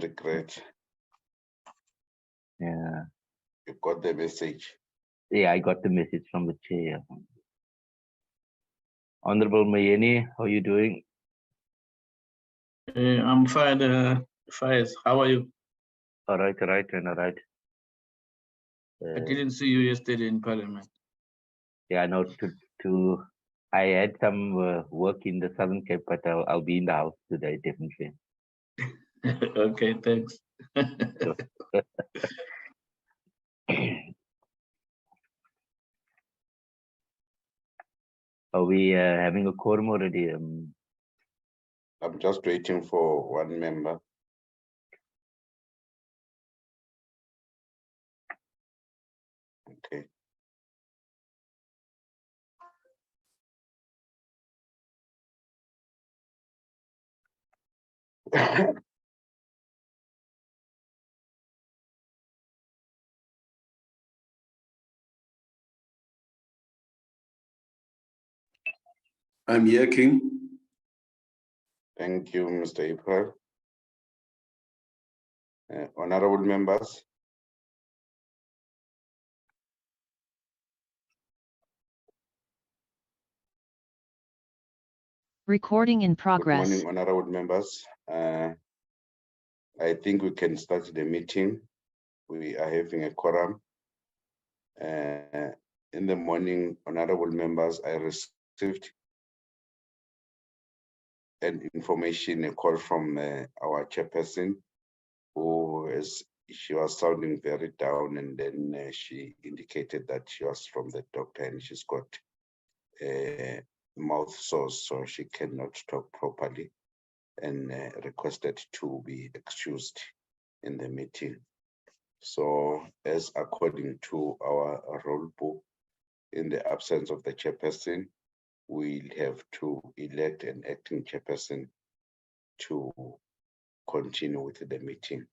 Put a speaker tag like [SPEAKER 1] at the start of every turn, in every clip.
[SPEAKER 1] Regret.
[SPEAKER 2] Yeah.
[SPEAKER 1] You got the message.
[SPEAKER 2] Yeah, I got the message from the chair. Honorable Mayeni, how are you doing?
[SPEAKER 3] I'm fine, Faiz. How are you?
[SPEAKER 2] All right.
[SPEAKER 3] I didn't see you yesterday in Parliament.
[SPEAKER 2] Yeah, no, I had some work in the Southern Cape, but I'll be in the house today, definitely.
[SPEAKER 3] Okay, thanks.
[SPEAKER 2] Are we having a quorum already?
[SPEAKER 1] I'm just waiting for one member. Okay.
[SPEAKER 4] I'm here, King.
[SPEAKER 1] Thank you, Mr. April. Honorable members.
[SPEAKER 5] Recording in progress.
[SPEAKER 1] Good morning, honorable members. I think we can start the meeting. We are having a quorum. In the morning, honorable members, I received an information, a call from our chairperson, she was sounding very down, and then she indicated that she was from the doctor and she's got mouth sores, so she cannot talk properly, and requested to be excused in the meeting. So, as according to our rule book, in the absence of the chairperson, we'll have to elect an acting chairperson to continue with the meeting.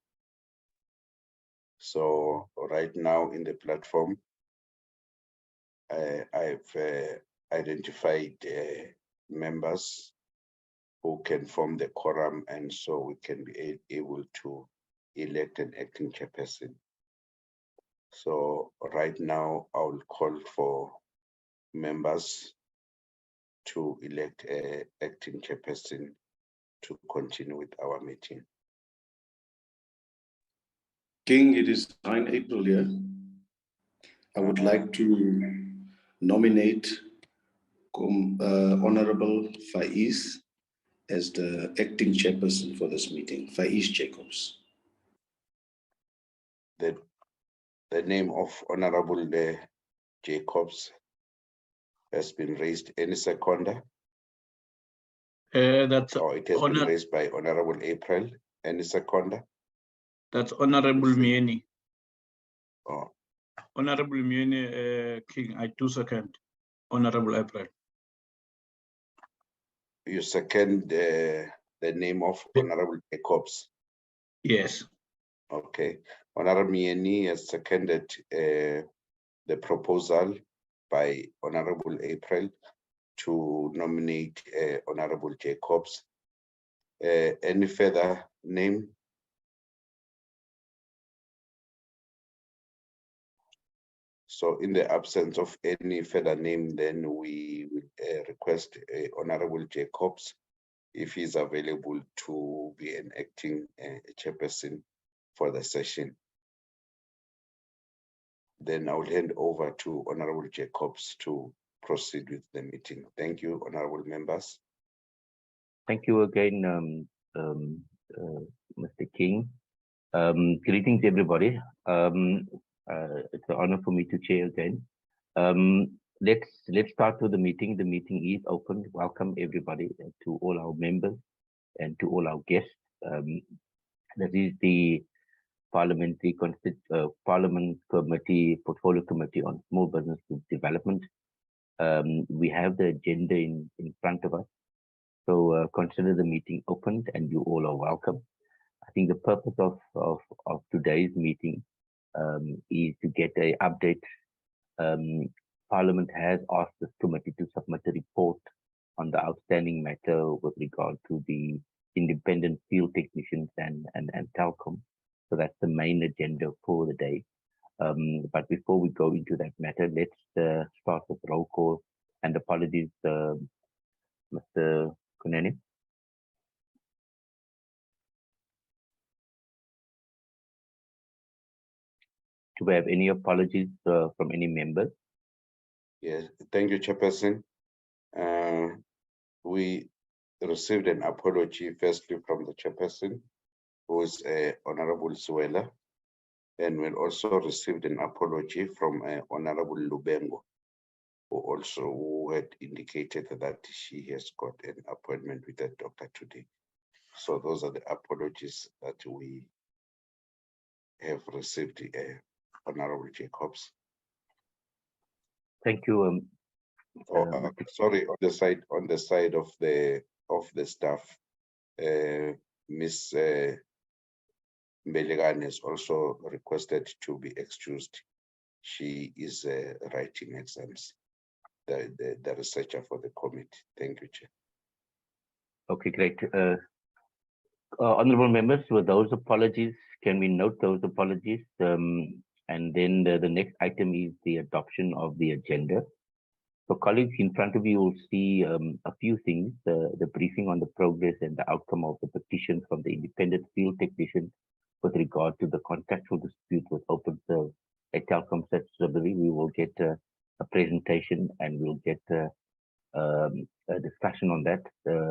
[SPEAKER 1] So right now in the platform, I've identified members who can form the quorum, and so we can be able to elect an acting chairperson. So right now I will call for members to elect an acting chairperson to continue with our meeting.
[SPEAKER 4] King, it is 9 April here. I would like to nominate Honorable Faiz as the acting chairperson for this meeting, Faiz Jacobs.
[SPEAKER 1] The name of Honorable Jacobs has been raised. Any seconder?
[SPEAKER 3] That's
[SPEAKER 1] or it has been raised by Honorable April. Any seconder?
[SPEAKER 3] That's Honorable Mieni.
[SPEAKER 1] Oh.
[SPEAKER 3] Honorable Mieni, King, I do second. Honorable April.
[SPEAKER 1] You second the name of Honorable Jacobs?
[SPEAKER 3] Yes.
[SPEAKER 1] Okay. Honorable Mieni has seconded the proposal by Honorable April to nominate Honorable Jacobs. Any further name? So in the absence of any further name, then we will request Honorable Jacobs, if he's available, to be an acting chairperson for the session. Then I will hand over to Honorable Jacobs to proceed with the meeting. Thank you, honorable members.
[SPEAKER 2] Thank you again, Mr. King. Greetings, everybody. It's an honor for me to chair again. Let's start with the meeting. The meeting is open. Welcome everybody, to all our members and to all our guests. That is the Parliament Committee, Portfolio Committee on Small Business Development. We have the agenda in front of us. So consider the meeting opened and you all are welcome. I think the purpose of today's meeting is to get an update. Parliament has asked this committee to submit a report on the outstanding matter with regard to the independent field technicians and Telkom. So that's the main agenda for the day. But before we go into that matter, let's start with roll call and apologies, Mr. Kunene. Do we have any apologies from any members?
[SPEAKER 1] Yes, thank you, Chairperson. We received an apology firstly from the Chairperson, who is Honorable Suela, and we also received an apology from Honorable Lubengo, who had indicated that she has got an appointment with the doctor today. So those are the apologies that we have received, Honorable Jacobs.
[SPEAKER 2] Thank you.
[SPEAKER 1] Sorry, on the side of the staff, Miss Mbelegan has also requested to be excused. She is writing exams, the researcher for the committee. Thank you, Chair.
[SPEAKER 2] Okay, great. Honorable members, with those apologies, can we note those apologies? And then the next item is the adoption of the agenda. So colleagues, in front of you will see a few things, the briefing on the progress and the outcome of the petition from the independent field technician with regard to the contractual dispute with Openserve, a Telkom subsidiary. We will get a presentation and we'll get a discussion on that.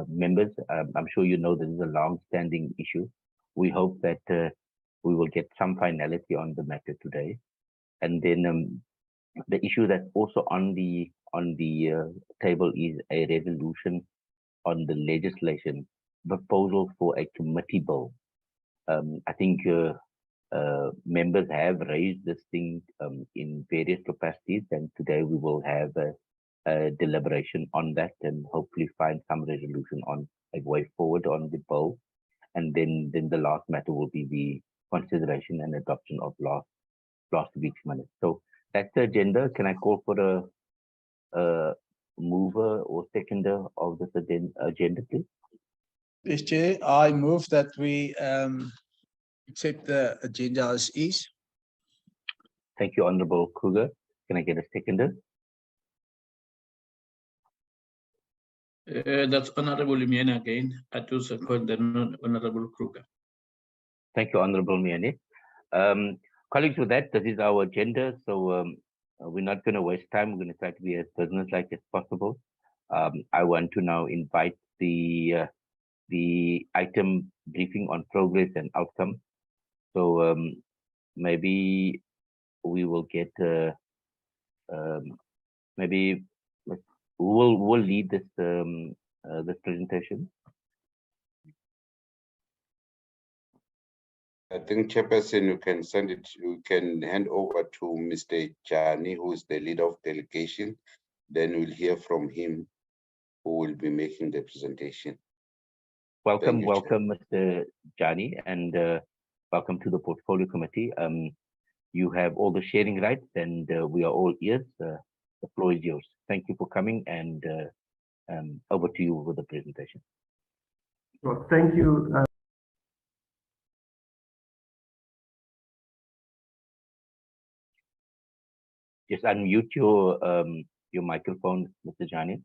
[SPEAKER 2] Members, I'm sure you know this is a long-standing issue. We hope that we will get some finality on the matter today. And then the issue that's also on the table is a resolution on the legislation proposal for a committee bill. I think members have raised this thing in various capacities, and today we will have a deliberation on that and hopefully find some resolution on a way forward on the bill. And then the last matter will be the consideration and adoption of last week's minutes. So that's the agenda. Can I call for a mover or seconder of this agenda, please?
[SPEAKER 6] Yes, Chair, I move that we accept the agenda as is.
[SPEAKER 2] Thank you, Honorable Kruger. Can I get a seconder?
[SPEAKER 3] That's Honorable Miene again. I do second the Honorable Kruger.
[SPEAKER 2] Thank you, Honorable Miene. Colleagues, with that, this is our agenda. So we're not going to waste time. We're going to try to be as business-like as possible. I want to now invite the item briefing on progress and outcome. So maybe we will get maybe we'll lead this this presentation.
[SPEAKER 1] I think, Chairperson, you can send it, you can hand over to Mr. Chani, who is the leader of delegation. Then we'll hear from him, who will be making the presentation.
[SPEAKER 2] Welcome,
[SPEAKER 1] you,
[SPEAKER 2] welcome, Mr. Jani, and welcome to the Portfolio Committee. You have all the sharing rights, and we are all ears. The floor is yours. Thank you for coming, and over to you with the presentation.
[SPEAKER 7] Well, thank you.
[SPEAKER 2] Just unmute your microphone, Mr. Jani.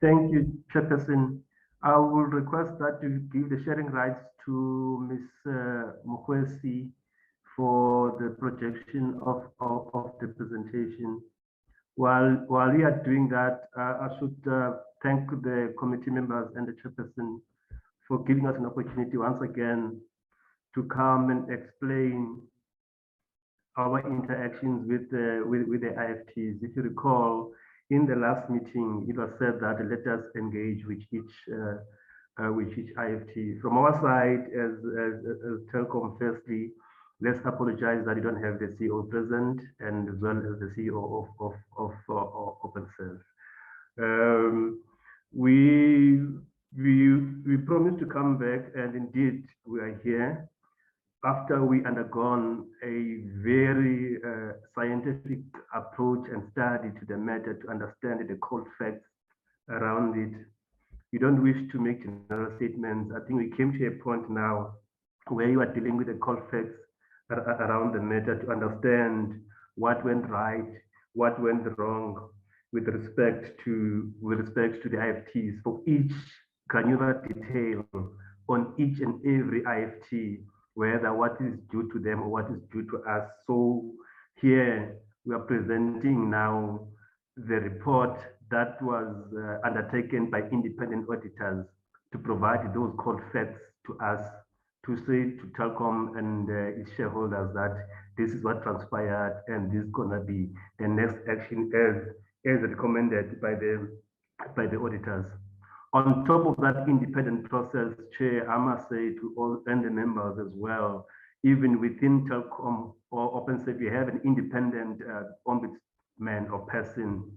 [SPEAKER 7] Thank you, Chairperson. I will request that you give the sharing rights to Ms. Mukwesi for the projection of the presentation. While we are doing that, I should thank the committee members and the Chairperson for giving us an opportunity once again to come and explain our interactions with the IFTs. If you recall, in the last meeting, it was said that let us engage with each IFT. From our side, as Telkom, firstly, let's apologize that you don't have the CEO present and as well as the CEO of Openserve. We promised to come back, and indeed we are here after we undergone a very scientific approach and study to the matter to understand the cold facts around it. You don't wish to make general statements. I think we came to a point now where you are dealing with the cold facts around the matter to understand what went right, what went wrong with respect to the IFTs for each granular detail on each and every IFT, whether what is due to them or what is due to us. So here we are presenting now the report that was undertaken by independent auditors to provide those cold facts to us, to say to Telkom and its shareholders that this is what transpired and this is gonna be the next action as recommended by the auditors. On top of that independent process, Chair, I must say to all and the members as well, even within Telkom or Openserve, we have an independent ombudsman or person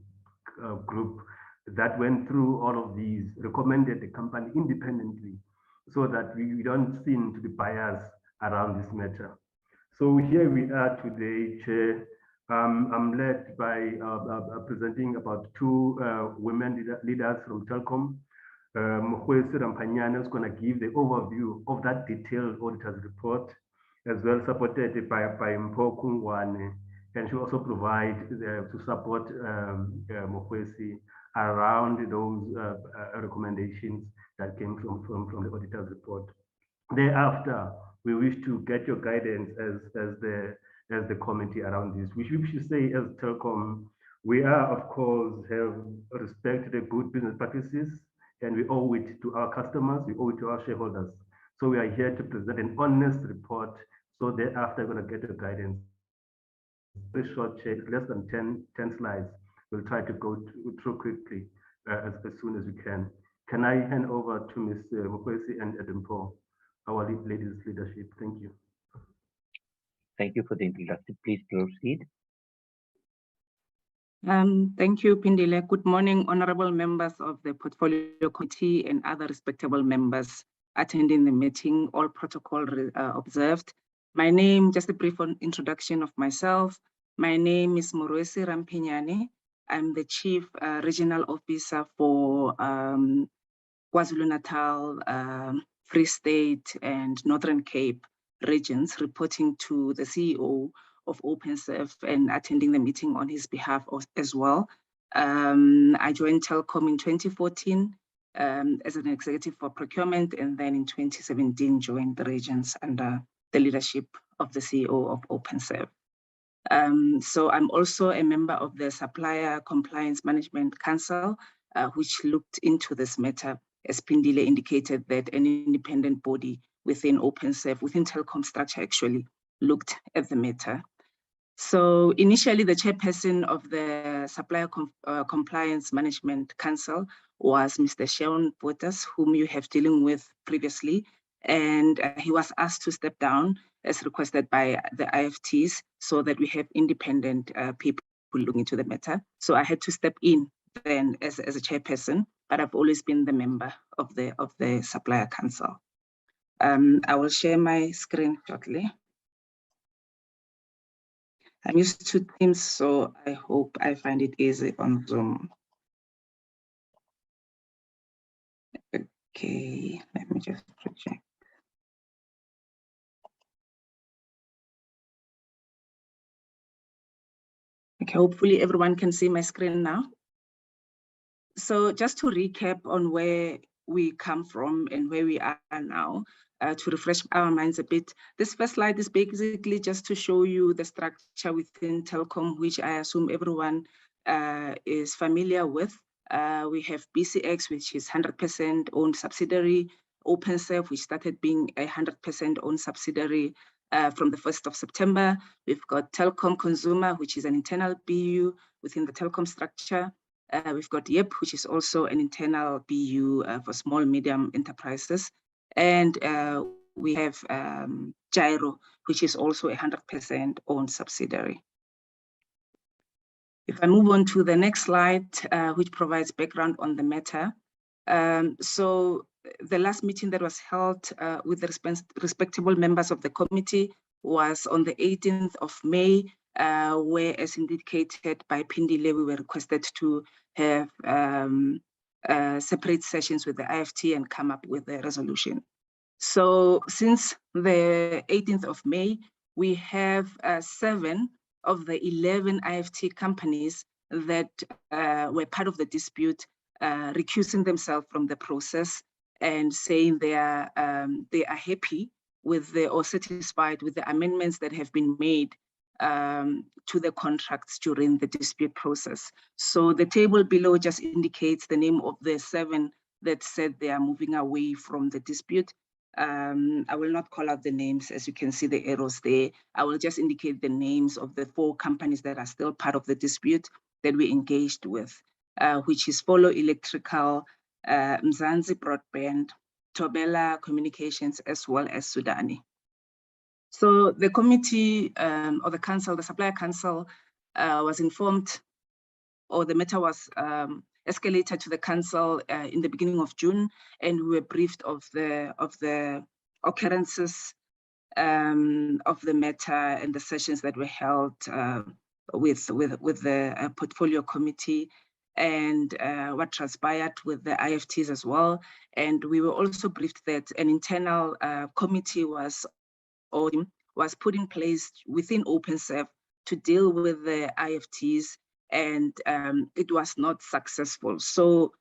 [SPEAKER 7] group that went through all of these, recommended the company independently so that we don't seem to be biased around this matter. So here we are today, Chair. I'm led by presenting about two women leaders from Telkom. Mkhwesi Rampanyana is going to give the overview of that detailed auditor's report, as well supported by Mpho Kungwane, and she also provide to support Mkhwesi around those recommendations that came from the auditor's report. Thereafter, we wish to get your guidance as the committee around this. We should say as Telkom, we are of course have respected the good business practices, and we owe it to our customers, we owe it to our shareholders. So we are here to present an honest report. So thereafter, we're going to get your guidance. Very short, check, less than 10 slides. We'll try to go through quickly as soon as we can. Can I hand over to Ms. Mkhwesi and Mpho, our ladies leadership? Thank you.
[SPEAKER 2] Thank you for the introduction. Please proceed.
[SPEAKER 8] Thank you, Pindile. Good morning, honorable members of the Portfolio Committee and other respectable members attending the meeting, all protocol observed. My name, just a brief introduction of myself. My name is Mkhwesi Rampanyana. I'm the Chief Regional Officer for KwaZulu-Natal, Free State, and Northern Cape regions, reporting to the CEO of Openserve and attending the meeting on his behalf as well. I joined Telkom in 2014 as an executive for procurement, and then in 2017 joined the regions under the leadership of the CEO of Openserve. So I'm also a member of the Supplier Compliance Management Council, which looked into this matter, as Pindile indicated that an independent body within Openserve, within Telkom structure actually, looked at the matter. So initially, the chairperson of the Supplier Compliance Management Council was Mr. Shaun Bottas, whom you have dealing with previously, and he was asked to step down as requested by the IFTs so that we have independent people looking into the matter. So I had to step in then as a chairperson, but I've always been the member of the Supplier Council. I will share my screen shortly. I'm used to Teams, so I hope I find it easy on Zoom. Okay, let me just project. Okay, hopefully everyone can see my screen now. So just to recap on where we come from and where we are now, to refresh our minds a bit. This first slide is basically just to show you the structure within Telkom, which I assume everyone is familiar with. We have BCX, which is 100% owned subsidiary, Openserve, which started being a 100% owned subsidiary from the 1st of September. We've got Telkom Consumer, which is an internal BU within the Telkom structure. We've got YEP, which is also an internal BU for small, medium enterprises. And we have Gyro, which is also a 100% owned subsidiary. If I move on to the next slide, which provides background on the matter. So the last meeting that was held with the respectable members of the committee was on the 18th of May, where, as indicated by Pindile, we were requested to have separate sessions with the IFT and come up with a resolution. So since the 18th of May, we have 7 of the 11 IFT companies that were part of the dispute recusing themselves from the process and saying they are happy with or satisfied with the amendments that have been made to the contracts during the dispute process. So the table below just indicates the name of the 7 that said they are moving away from the dispute. I will not call out the names, as you can see the arrows there. I will just indicate the names of the 4 companies that are still part of the dispute that we engaged with, which is Follow Electrical, Mzansi Broadband, Tobela Communications, as well as Sudani. So the committee or the council, the supplier council, was informed, or the matter was escalated to the council in the beginning of June, and we were briefed of the occurrences of the matter and the sessions that were held with the portfolio committee, and what transpired with the IFTs as well. And we were also briefed that an internal committee was put in place within Openserve to deal with the IFTs, and it was not successful. So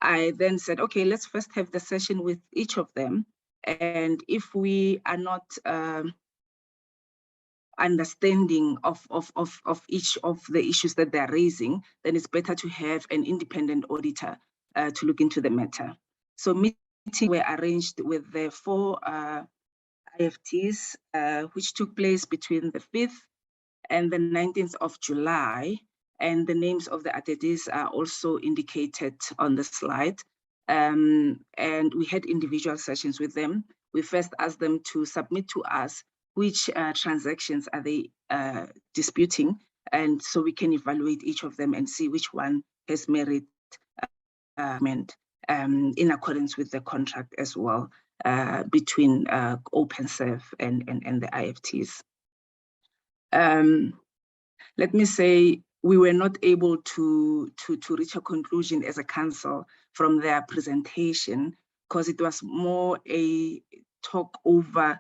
[SPEAKER 8] I then said, okay, let's first have the session with each of them. And if we are not understanding of each of the issues that they're raising, then it's better to have an independent auditor to look into the matter. So meetings were arranged with the 4 IFTs, which took place between the 5th and the 19th of July. And the names of the attendees are also indicated on the slide. And we had individual sessions with them. We first asked them to submit to us which transactions are they disputing, and so we can evaluate each of them and see which one has merit in accordance with the contract as well between Openserve and the IFTs. Let me say, we were not able to reach a conclusion as a council from their presentation, because it was more a talk over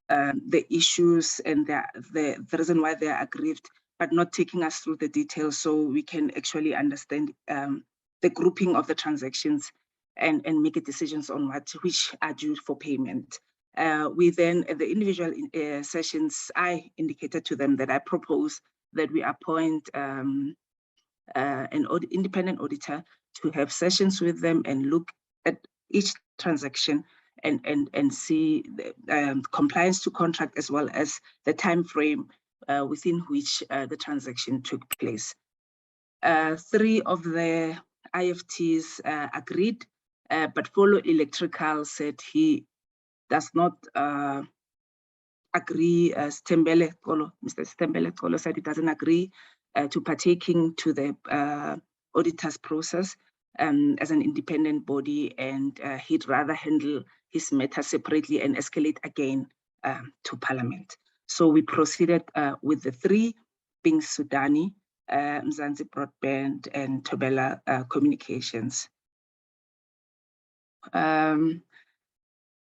[SPEAKER 8] the issues and the reason why they are aggrieved, but not taking us through the details so we can actually understand the grouping of the transactions and make decisions on which are due for payment. We then, at the individual sessions, I indicated to them that I propose that we appoint an independent auditor to have sessions with them and look at each transaction and see the compliance to contract, as well as the time frame within which the transaction took place. 3 of the IFTs agreed, but Follow Electrical said he does not agree. Mr. Stembele Kolo said he doesn't agree to partaking to the auditor's process as an independent body, and he'd rather handle his matter separately and escalate again to Parliament. So we proceeded with the 3, being Sudani, Mzansi Broadband, and Tobela Communications.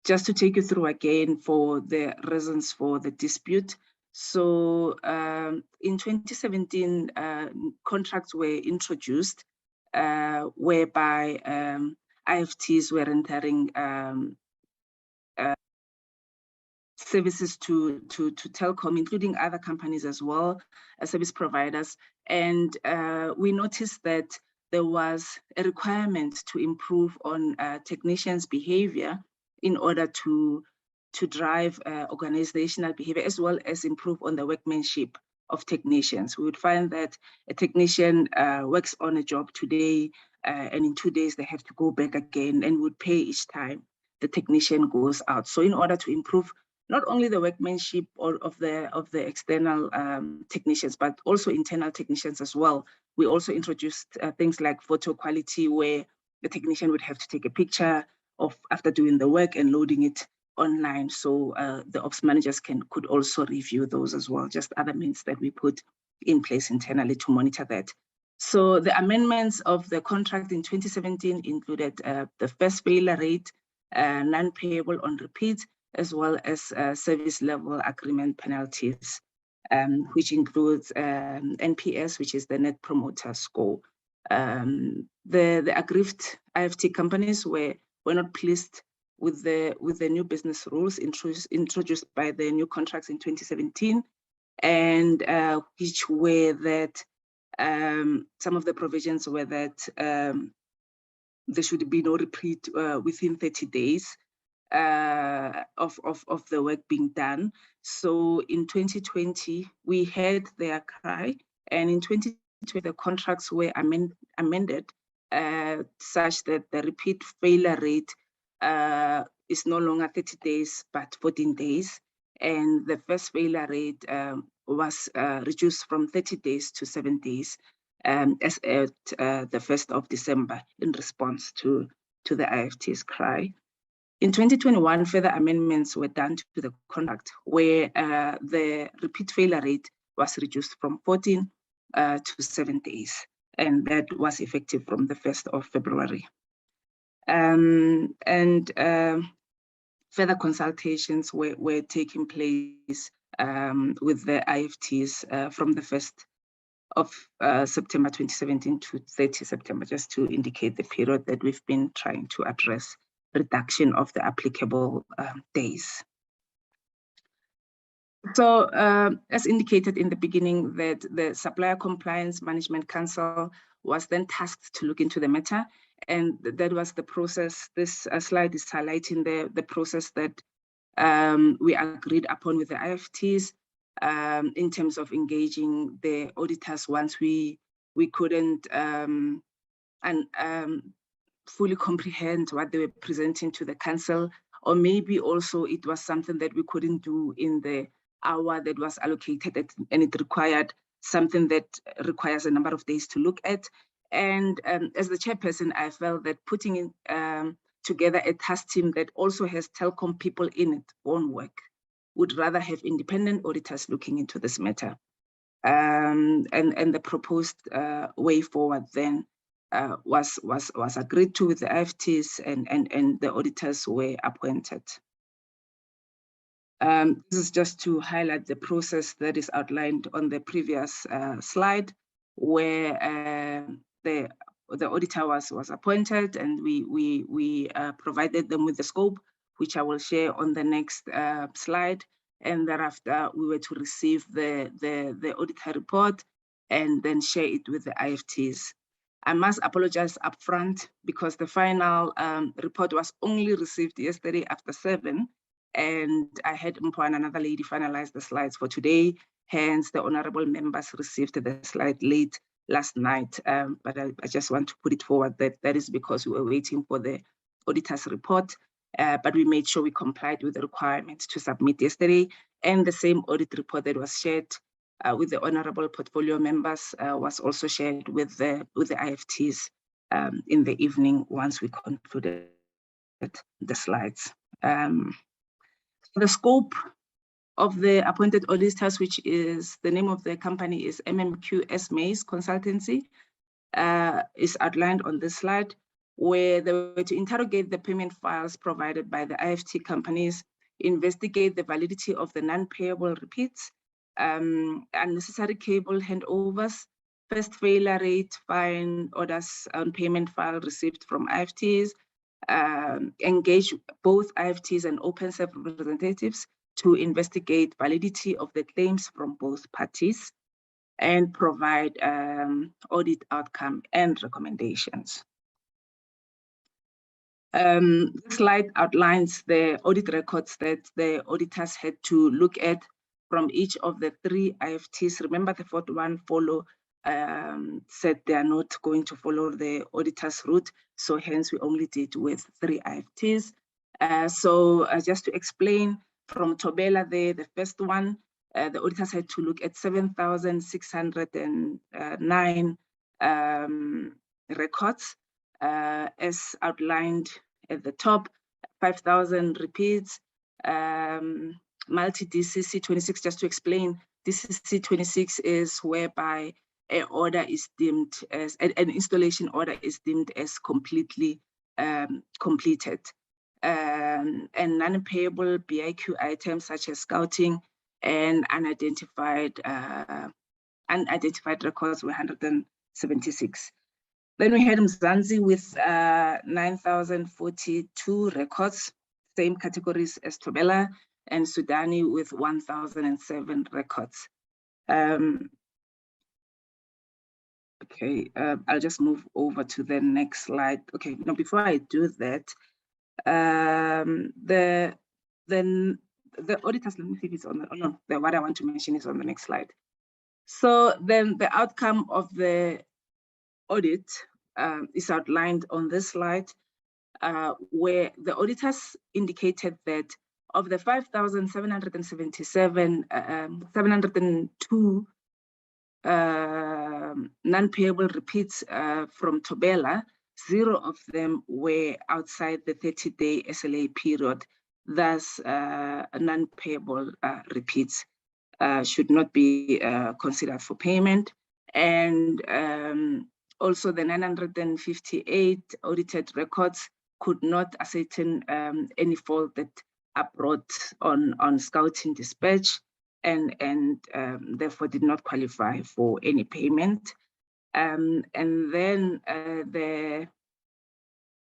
[SPEAKER 8] Just to take you through again for the reasons for the dispute. So in 2017, contracts were introduced whereby IFTs were rendering services to Telkom, including other companies as well, service providers. And we noticed that there was a requirement to improve on technicians' behavior in order to drive organizational behavior, as well as improve on the workmanship of technicians. We would find that a technician works on a job today, and in 2 days they have to go back again and would pay each time the technician goes out. So in order to improve not only the workmanship of the external technicians, but also internal technicians as well, we also introduced things like photo quality, where the technician would have to take a picture of after doing the work and loading it online, so the ops managers could also review those as well. Just other means that we put in place internally to monitor that. So the amendments of the contract in 2017 included the first failure rate, non-payable on repeat, as well as service level agreement penalties, which includes NPS, which is the Net Promoter Score. The aggrieved IFT companies were not pleased with the new business rules introduced by the new contracts in 2017, and which were that some of the provisions were that there should be no repeat within 30 days of the work being done. So in 2020, we heard their cry, and in 2020, the contracts were amended such that the repeat failure rate is no longer 30 days, but 14 days. And the first failure rate was reduced from 30 days to 7 days as at the 1st of December in response to the IFT's cry. In 2021, further amendments were done to the contract where the repeat failure rate was reduced from 14 to 7 days, and that was effective from the 1st of February. Further consultations were taking place with the IFTs from the 1st of September 2017 to 30 September, just to indicate the period that we've been trying to address reduction of the applicable days. So as indicated in the beginning, that the Supplier Compliance Management Council was then tasked to look into the matter, and that was the process. This slide is highlighting the process that we agreed upon with the IFTs in terms of engaging the auditors once we couldn't fully comprehend what they were presenting to the council, or maybe also it was something that we couldn't do in the hour that was allocated, and it required something that requires a number of days to look at. And as the chairperson, I felt that putting in together a task team that also has Telkom people in it won't work. Would rather have independent auditors looking into this matter. And the proposed way forward then was agreed to with the IFTs, and the auditors were appointed. This is just to highlight the process that is outlined on the previous slide, where the auditor was appointed, and we provided them with the scope, which I will share on the next slide. And thereafter, we were to receive the auditor report and then share it with the IFTs. I must apologize upfront because the final report was only received yesterday after 7, and I had Mpo and another lady finalize the slides for today. Hence, the honorable members received the slide late last night. But I just want to put it forward that is because we were waiting for the auditor's report. But we made sure we complied with the requirements to submit yesterday, and the same audit report that was shared with the honorable portfolio members was also shared with the IFTs in the evening once we concluded the slides. The scope of the appointed auditors, which is the name of the company is MMQ SMAs Consultancy, is outlined on this slide, where they were to interrogate the payment files provided by the IFT companies, investigate the validity of the non-payable repeats, unnecessary cable handovers, first failure rate, fine orders on payment file received from IFTs, engage both IFTs and Openserve representatives to investigate validity of the claims from both parties, and provide audit outcome and recommendations. This slide outlines the audit records that the auditors had to look at from each of the 3 IFTs. Remember, the 4th one said they are not going to follow the auditor's route, so hence we only did with 3 IFTs. So just to explain, from Tobela there, the first one, the auditors had to look at 7,609 records, as outlined at the top, 5,000 repeats, multi-DCC 26, just to explain, DCC 26 is whereby an order is deemed as an installation order is deemed as completely completed. And non-payable BIQ items such as scouting and unidentified records were 176. Then we had Mzansi with 9,042 records, same categories as Tobela, and Sudani with 1,007 records. Okay, I'll just move over to the next slide. Okay, now before I do that, the auditors, let me see if it's on the, oh no, what I want to mention is on the next slide. So then the outcome of the audit is outlined on this slide, where the auditors indicated that of the 5,777, 702 non-payable repeats from Tobela, 0 of them were outside the 30-day SLA period. Thus, non-payable repeats should not be considered for payment. And also the 958 audited records could not ascertain any fault that are brought on scouting dispatch, and therefore did not qualify for any payment. And then the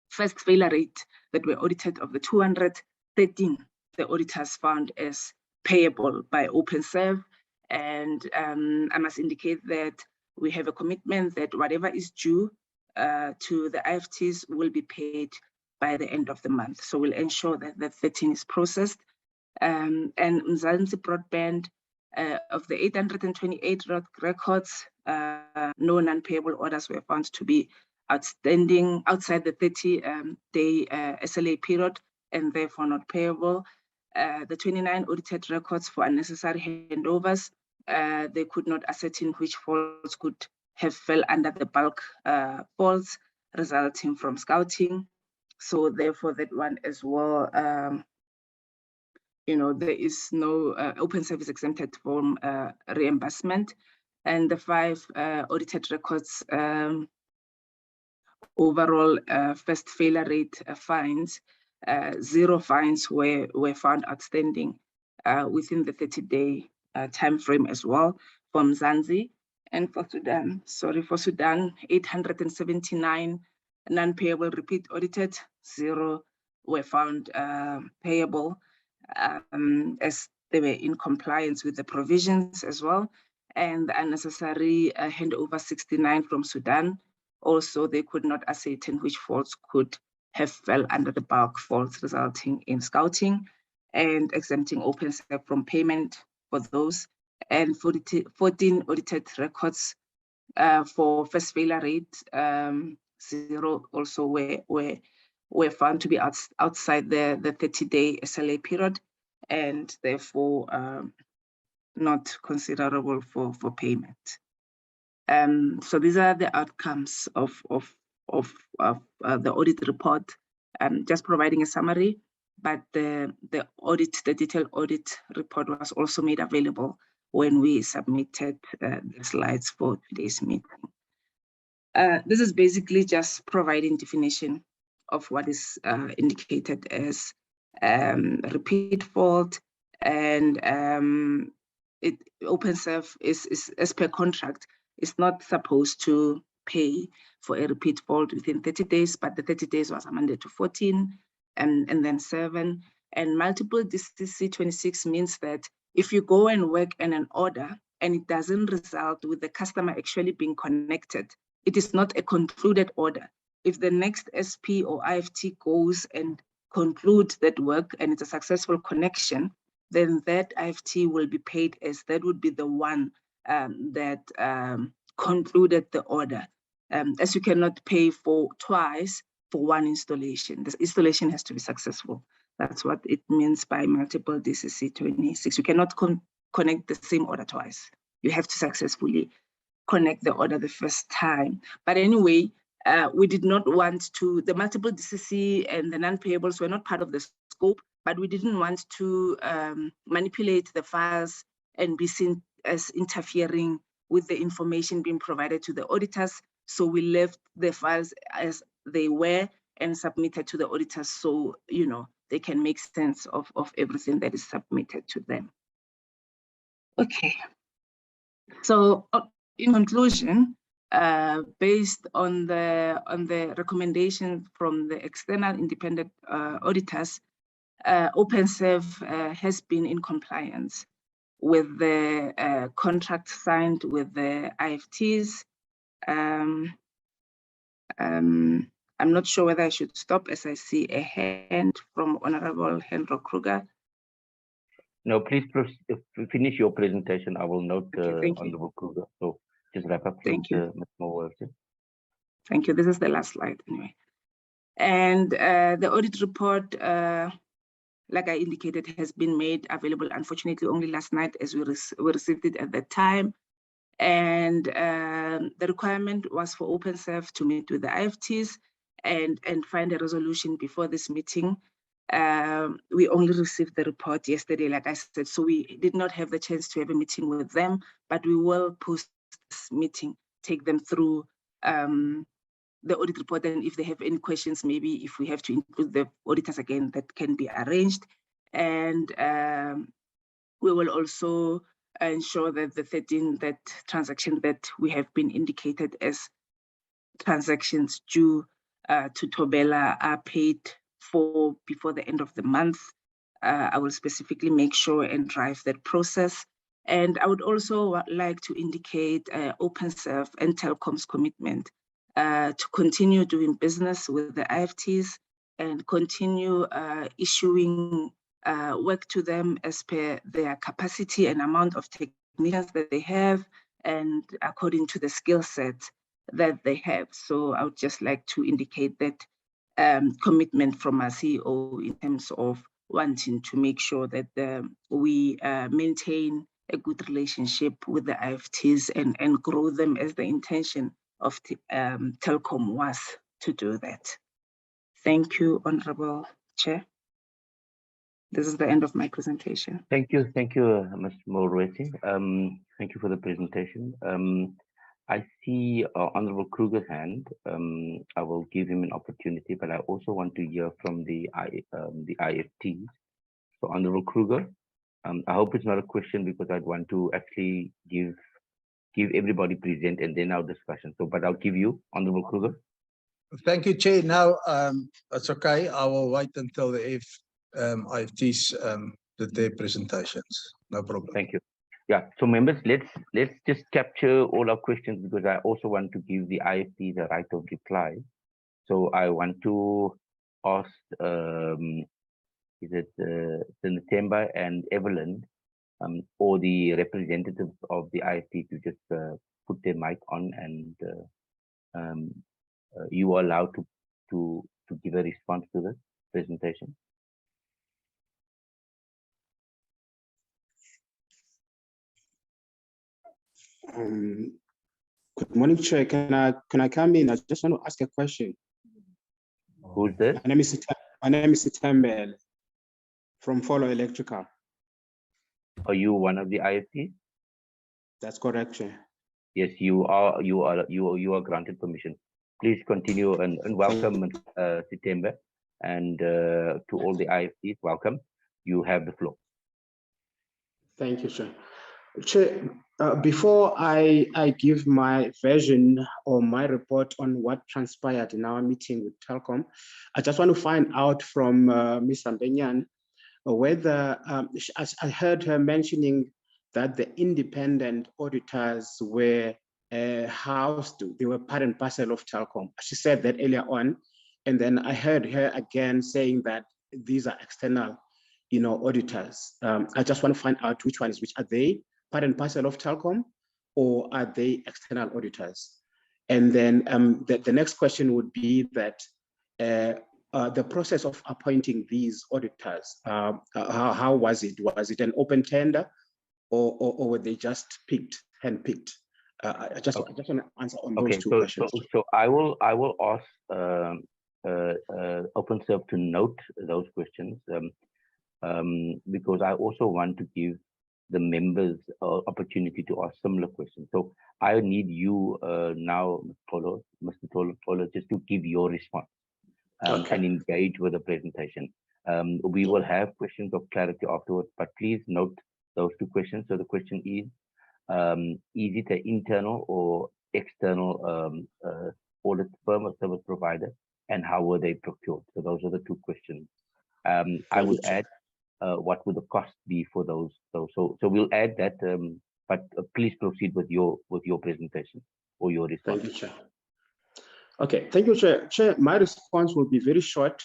[SPEAKER 8] first failure rate that were audited of the 213, the auditors found as payable by Openserve. And I must indicate that we have a commitment that whatever is due to the IFTs will be paid by the end of the month. So we'll ensure that the 13 is processed. And Mzansi Broadband, of the 828 records, no non-payable orders were found to be outstanding outside the 30-day SLA period, and therefore not payable. The 29 audited records for unnecessary handovers, they could not ascertain which faults could have fell under the bulk faults resulting from scouting. So therefore that one as well, there is no Openserve is exempted from reimbursement. And the 5 audited records, overall first failure rate fines, 0 fines were found outstanding within the 30-day time frame as well for Mzansi. And for Sudan, 879 non-payable repeat audited, 0 were found payable, as they were in compliance with the provisions as well. And the unnecessary handover 69 from Sudan, also they could not ascertain which faults could have fell under the bulk faults resulting in scouting, and exempting Openserve from payment for those. And 14 audited records for first failure rate, 0 also were found to be outside the 30-day SLA period, and therefore not considerable for payment. So these are the outcomes of the audit report. Just providing a summary, but the detailed audit report was also made available when we submitted the slides for today's meeting. This is basically just providing definition of what is indicated as repeat fault, and Openserve is as per contract is not supposed to pay for a repeat fault within 30 days, but the 30 days was amended to 14 and then 7. And multiple DCC 26 means that if you go and work in an order and it doesn't result with the customer actually being connected, it is not a concluded order. If the next SP or IFT goes and concludes that work and it's a successful connection, then that IFT will be paid as that would be the one that concluded the order. As you cannot pay for twice for one installation. The installation has to be successful. That's what it means by multiple DCC 26. You cannot connect the same order twice. You have to successfully connect the order the first time. But anyway, we did not want to, the multiple DCC and the non-payables were not part of the scope, but we didn't want to manipulate the files and be seen as interfering with the information being provided to the auditors. So we left the files as they were and submitted to the auditors, so they can make sense of everything that is submitted to them. Okay. So in conclusion, based on the recommendation from the external independent auditors, Openserve has been in compliance with the contract signed with the IFTs. I'm not sure whether I should stop, as I see a hand from Honorable Hendro Kruger.
[SPEAKER 2] No, please finish your presentation. I will note
[SPEAKER 8] Okay,
[SPEAKER 2] Honorable Kruger. So just wrap up.
[SPEAKER 8] Thank you.
[SPEAKER 2] Ms. Mulwerty.
[SPEAKER 8] Thank you. This is the last slide anyway. And the audit report, like I indicated, has been made available, unfortunately, only last night, as we received it at that time. And the requirement was for Openserve to meet with the IFTs and find a resolution before this meeting. We only received the report yesterday, like I said, so we did not have the chance to have a meeting with them, but we will post this meeting, take them through the audit report, and if they have any questions, maybe if we have to include the auditors again, that can be arranged. And we will also ensure that the 13 transactions that we have been indicated as transactions due to Thobela are paid for before the end of the month. I will specifically make sure and drive that process. And I would also like to indicate Openserve and Telkom's commitment to continue doing business with the IFTs and continue issuing work to them as per their capacity and amount of technicians that they have and according to the skill set that they have. So I would just like to indicate that commitment from our CEO in terms of wanting to make sure that we maintain a good relationship with the IFTs and grow them, as the intention of Telkom was to do that. Thank you, Honorable Chair. This is the end of my presentation.
[SPEAKER 2] Thank you, Ms. Mulwerty. Thank you for the presentation. I see Honorable Kruger's hand. I will give him an opportunity, but I also want to hear from the IFTs. So Honorable Kruger, I hope it's not a question, because I'd want to actually give everybody present and then our discussion. So, but I'll give you, Honorable Kruger.
[SPEAKER 6] Thank you, Chair. Now, it's okay. I will wait until the IFTs did their presentations. No problem.
[SPEAKER 2] Thank you. Yeah, so members, let's just capture all our questions, because I also want to give the IFT the right of reply. So I want to ask, is it Senatemba and Evelyn, or the representatives of the IFT, to just put their mic on, and you are allowed to give a response to this presentation.
[SPEAKER 9] Good morning, Chair. Can I come in? I just want to ask a question.
[SPEAKER 2] Who's this?
[SPEAKER 9] My name is Tembele from Follow Electrical.
[SPEAKER 2] Are you one of the IFTs?
[SPEAKER 9] That's correct, Chair.
[SPEAKER 2] Yes, you are granted permission. Please continue, and welcome, September, and to all the IFTs, welcome. You have the floor.
[SPEAKER 9] Thank you, Chair. Chair, before I give my version or my report on what transpired in our meeting with Telkom, I just want to find out from Ms. Ambenyan whether, I heard her mentioning that the independent auditors were housed, they were part and parcel of Telkom. She said that earlier on, and then I heard her again saying that these are external, auditors. I just want to find out which one is which. Are they part and parcel of Telkom, or are they external auditors? And then the next question would be that the process of appointing these auditors, how was it? Was it an open tender, or were they just handpicked? I just want to answer on those two questions.
[SPEAKER 2] So I will ask Openserve to note those questions, because I also want to give the members opportunity to ask similar questions. So I need you now, Mr. Tolo, just to give your response and engage with the presentation. We will have questions of clarity afterwards, but please note those two questions. So the question is it an internal or external audit firm or service provider, and how were they procured? So those are the two questions. I would add, what would the cost be for those? So we'll add that, but please proceed with your presentation or your response.
[SPEAKER 9] Thank you, Chair. Okay, thank you, Chair. Chair, my response will be very short.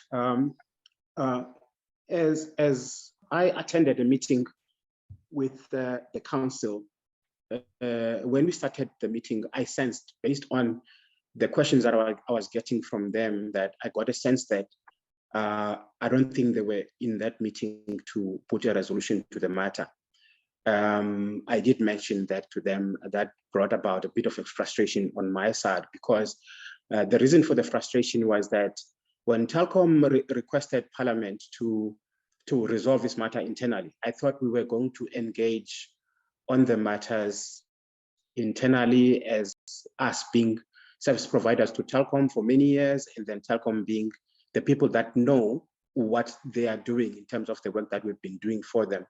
[SPEAKER 9] As I attended a meeting with the council, when we started the meeting, I sensed, based on the questions that I was getting from them, that I got a sense that I don't think they were in that meeting to put a resolution to the matter. I did mention that to them. That brought about a bit of a frustration on my side, because the reason for the frustration was that when Telkom requested Parliament to resolve this matter internally, I thought we were going to engage on the matters internally as us being service providers to Telkom for many years, and then Telkom being the people that know what they are doing in terms of the work that we've been doing for them.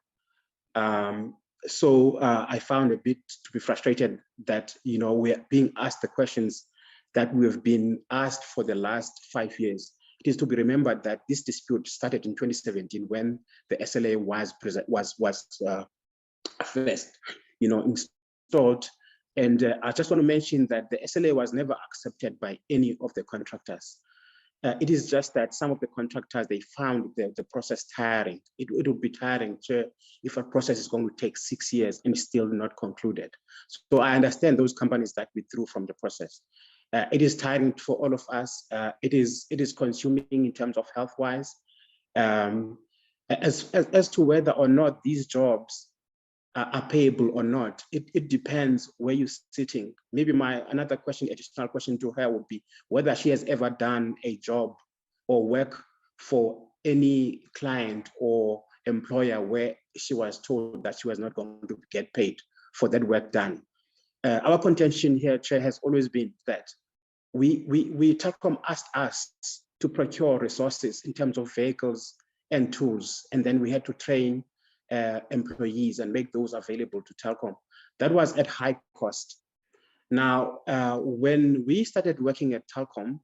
[SPEAKER 9] So I found a bit to be frustrated that, you know, we are being asked the questions that we've been asked for the last 5 years. It is to be remembered that this dispute started in 2017 when the SLA was first, you know, installed. And I just want to mention that the SLA was never accepted by any of the contractors. It is just that some of the contractors, they found the process tiring. It would be tiring if a process is going to take 6 years and still not concluded. So I understand those companies that withdrew from the process. It is tiring for all of us. It is consuming in terms of health-wise. As to whether or not these jobs are payable or not, it depends where you're sitting. Maybe another question, additional question to her would be whether she has ever done a job or work for any client or employer where she was told that she was not going to get paid for that work done. Our contention here, Chair, has always been that Telkom asked us to procure resources in terms of vehicles and tools, and then we had to train employees and make those available to Telkom. That was at high cost. Now, when we started working at Telkom,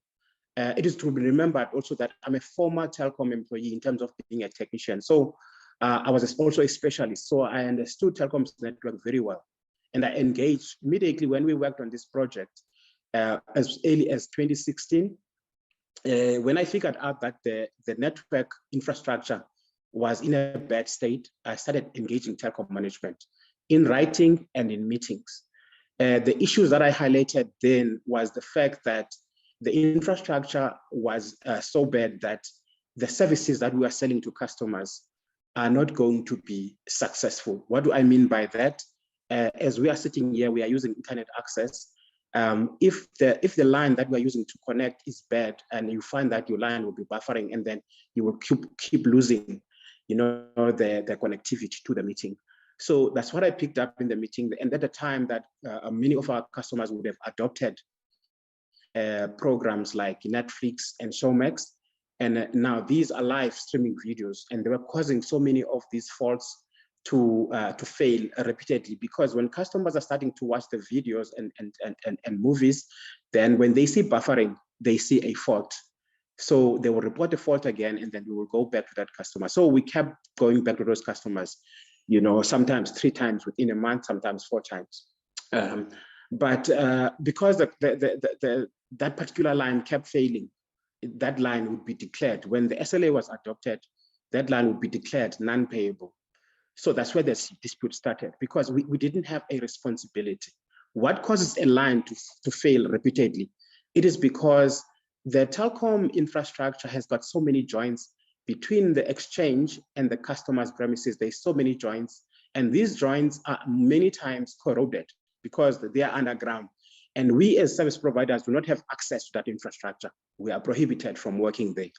[SPEAKER 9] it is to be remembered also that I'm a former Telkom employee in terms of being a technician. So I was also a specialist. So I understood Telkom's network very well. And I engaged immediately when we worked on this project as early as 2016. When I figured out that the network infrastructure was in a bad state, I started engaging Telkom management in writing and in meetings. The issues that I highlighted then was the fact that the infrastructure was so bad that the services that we are selling to customers are not going to be successful. What do I mean by that? As we are sitting here, we are using internet access. If the line that we're using to connect is bad, and you find that your line will be buffering, and then you will keep losing, you know, the connectivity to the meeting. So that's what I picked up in the meeting. And at the time that many of our customers would have adopted programs like Netflix and Showmax. And now these are live streaming videos, and they were causing so many of these faults to fail repeatedly, because when customers are starting to watch the videos and movies, then when they see buffering, they see a fault. So they will report the fault again, and then we will go back to that customer. So we kept going back to those customers, you know, sometimes 3 times within a month, sometimes 4 times. But because that particular line kept failing, that line would be declared. When the SLA was adopted, that line would be declared non-payable. So that's where the dispute started, because we didn't have a responsibility. What causes a line to fail repeatedly? It is because the Telkom infrastructure has got so many joints between the exchange and the customer's premises. There's so many joints, and these joints are many times corroded because they are underground. And we as service providers do not have access to that infrastructure. We are prohibited from working there.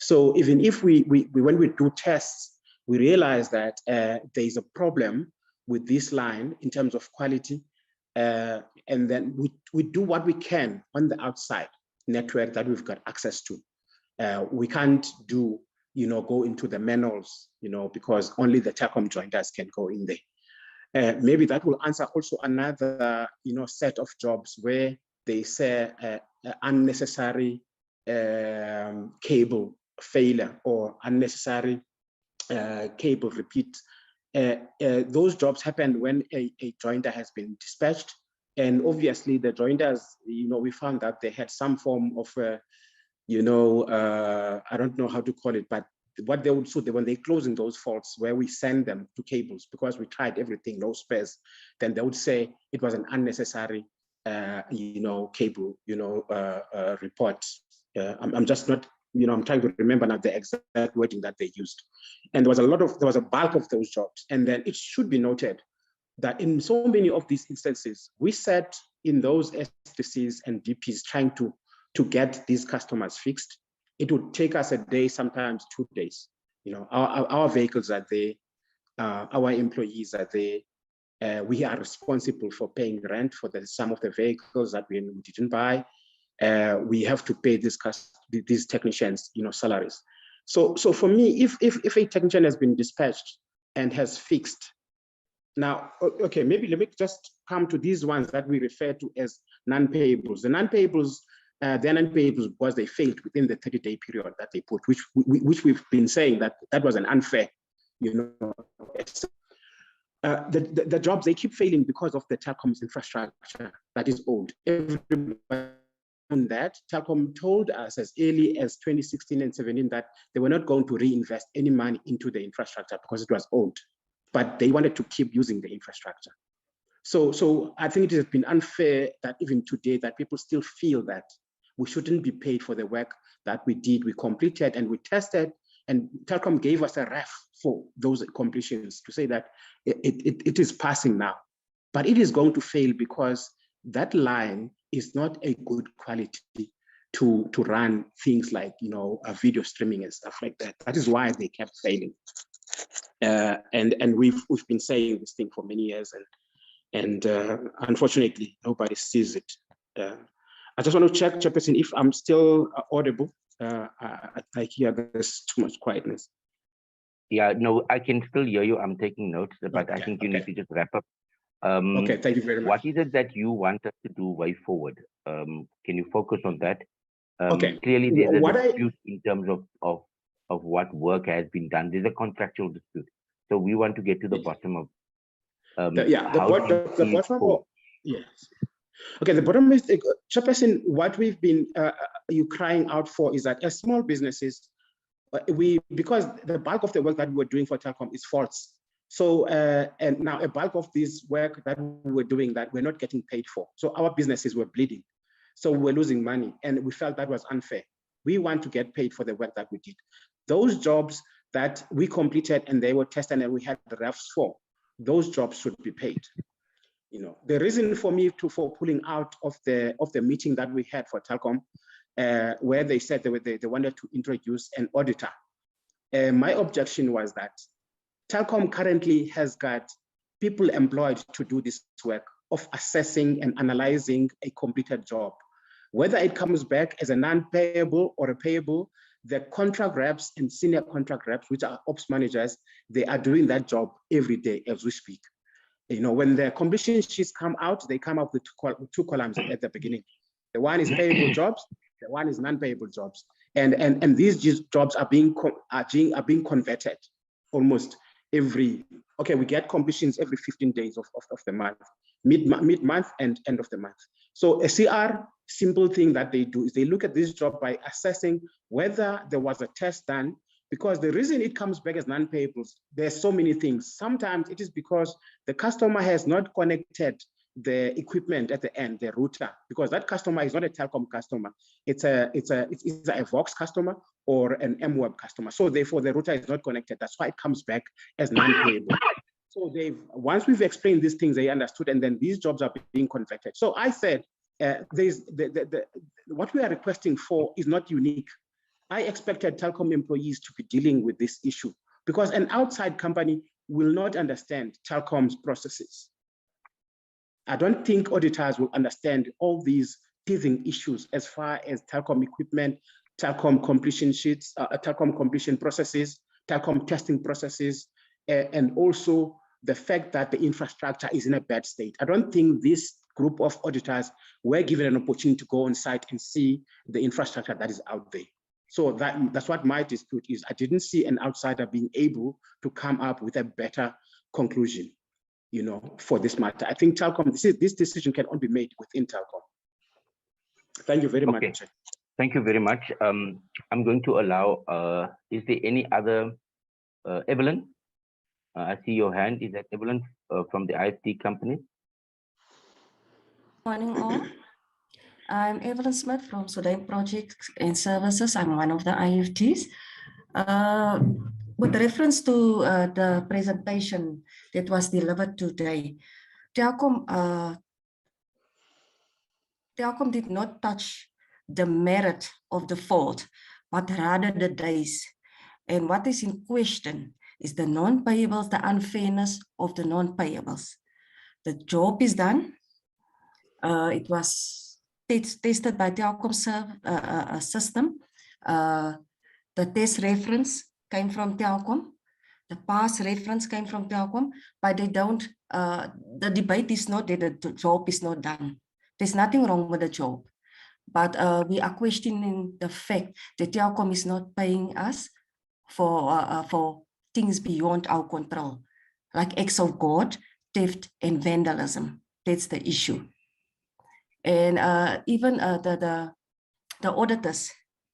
[SPEAKER 9] So even if when we do tests, we realize that there is a problem with this line in terms of quality, and then we do what we can on the outside network that we've got access to. We can't do, go into the manuals, because only the Telkom jointers can go in there. Maybe that will answer also another, set of jobs where they say unnecessary cable failure or unnecessary cable repeat. Those jobs happen when a jointer has been dispatched, and obviously the jointers, we found that they had some form of, I don't know how to call it, but what they would do when they're closing those faults where we send them to cables, because we tried everything, no spares, then they would say it was an unnecessary, cable, report. I'm just not, I'm trying to remember now the exact wording that they used. And there was a bulk of those jobs. And then it should be noted that in so many of these instances, we sat in those STCs and DPs trying to get these customers fixed. It would take us a day, sometimes 2 days. Our vehicles are there, our employees are there. We are responsible for paying rent for some of the vehicles that we didn't buy. We have to pay these technicians, salaries. So for me, if a technician has been dispatched and has fixed, now, okay, maybe let me just come to these ones that we refer to as non-payables. The non-payables, they're non-payables because they failed within the 30-day period that they put, which we've been saying that was an unfair, the jobs, they keep failing because of the Telkom's infrastructure that is old. Everybody on that, Telkom told us as early as 2016 and 17 that they were not going to reinvest any money into the infrastructure because it was old, but they wanted to keep using the infrastructure. So I think it has been unfair that even today that people still feel that we shouldn't be paid for the work that we did, we completed and we tested, and Telkom gave us a ref for those completions to say that it is passing now, but it is going to fail because that line is not a good quality to run things like, video streaming and stuff like that. That is why they kept failing. And we've been saying this thing for many years, and unfortunately, nobody sees it. I just want to check, Chairperson, if I'm still audible. I hear there's too much quietness.
[SPEAKER 2] Yeah, no, I can still hear you. I'm taking notes, but I think you need to just wrap up.
[SPEAKER 9] Okay, thank you very much.
[SPEAKER 2] What is it that you want us to do way forward? Can you focus on that?
[SPEAKER 9] Okay.
[SPEAKER 2] Clearly, there's a dispute in terms of what work has been done. There's a contractual dispute. So we want to get to the bottom of
[SPEAKER 9] the bottom of, yes. Okay, the bottom is, Chairperson, what we've been you crying out for is that as small businesses, because the bulk of the work that we're doing for Telkom is faults. So, and now a bulk of this work that we're doing that we're not getting paid for. So our businesses were bleeding. So we're losing money, and we felt that was unfair. We want to get paid for the work that we did. Those jobs that we completed and they were tested and we had the refs for, those jobs should be paid. The reason for me for pulling out of the meeting that we had for Telkom, where they said they wanted to introduce an auditor. My objection was that Telkom currently has got people employed to do this work of assessing and analyzing a completed job. Whether it comes back as a non-payable or a payable, the contract reps and senior contract reps, which are ops managers, they are doing that job every day as we speak. When the completion sheets come out, they come up with two columns at the beginning. The one is payable jobs, the one is non-payable jobs. And these jobs are being converted almost every, we get completions every 15 days of the month, mid-month and end of the month. So a CR, simple thing that they do is they look at this job by assessing whether there was a test done, because the reason it comes back as non-payables, there's so many things. Sometimes it is because the customer has not connected the equipment at the end, the router, because that customer is not a Telkom customer. It's a Vox customer or an MWeb customer. So therefore the router is not connected. That's why it comes back as non-payable. So once we've explained these things, they understood, and then these jobs are being converted. So I said, what we are requesting for is not unique. I expected Telkom employees to be dealing with this issue because an outside company will not understand Telkom's processes. I don't think auditors will understand all these teething issues as far as Telkom equipment, Telkom completion sheets, Telkom completion processes, Telkom testing processes, and also the fact that the infrastructure is in a bad state. I don't think this group of auditors were given an opportunity to go on site and see the infrastructure that is out there. So that's what my dispute is. I didn't see an outsider being able to come up with a better conclusion, you know, for this matter. I think Telkom, this decision can only be made within Telkom. Thank you very much.
[SPEAKER 2] Thank you very much. I'm going to allow, is there any other, Evelyn? I see your hand. Is that Evelyn from the IFT company?
[SPEAKER 10] Morning all. I'm Evelyn Smith from Sudan Projects and Services. I'm one of the IFTs. With reference to the presentation that was delivered today, Telkom did not touch the merit of the fault, but rather the days. And what is in question is the non-payables, the unfairness of the non-payables. The job is done. It was tested by Telkom system. The test reference came from Telkom. The pass reference came from Telkom, but they don't, the debate is not that the job is not done. There's nothing wrong with the job, but we are questioning the fact that Telkom is not paying us for things beyond our control, like acts of God, theft, and vandalism. That's the issue. And even the auditors,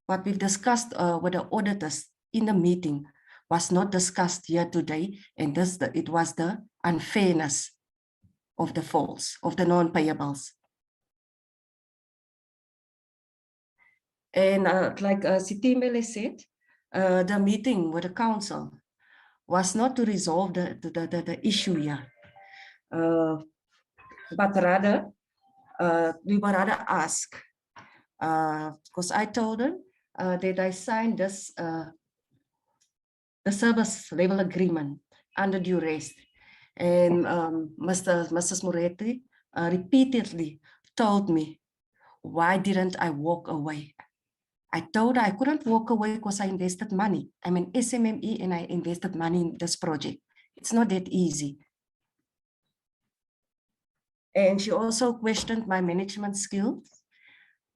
[SPEAKER 10] what we've discussed with the auditors in the meeting was not discussed here today, and it was the unfairness of the faults, of the non-payables. And like Sitimele said, the meeting with the council was not to resolve the issue here, but rather, we were rather ask, because I told them that I signed this, the service level agreement under duress. And Mrs. Moretti repeatedly told me, why didn't I walk away? I told her I couldn't walk away because I invested money. I'm an SMME and I invested money in this project. It's not that easy. And she also questioned my management skills.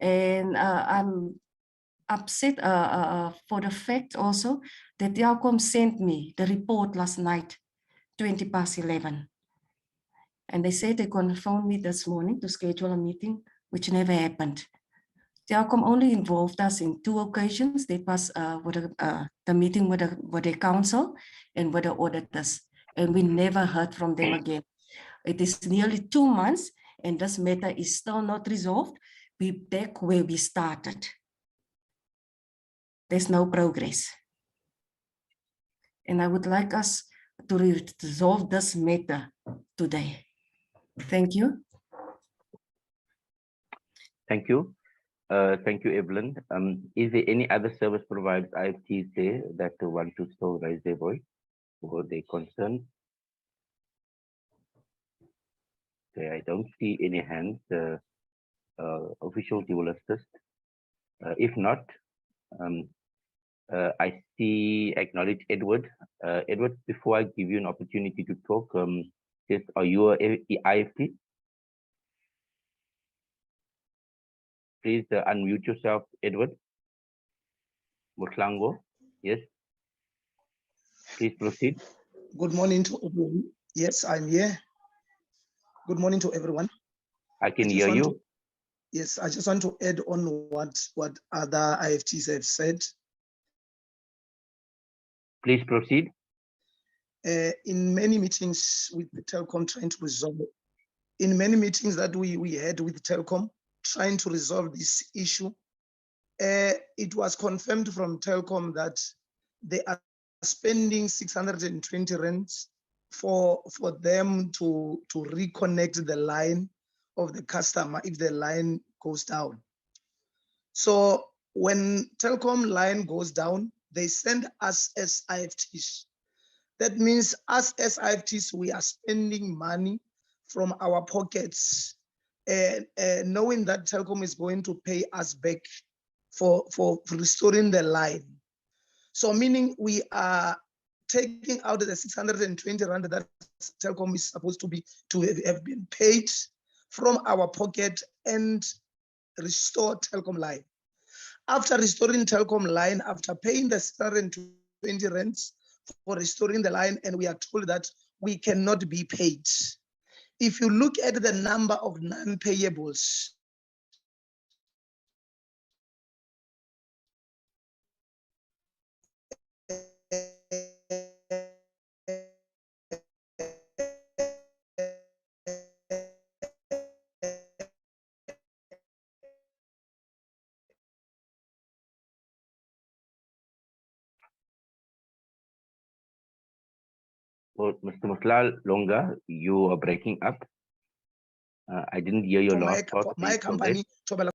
[SPEAKER 10] And I'm upset for the fact also that Telkom sent me the report last night, 11:20. And they said they're going to phone me this morning to schedule a meeting, which never happened. Telkom only involved us in 2 occasions. That was with the meeting with the council and with the auditors. And we never heard from them again. It is nearly 2 months and this matter is still not resolved. We're back where we started. There's no progress. And I would like us to resolve this matter today. Thank you.
[SPEAKER 2] Thank you. Thank you, Evelyn. Is there any other service providers, IFTs there that want to still raise their voice or their concern? Okay, I don't see any hands. Officials, you will assist. If not, I see, acknowledge Edward. Edward, before I give you an opportunity to talk, just, are you a IFT? Please unmute yourself, Edward. Mutlango, yes. Please proceed.
[SPEAKER 11] Good morning to everyone. Yes, I'm here. Good morning to everyone.
[SPEAKER 2] I can hear you.
[SPEAKER 11] Yes, I just want to add on what other IFTs have said.
[SPEAKER 2] Please proceed.
[SPEAKER 11] In many meetings with Telkom trying to resolve, in many meetings that we had with Telkom trying to resolve this issue, it was confirmed from Telkom that they are spending 620 rands for them to reconnect the line of the customer if the line goes down. So when Telkom line goes down, they send us as IFTs That means us as IFTs, we are spending money from our pockets, knowing that Telkom is going to pay us back for restoring the line. So meaning we are taking out the 620 rand that Telkom is supposed to have been paid from our pocket and restore Telkom line. After restoring Telkom line, after paying the 620 rands for restoring the line, and we are told that we cannot be paid. If you look at the number of non-payables,
[SPEAKER 2] Well, Mr. Muslal Longa, you are breaking up. I didn't hear your
[SPEAKER 11] for
[SPEAKER 2] last part.
[SPEAKER 11] my company, Thobela.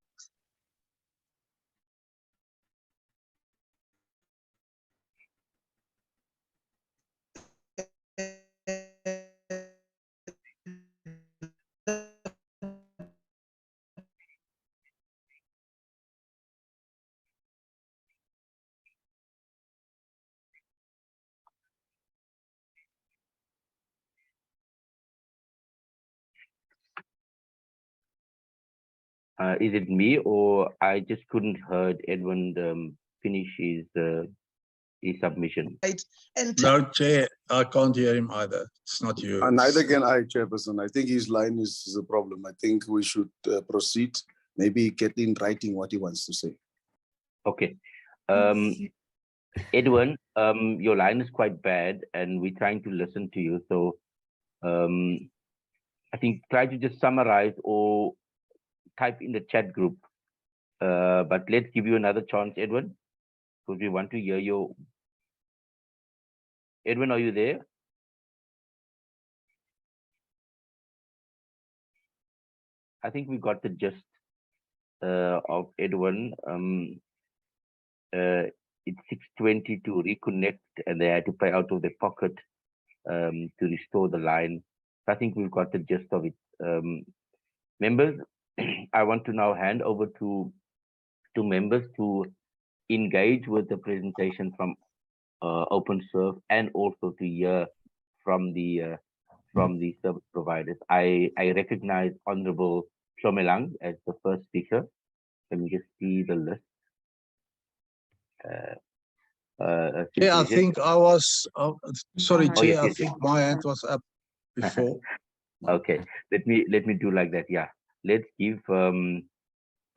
[SPEAKER 2] Is it me, or I just couldn't heard Edwin finish his submission?
[SPEAKER 11] Right? And
[SPEAKER 6] No, Chair, I can't hear him either. It's not you.
[SPEAKER 12] Neither can I, Chairperson. I think his line is a problem. I think we should proceed. Maybe get in writing what he wants to say.
[SPEAKER 2] Okay. Edwin, your line is quite bad and we're trying to listen to you. So I think try to just summarize or type in the chat group. But let's give you another chance, Edwin, because we want to hear you. Edwin, are you there? I think we got the gist of Edwin. It's 6:20 to reconnect, and they had to pay out of their pocket to restore the line. I think we've got the gist of it. Members, I want to now hand over to members to engage with the presentation from Openserve and also to hear from the service providers. I recognize Honorable Shomelang as the first speaker. Let me just see the list.
[SPEAKER 6] Yeah, I think I was, sorry,
[SPEAKER 2] Oh,
[SPEAKER 6] Chair,
[SPEAKER 2] yes,
[SPEAKER 6] I
[SPEAKER 2] yes,
[SPEAKER 6] think my hand was up before.
[SPEAKER 2] Okay, let me do like that. Yeah, let's give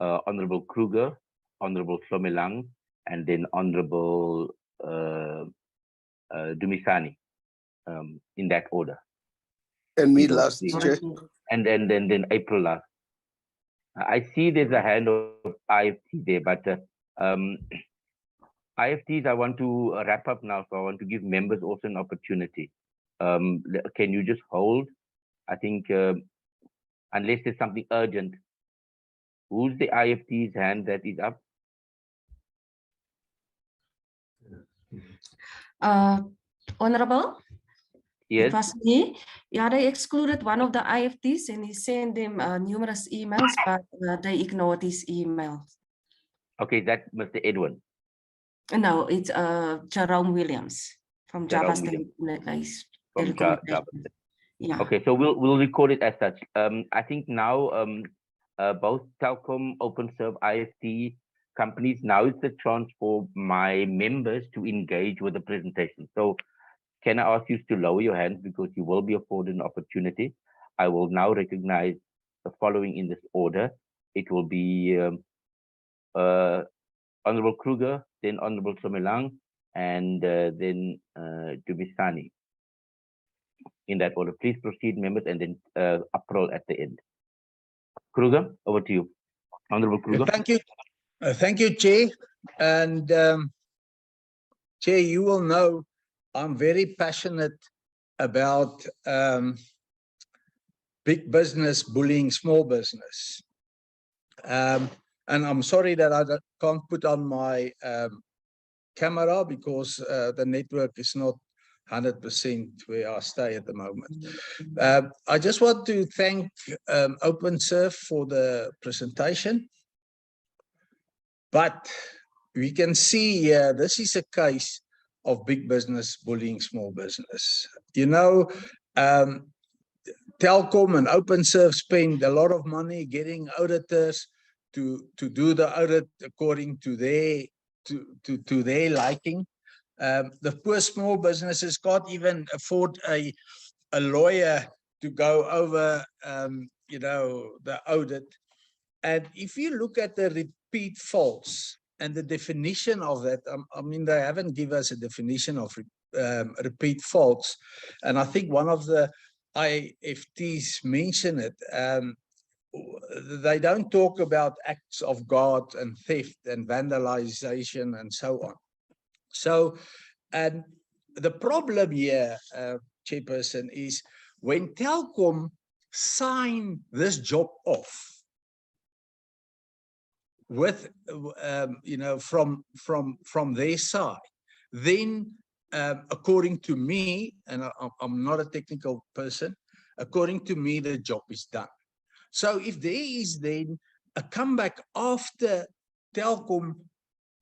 [SPEAKER 2] Honorable Kruger, Honorable Shomelang, and then Honorable Dumisani, in that order.
[SPEAKER 12] And me last, Chair.
[SPEAKER 2] And then April last. I see there's a hand of IFT there, but IFTs, I want to wrap up now, so I want to give members also an opportunity. Can you just hold? I think unless there's something urgent, who's the IFT's hand that is up?
[SPEAKER 10] Honorable?
[SPEAKER 2] Yes.
[SPEAKER 10] It was me. Yeah, they excluded one of the IFTs and he sent them numerous emails, but they ignored his emails.
[SPEAKER 2] Okay, that's Mr. Edwin.
[SPEAKER 10] No, it's Jerome Williams from Java State.
[SPEAKER 2] From Java.
[SPEAKER 10] Yeah.
[SPEAKER 2] Okay, so we'll record it as such. I think now both Telkom, Openserve, IFT companies, now it's the chance for my members to engage with the presentation. So can I ask you to lower your hands because you will be afforded an opportunity. I will now recognize the following in this order. It will be Honorable Kruger, then Honorable Shomelang, and then Dumisani. In that order, please proceed, members, and then April at the end. Kruger, over to you. Honorable Kruger.
[SPEAKER 6] Thank you, Chair. And Chair, you will know I'm very passionate about big business bullying small business. And I'm sorry that I can't put on my camera because the network is not 100% where I stay at the moment. I just want to thank Openserve for the presentation. But we can see here, this is a case of big business bullying small business. You know, Telkom and Openserve spend a lot of money getting auditors to do the audit according to their liking. The poor small businesses can't even afford a lawyer to go over, you know, the audit. And if you look at the repeat faults and the definition of that, I mean, they haven't given us a definition of repeat faults. And I think one of the IFTs mentioned it. They don't talk about acts of God and theft and vandalization and so on. So, and the problem here, Chairperson, is when Telkom signed this job off with, you know, from their side, then according to me, and I'm not a technical person, according to me, the job is done. So if there is then a comeback after Telkom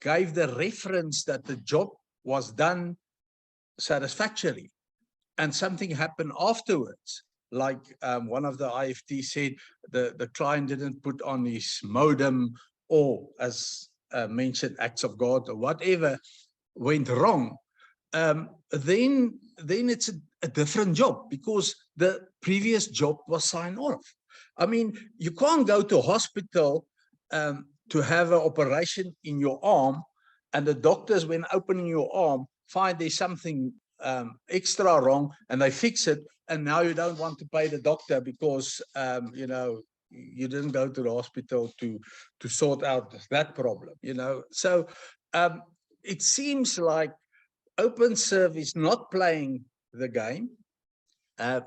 [SPEAKER 6] gave the reference that the job was done satisfactorily and something happened afterwards, like one of the IFT said, the client didn't put on his modem, or as mentioned, acts of God or whatever went wrong, then it's a different job because the previous job was signed off. I mean, you can't go to hospital to have an operation in your arm, and the doctors, when opening your arm, find there's something extra wrong and they fix it, and now you don't want to pay the doctor because you know, you didn't go to the hospital to sort out that problem, you know. So it seems like Openserve is not playing the game.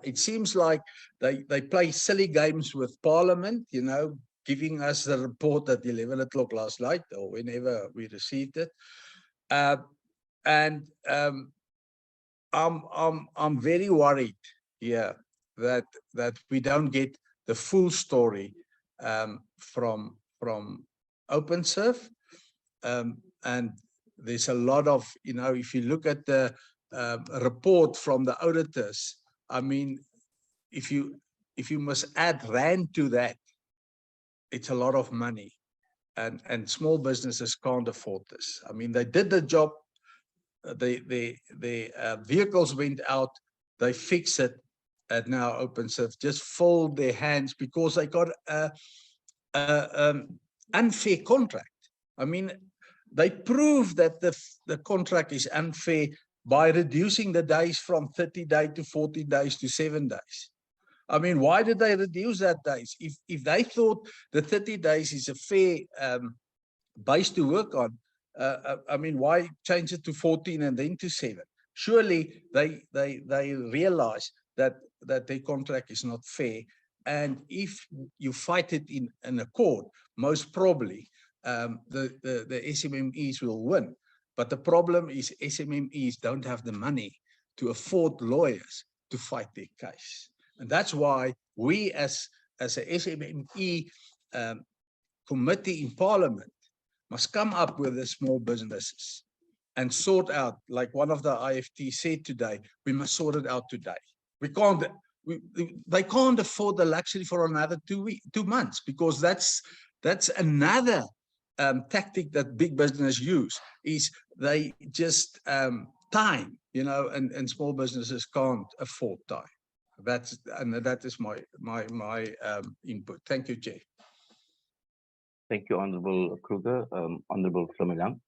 [SPEAKER 6] It seems like they play silly games with Parliament, you know, giving us the report at 11 o'clock last night or whenever we received it. And I'm very worried here that we don't get the full story from Openserve. And there's a lot of, you know, if you look at the report from the auditors, I mean, if you must add rand to that, it's a lot of money, and small businesses can't afford this. I mean, they did the job, the vehicles went out, they fix it, and now Openserve just fold their hands because they got a unfair contract. I mean, they prove that the contract is unfair by reducing the days from 30 days to 40 days to 7 days. I mean, why did they reduce that days? If they thought the 30 days is a fair base to work on, I mean, why change it to 14 and then to 7? Surely they realize that their contract is not fair. And if you fight it in a court, most probably the SMMEs will win. But the problem is SMMEs don't have the money to afford lawyers to fight their case. And that's why we as a SMME committee in Parliament must come up with the small businesses and sort out, like one of the IFT said today, we must sort it out today. We can't, they can't afford the luxury for another 2 months, because that's another tactic that big business use, is they just time, you know, and small businesses can't afford time. That is my input. Thank you, Chair.
[SPEAKER 2] Thank you, Honorable Kruger. Honorable Flamilang.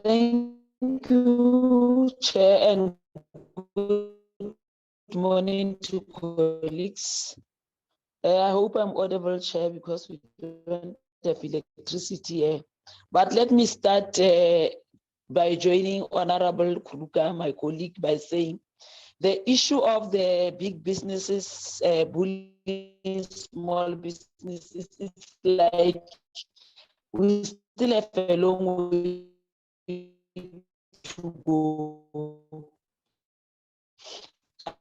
[SPEAKER 13] Thank you, Chair, and good morning to colleagues. I hope I'm audible, Chair, because we don't have electricity here. But let me start by joining Honorable Kruger, my colleague, by saying the issue of the big businesses bullying small businesses, it's like we still have a long way to go.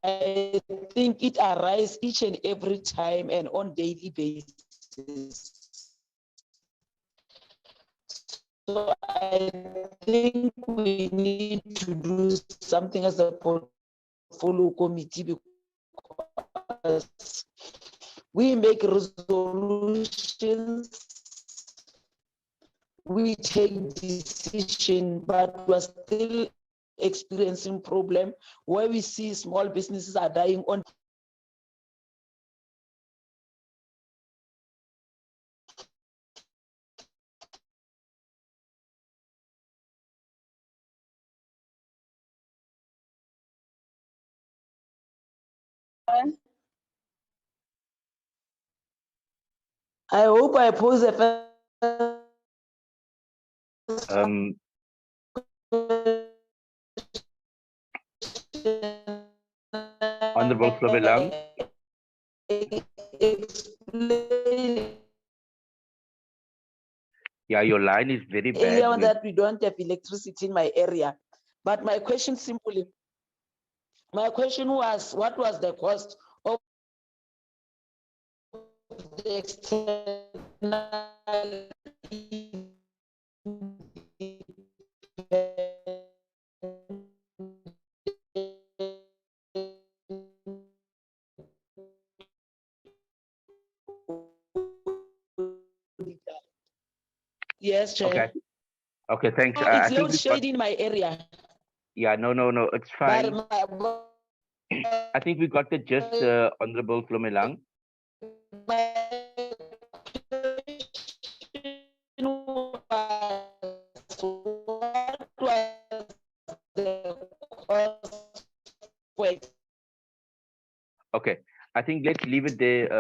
[SPEAKER 13] I think it arises each and every time and on daily basis. So I think we need to do something as a portfolio committee, because we make resolutions, we take decision, but we're still experiencing problem where we see small businesses are dying on. I hope I pose a
[SPEAKER 2] Honorable Flobelang. Yeah, your line is very bad.
[SPEAKER 13] That we don't have electricity in my area. But my question simply, my question was, what was the cost of the external Yes, Chair.
[SPEAKER 2] Okay. Okay, thanks.
[SPEAKER 13] Oh, it's load shedding in my area.
[SPEAKER 2] Yeah, no, it's fine. I think we got the gist, Honorable Flomelang. Okay, I think let's leave it there,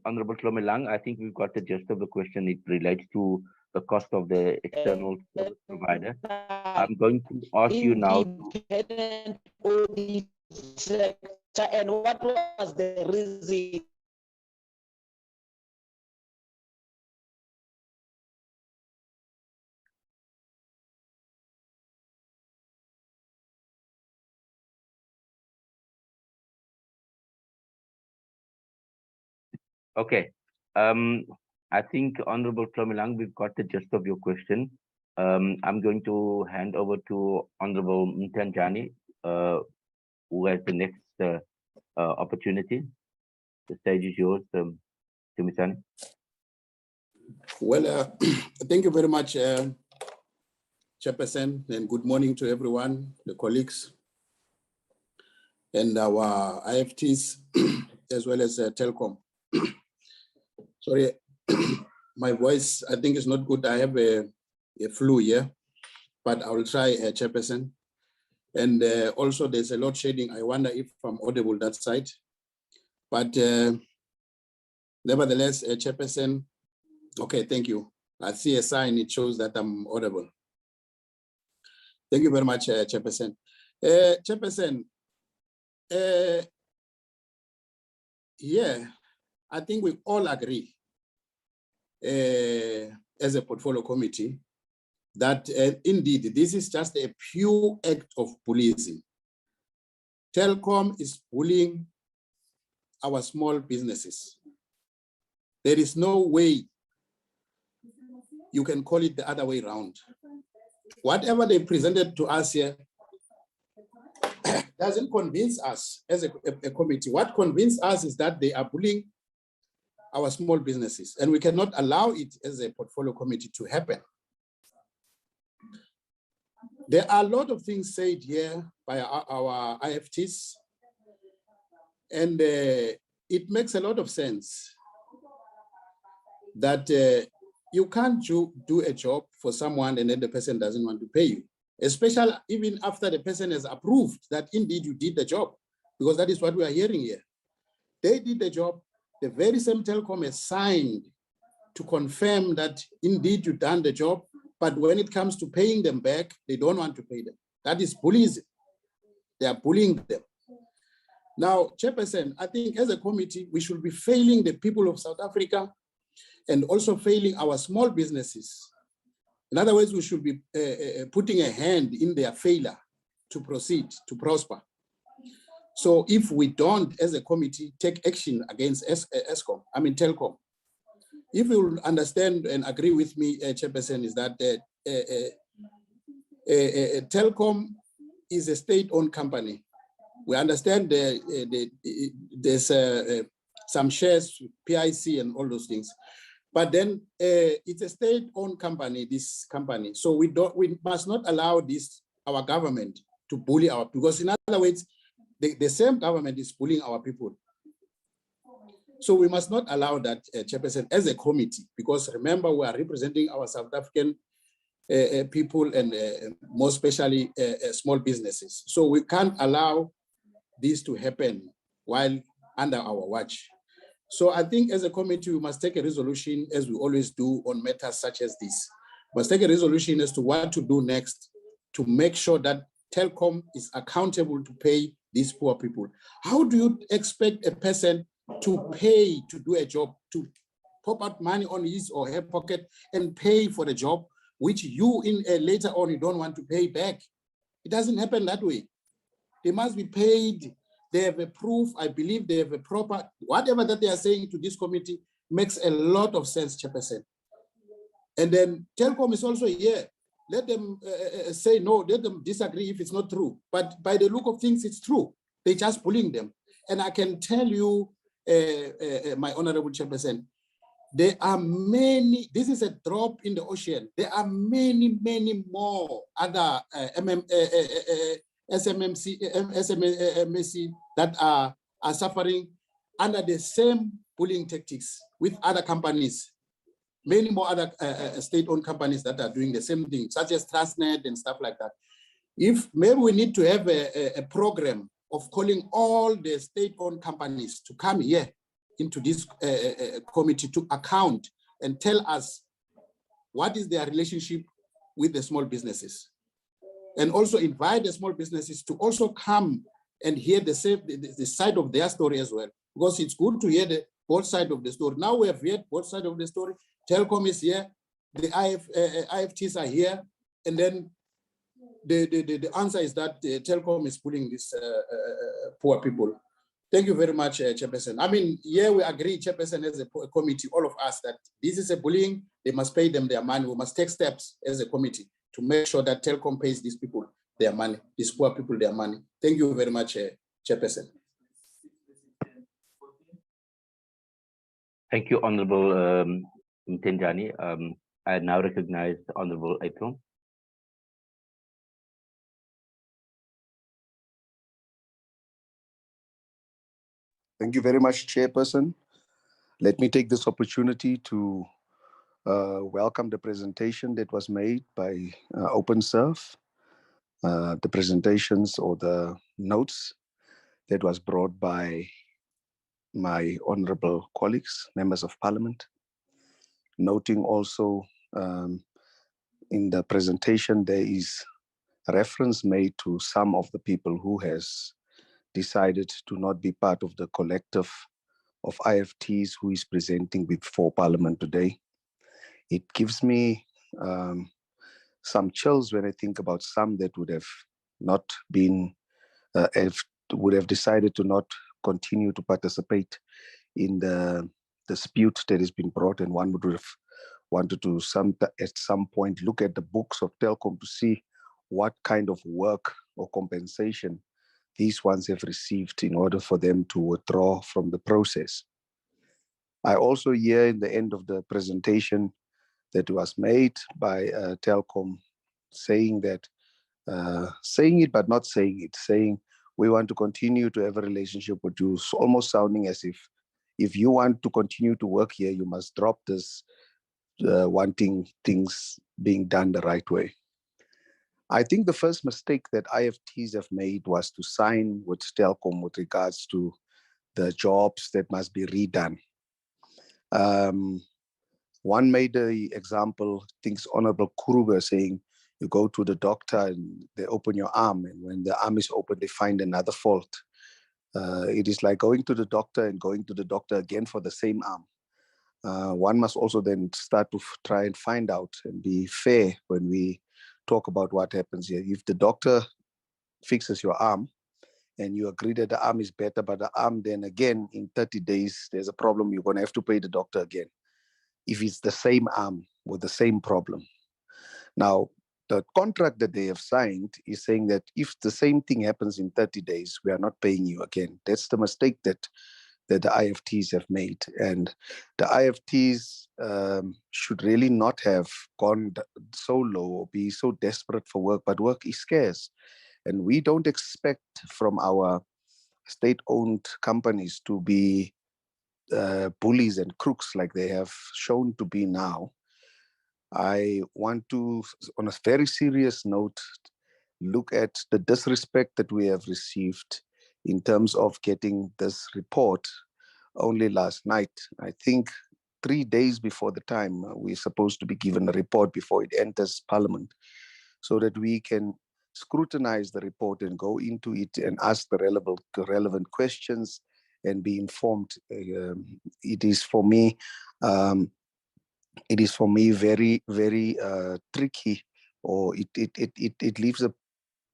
[SPEAKER 2] Honorable Flomelang. I think we've got the gist of the question. It relates to the cost of the external service provider. I'm going to ask you now to...
[SPEAKER 13] And what was the reason?
[SPEAKER 2] Okay. I think, Honorable Flomelang, we've got the gist of your question. I'm going to hand over to Honorable Mtanjani, who has the next opportunity. The stage is yours, Tumisani.
[SPEAKER 12] Well, thank you very much, Chairperson, and good morning to everyone, the colleagues, and our IFTs, as well as Telkom. Sorry, my voice, I think, is not good. I have a flu here, but I will try, Chairperson. And also, there's a load shedding. I wonder if I'm audible that side. But nevertheless, Chairperson, okay, thank you. I see a sign, it shows that I'm audible. Thank you very much, Chairperson. Chairperson, yeah, I think we all agree as a portfolio committee that indeed this is just a pure act of bullying. Telkom is bullying our small businesses. There is no way you can call it the other way around. Whatever they presented to us here doesn't convince us as a committee. What convinces us is that they are bullying our small businesses, and we cannot allow it as a portfolio committee to happen. There are a lot of things said here by our IFTs, and it makes a lot of sense that you can't do a job for someone and then the person doesn't want to pay you, especially even after the person has approved that indeed you did the job, because that is what we are hearing here. They did the job. The very same Telkom has signed to confirm that indeed you've done the job, but when it comes to paying them back, they don't want to pay them. That is bullying. They are bullying them. Now, Chairperson, I think as a committee, we should be failing the people of South Africa and also failing our small businesses In other words, we should be putting a hand in their failure to proceed, to prosper. So if we don't, as a committee, take action against Telkom, if you will understand and agree with me, Chairperson, is that Telkom is a state-owned company. We understand there's some shares, PIC and all those things. But then it's a state-owned company, this company. So we must not allow our government to bully because in other words, the same government is bullying our people. So we must not allow that, Chairperson, as a committee, because remember, we are representing our South African people and more especially small businesses. So we can't allow this to happen while under our watch. So I think as a committee, we must take a resolution, as we always do on matters such as this. We must take a resolution as to what to do next to make sure that Telkom is accountable to pay these poor people. How do you expect a person to pay to do a job, to pop out money on his or her pocket and pay for the job, which you later on you don't want to pay back? It doesn't happen that way. They must be paid. They have a proof. I believe they have a proper, whatever that they are saying to this committee makes a lot of sense, Chairperson. And then Telkom is also here. Let them say no, let them disagree if it's not true. But by the look of things, it's true. They're just bullying them. And I can tell you, my honorable Chairperson, there are many, this is a drop in the ocean. There are many, many more other SMMC that are suffering under the same bullying tactics with other companies. Many more other state-owned companies that are doing the same thing, such as Transnet and stuff like that. If maybe we need to have a program of calling all the state-owned companies to come here into this committee to account and tell us what is their relationship with the small businesses. And also invite the small businesses to also come and hear the side of their story as well, because it's good to hear both sides of the story. Now we have heard both sides of the story. Telkom is here, the IFTs are here, and then the answer is that Telkom is pulling these poor people. Thank you very much, Chairperson. I mean, yeah, we agree, Chairperson, as a committee, all of us, that this is a bullying. They must pay them their money. We must take steps as a committee to make sure that Telkom pays these people their money, these poor people their money. Thank you very much, Chairperson.
[SPEAKER 2] Thank you, Honorable Mtenjani. I now recognize Honorable April.
[SPEAKER 14] Thank you very much, Chairperson. Let me take this opportunity to welcome the presentation that was made by Openserve, the presentations or the notes that was brought by my honorable colleagues, members of parliament. Noting also in the presentation, there is a reference made to some of the people who has decided to not be part of the collective of IFTs who is presenting before Parliament today. It gives me some chills when I think about some that would have not been, would have decided to not continue to participate in the dispute that has been brought, and one would have wanted to at some point look at the books of Telkom to see what kind of work or compensation these ones have received in order for them to withdraw from the process. I also hear in the end of the presentation that was made by Telkom saying that, saying it but not saying it, saying we want to continue to have a relationship with you, almost sounding as if you want to continue to work here, you must drop this wanting things being done the right way. I think the first mistake that IFTs have made was to sign with Telkom with regards to the jobs that must be redone. One made the example, thinks Honorable Kruger, saying you go to the doctor and they open your arm, and when the arm is open, they find another fault. It is like going to the doctor and going to the doctor again for the same arm. one must also then start to try and find out and be fair when we talk about what happens here. If the doctor fixes your arm and you agree that the arm is better, but the arm then again in 30 days, there's a problem, you're going to have to pay the doctor again. If it's the same arm with the same problem. Now, the contract that they have signed is saying that if the same thing happens in 30 days, we are not paying you again. That's the mistake that the IFTs have made. And the IFTs should really not have gone so low or be so desperate for work, but work is scarce. And we don't expect from our state-owned companies to be bullies and crooks like they have shown to be now. I want to, on a very serious note, look at the disrespect that we have received in terms of getting this report only last night. I think 3 days before the time we're supposed to be given a report before it enters Parliament, so that we can scrutinize the report and go into it and ask the relevant questions and be informed. It is for me very, very tricky, or it leaves a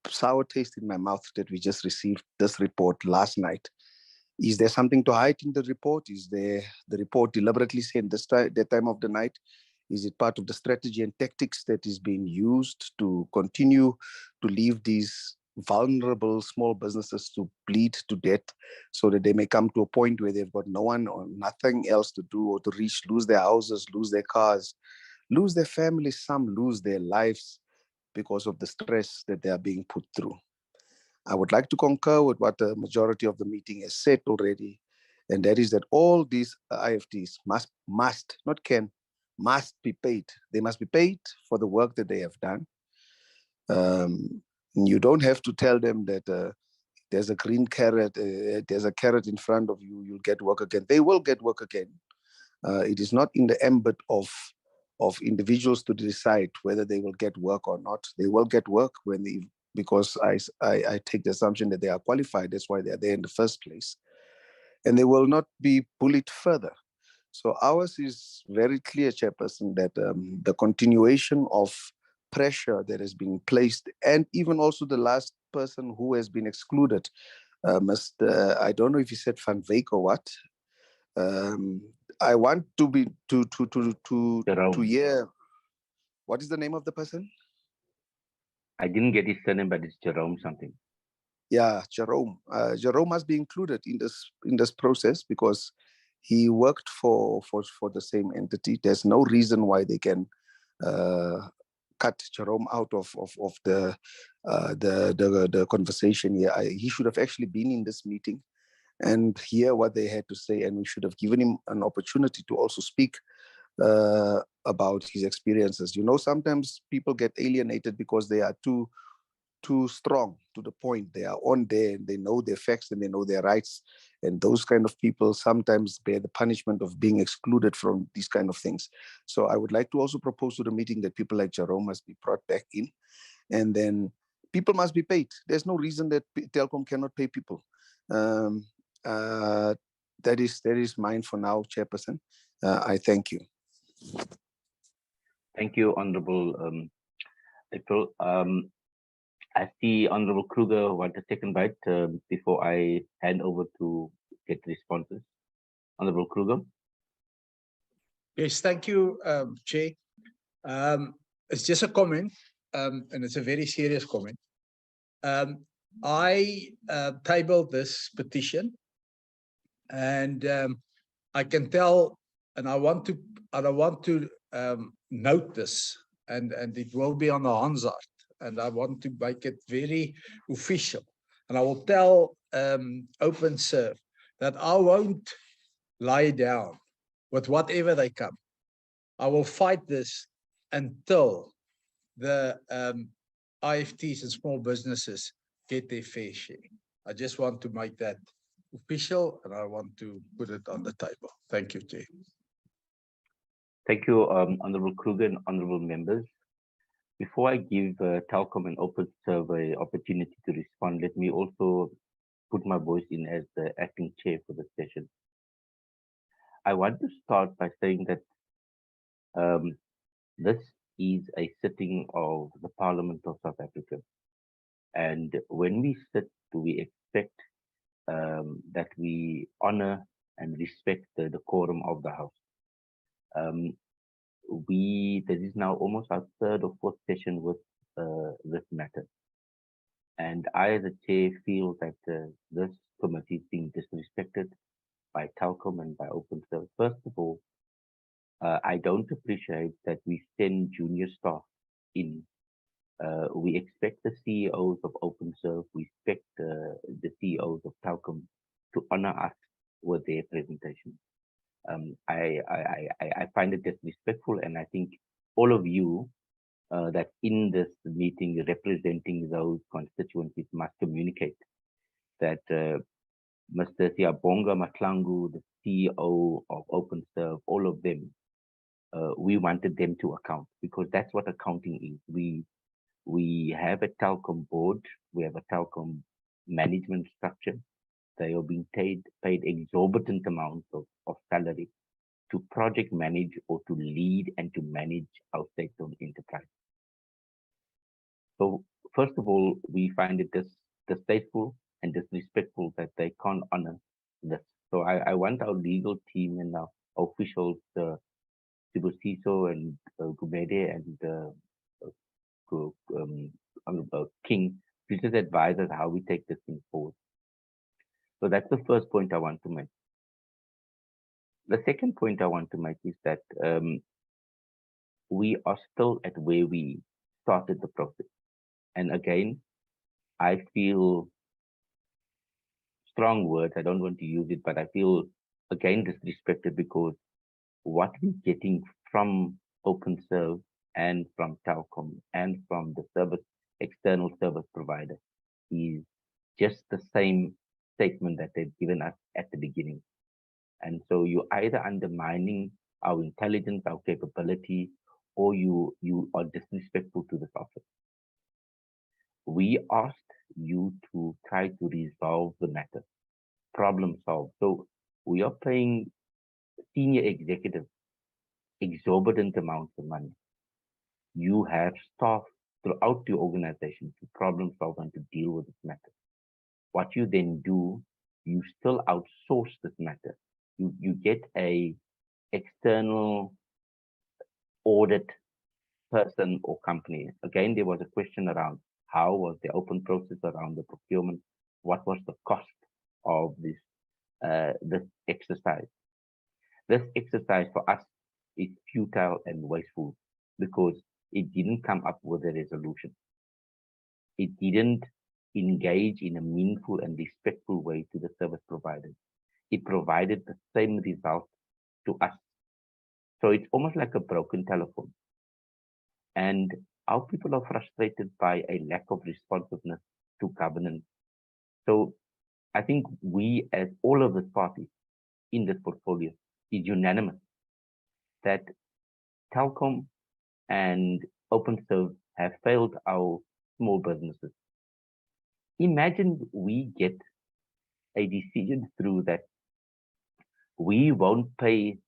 [SPEAKER 14] sour taste in my mouth that we just received this report last night. Is there something to hide in the report? Is there the report deliberately sent that time of the night? Is it part of the strategy and tactics that is being used to continue to leave these vulnerable small businesses to bleed to death, so that they may come to a point where they've got no one or nothing else to do, or to lose their houses, lose their cars, lose their families, some lose their lives because of the stress that they are being put through? I would like to concur with what the majority of the meeting has said already, and that is that all these IFTs must, not can, must be paid. They must be paid for the work that they have done. You don't have to tell them that there's a green carrot, there's a carrot in front of you, you'll get work again. They will get work again. It is not in the ambit of individuals to decide whether they will get work or not. They will get work when they, because I take the assumption that they are qualified. That's why they're there in the first place. And they will not be bullied further. So ours is very clear, Chairperson, that the continuation of pressure that has been placed, and even also the last person who has been excluded, Mr. I don't know if he said Van Wyk or what. I want to be to hear. What is the name of the person?
[SPEAKER 2] I didn't get his surname, but it's Jerome something.
[SPEAKER 14] Yeah, Jerome. Jerome must be included in this process because he worked for the same entity. There's no reason why they can cut Jerome out of the conversation here. He should have actually been in this meeting and hear what they had to say, and we should have given him an opportunity to also speak about his experiences. You know, sometimes people get alienated because they are too strong to the point. They are on there and they know their facts and they know their rights, and those kind of people sometimes bear the punishment of being excluded from these kind of things. So I would like to also propose to the meeting that people like Jerome must be brought back in, and then people must be paid. There's no reason that Telkom cannot pay people. That is mine for now, Chairperson. I thank you.
[SPEAKER 2] Thank you, Honorable April. I see Honorable Kruger want a second bite before I hand over to get responses. Honorable Kruger.
[SPEAKER 6] Yes, thank you, Chair. It's just a comment, and it's a very serious comment. I tabled this petition, and I can tell, and I want to note this, and it will be on the Hansard, and I want to make it very official. And I will tell Openserve that I won't lie down with whatever they come. I will fight this until the IFTs and small businesses get their fair share. I just want to make that official, and I want to put it on the table. Thank you, Chair.
[SPEAKER 2] Thank you, Honorable Kruger and honorable members. Before I give Telkom and Openserve an opportunity to respond, let me also put my voice in as the acting chair for the session. I want to start by saying that this is a sitting of the Parliament of South Africa. And when we sit, we expect that we honor and respect the decorum of the House. This is now almost our third or fourth session with this matter. And I, as a chair, feel that this committee is being disrespected by Telkom and by Openserve. First of all, I don't appreciate that we send junior staff in. We expect the CEOs of Openserve, we expect the CEOs of Telkom to honor us with their presentation. I find it disrespectful, and I think all of you that in this meeting representing those constituencies must communicate that Mr. Siabonga Matlangu, the CEO of Openserve, all of them, we wanted them to account, because that's what accounting is. We have a Telkom board, we have a Telkom management structure. They are being paid exorbitant amounts of salary to project manage or to lead and to manage our state-owned enterprise. So first of all, we find it distasteful and disrespectful that they can't honor this. So I want our legal team and our officials, Sibusiso and Gumede and King, to just advise us how we take this thing forward. So that's the first point I want to make. The second point I want to make is that we are still at where we started the process. And again, I feel strong words, I don't want to use it, but I feel again disrespected, because what we're getting from Openserve and from Telkom and from the external service provider is just the same statement that they've given us at the beginning. And so you're either undermining our intelligence, our capability, or you are disrespectful to this office. We asked you to try to resolve the matter, problem solve. So we are paying senior executives exorbitant amounts of money. You have staff throughout the organization to problem solve and to deal with this matter. What you then do, you still outsource this matter. You get a external audit person or company. Again, there was a question around how was the open process around the procurement? What was the cost of this exercise? This exercise for us is futile and wasteful, because it didn't come up with a resolution. It didn't engage in a meaningful and respectful way to the service providers. It provided the same result to us. So it's almost like a broken telephone. And our people are frustrated by a lack of responsiveness to governance. So I think we, as all of the parties in this portfolio, is unanimous that Telkom and Openserve have failed our small businesses. Imagine we get a decision through that we won't pay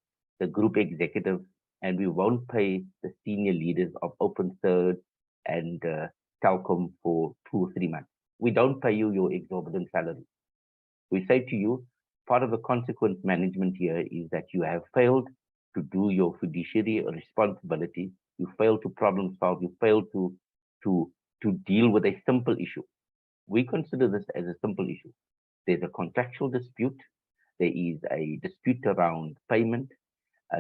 [SPEAKER 2] the group executive and we won't pay the senior leaders of Openserve and Telkom for 2 or 3 months. We don't pay you your exorbitant salary. We say to you, part of the consequence management here is that you have failed to do your fiduciary responsibility. You failed to problem solve. You failed to deal with a simple issue. We consider this as a simple issue. There's a contractual dispute. There is a dispute around payment.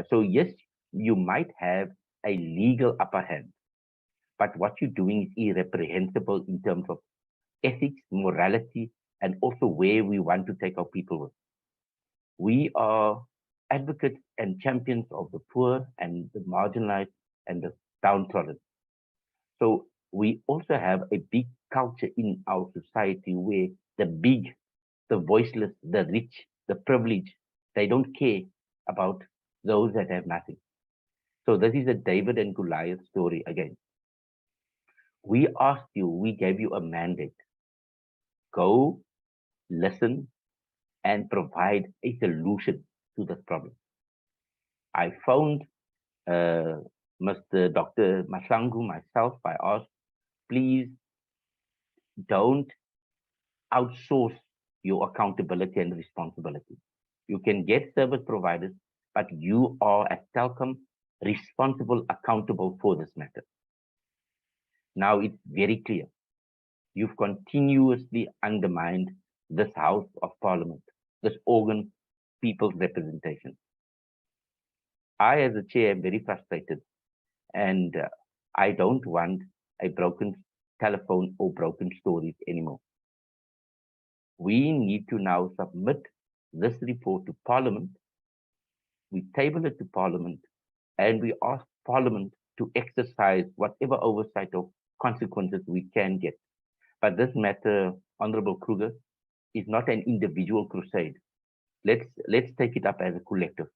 [SPEAKER 2] So yes, you might have a legal upper hand, but what you're doing is irreprehensible in terms of ethics, morality, and also where we want to take our people with. We are advocates and champions of the poor and the marginalized and the downtrodden. So we also have a big culture in our society where the big, the voiceless, the rich, the privileged, they don't care about those that have nothing. So this is a David and Goliath story again. We asked you, we gave you a mandate. Go, listen, and provide a solution to this problem. I phoned Mr. Dr. Masangu myself. I asked, please don't outsource your accountability and responsibility. You can get service providers, but you are at Telkom responsible, accountable for this matter. Now it's very clear. You've continuously undermined this House of Parliament, this organ, people's representation. I, as a chair, am very frustrated, and I don't want a broken telephone or broken stories anymore. We need to now submit this report to Parliament. We table it to Parliament, and we ask Parliament to exercise whatever oversight or consequences we can get. But this matter, Honorable Kruger, is not an individual crusade. Let's take it up as a collective.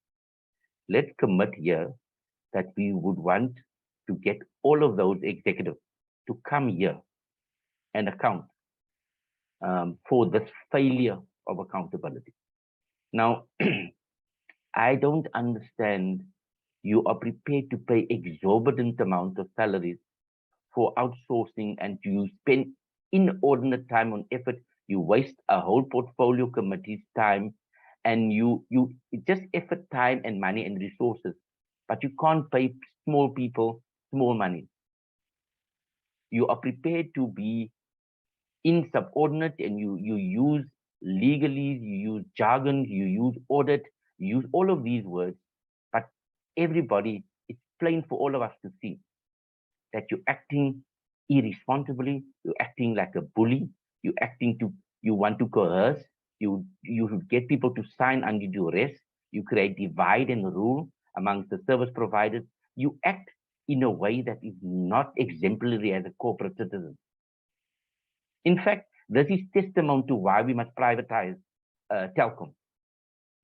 [SPEAKER 2] Let's commit here that we would want to get all of those executives to come here and account for this failure of accountability. Now, I don't understand. You are prepared to pay exorbitant amounts of salaries for outsourcing, and you spend inordinate time on effort. You waste a whole portfolio committee's time, and you just effort, time and money and resources, but you can't pay small people small money. You are prepared to be insubordinate, and you use legalese, you use jargon, you use audit, you use all of these words, but everybody, it's plain for all of us to see that you're acting irresponsibly, you're acting like a bully, you want to coerce, you get people to sign under duress, you create divide and rule amongst the service providers, you act in a way that is not exemplary as a corporate citizen. In fact, this is testament to why we must privatize Telkom.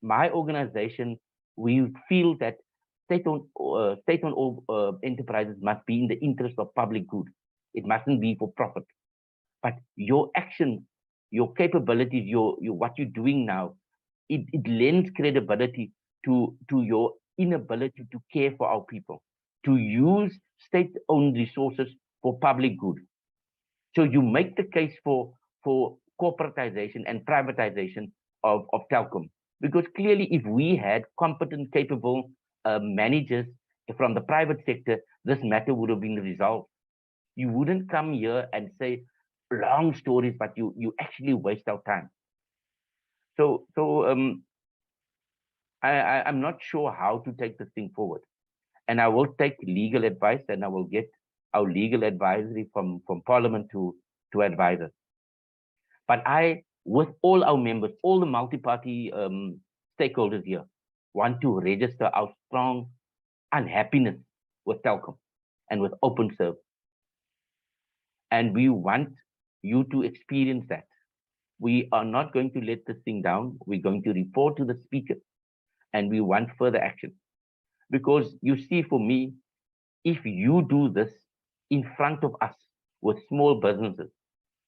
[SPEAKER 2] My organization, we feel that state-owned enterprises must be in the interest of public good. It mustn't be for profit. But your action, your capabilities, what you're doing now, it lends credibility to your inability to care for our people, to use state-owned resources for public good. So you make the case for corporatization and privatization of Telkom, because clearly if we had competent, capable managers from the private sector, this matter would have been resolved. You wouldn't come here and say long stories, but you actually waste our time. So I'm not sure how to take this thing forward. And I will take legal advice, and I will get our legal advisory from Parliament to advise us. But I, with all our members, all the multi-party stakeholders here, want to register our strong unhappiness with Telkom and with Openserve. And we want you to experience that. We are not going to let this thing down. We're going to report to the Speaker, and we want further action. Because you see, for me, if you do this in front of us with small businesses,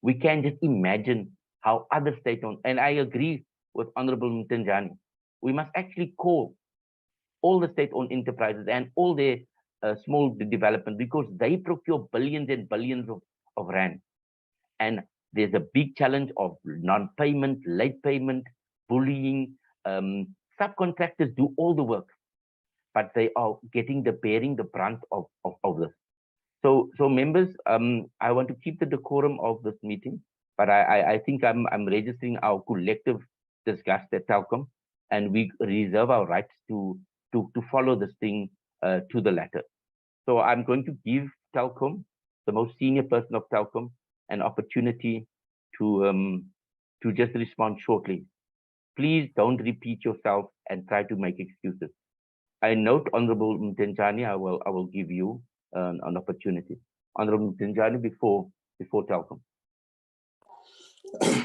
[SPEAKER 2] we can just imagine how other state-owned, and I agree with Honorable Mtenjani, we must actually call all the state-owned enterprises and all their small development, because they procure billions and billions of rand. And there's a big challenge of non-payment, late payment, bullying. Subcontractors do all the work, but they are bearing the brunt of this. So members, I want to keep the decorum of this meeting, but I think I'm registering our collective disgust at Telkom, and we reserve our rights to follow this thing to the letter. So I'm going to give Telkom, the most senior person of Telkom, an opportunity to just respond shortly. Please don't repeat yourself and try to make excuses. I note, Honorable Mtenjani, I will give you an opportunity. Honorable Mtenjani, before Telkom.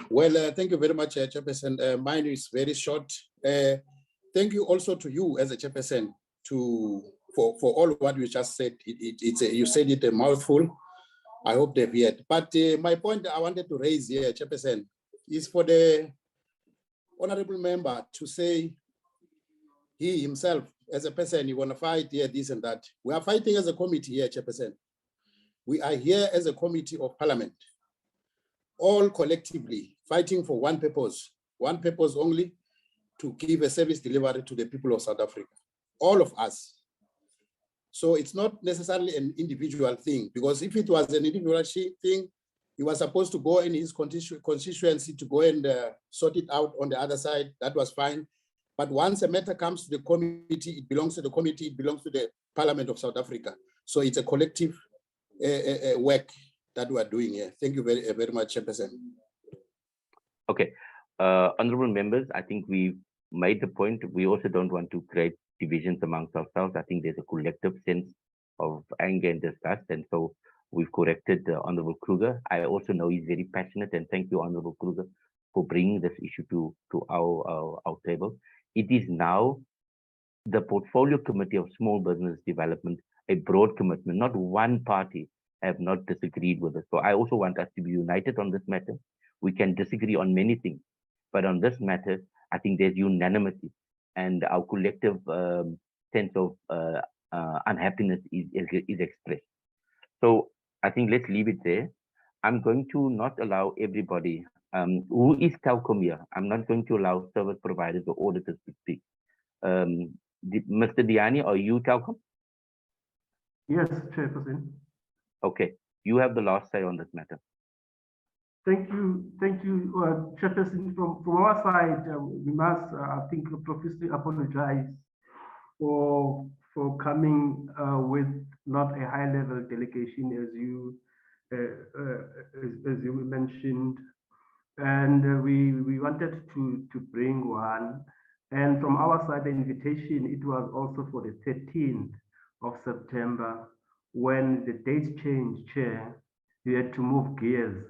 [SPEAKER 12] Well, thank you very much, Chairperson. Mine is very short. Thank you also to you as a Chairperson for all what you just said. You said it a mouthful. I hope they've heard. But my point I wanted to raise here, Chairperson, is for the honorable member to say he himself, as a person, you want to fight here, this and that. We are fighting as a committee here, Chairperson. We are here as a committee of parliament, all collectively fighting for one purpose only, to give a service delivery to the people of South Africa, all of us. So it's not necessarily an individual thing, because if it was an individual thing, he was supposed to go in his constituency to go and sort it out on the other side. That was fine. But once a matter comes to the committee, it belongs to the committee, it belongs to the Parliament of South Africa. So it's a collective work that we are doing here. Thank you very much, Chairperson.
[SPEAKER 2] Okay, honorable members, I think we made the point. We also don't want to create divisions amongst ourselves. I think there's a collective sense of anger and disgust, and so we've corrected Honorable Kruger. I also know he's very passionate, and thank you, Honorable Kruger, for bringing this issue to our table. It is now the Portfolio Committee of Small Business Development, a broad commitment. Not one party have not disagreed with us. So I also want us to be united on this matter. We can disagree on many things, but on this matter, I think there's unanimity, and our collective sense of unhappiness is expressed. So I think let's leave it there. I'm going to not allow everybody who is Telkom here. I'm not going to allow service providers or auditors to speak. Mr. Diani, are you Telkom?
[SPEAKER 7] Yes, Chairperson.
[SPEAKER 2] Okay, you have the last say on this matter.
[SPEAKER 7] Thank you, Chairperson. From our side, we must, I think, profusely apologize for coming with not a high-level delegation, as you mentioned, and we wanted to bring one. And from our side, the invitation, it was also for the 13th of September, when the dates changed, Chair. We had to move gears.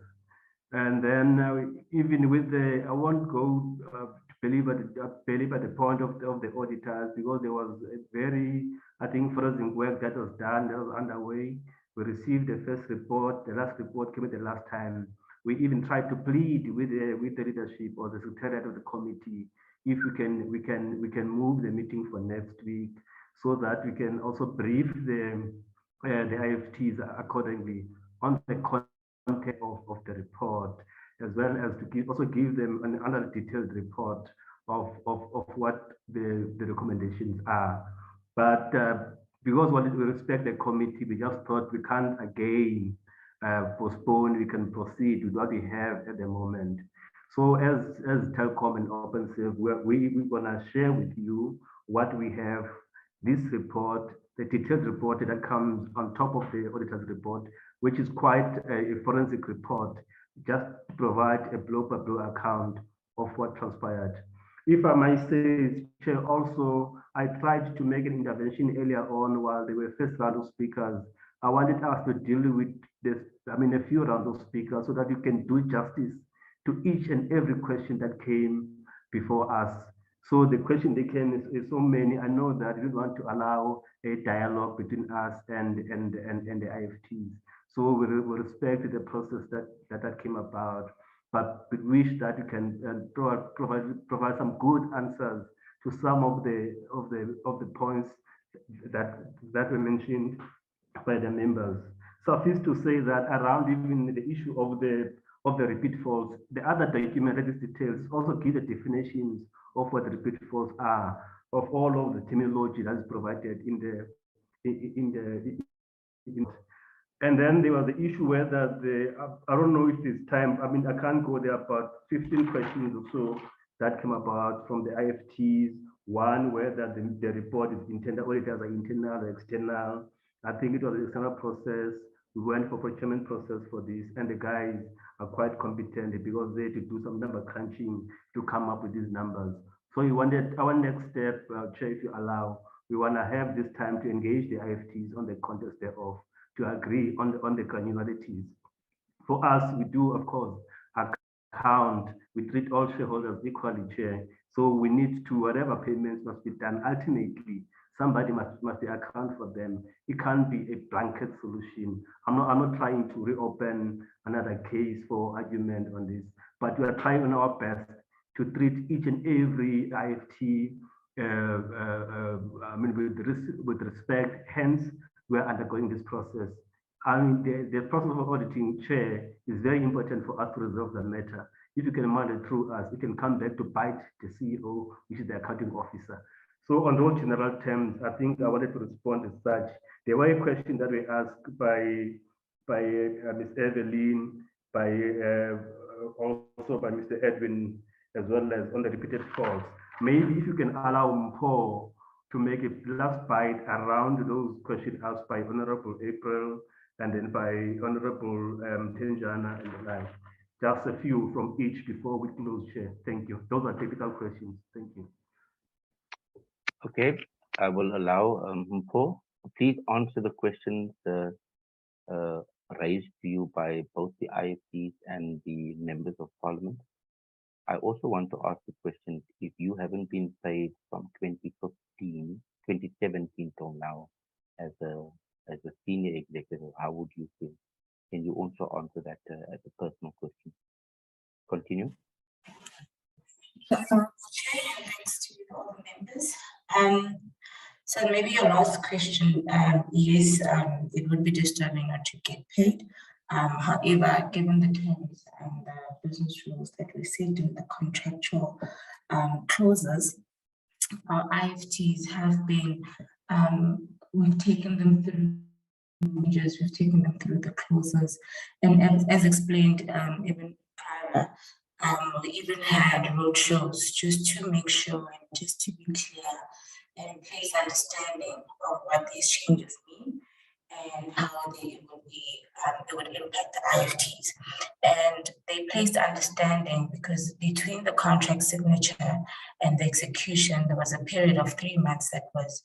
[SPEAKER 7] And then even with I won't go belabor the point of the auditors, because there was a very, I think, forensic work that was done, that was underway. We received the first report, the last report came at the last time. We even tried to plead with the leadership or the secretariat of the committee, if we can move the meeting for next week, so that we can also brief the IFTs accordingly on the content of the report, as well as to also give them another detailed report of what the recommendations are. But because we respect the committee, we just thought we can't again postpone. We can proceed with what we have at the moment. So as Telkom and Openserve, we're gonna share with you what we have. This report, the detailed report that comes on top of the auditor's report, which is quite a forensic report, just to provide a blow-by-blow account of what transpired. If I might say, Chair, also, I tried to make an intervention earlier on while there were first round of speakers. I wanted us to deal with this, a few rounds of speakers, so that you can do justice to each and every question that came before us. So the question that came is so many. I know that we want to allow a dialogue between us and the IFTs. So we respect the process that came about, but we wish that you can provide some good answers to some of the points that were mentioned by the members. Suffice to say that around even the issue of the repeat faults, the other document that is details also give the definitions of what the repeat faults are, of all of the terminology that is provided in the and then there was the issue whether I don't know if it's time, I can't go there, about 15 questions or so that came about from the IFTs. One, whether the report is internal, auditors are internal or external. I think it was an external process. We went for procurement process for this, and the guys are quite competent because they had to do some number crunching to come up with these numbers. So we wanted our next step, Chair, if you allow, we want to have this time to engage the IFTs on the context thereof, to agree on the granularities. For us, we do, of course, account, we treat all shareholders equally, Chair. So we need to, whatever payments must be done, ultimately, somebody must account for them. It can't be a blanket solution. I'm not trying to reopen another case for argument on this, but we are trying our best to treat each and every IFT I mean, with respect, hence we're undergoing this process. I mean, the process of auditing, Chair, is very important for us to resolve the matter. If you can manage it through us, it can come back to bite the CEO, which is the accounting officer. So on those general terms, I think I wanted to respond as such. There were a question that we asked by Ms. Evelyn, by also by Mr. Edwin, as well as on the repeated calls. Maybe if you can allow Mpho to make a last bite around those questions asked by Honorable April and then by Honorable Tenjana and the like. Just a few from each before we close, Chair. Thank you. Those are typical questions. Thank you.
[SPEAKER 2] Okay, I will allow Mpho. Please answer the questions raised to you by both the IFCs and the members of parliament. I also want to ask the question, if you haven't been paid from 2017 till now as a senior executive, how would you feel? Can you also answer that as a personal question? Continue.
[SPEAKER 15] Thanks to all the members. So maybe your last question, yes, it would be disturbing not to get paid. However, given the terms and the business rules that we set in the contractual clauses, our IFTs have been, we've taken them through changes, we've taken them through the clauses, and as explained even prior, we even had roadshows just to make sure and just to be clear and place understanding of what these changes mean and how they would impact the IFTs. And they placed understanding because between the contract signature and the execution, there was a period of 3 months that was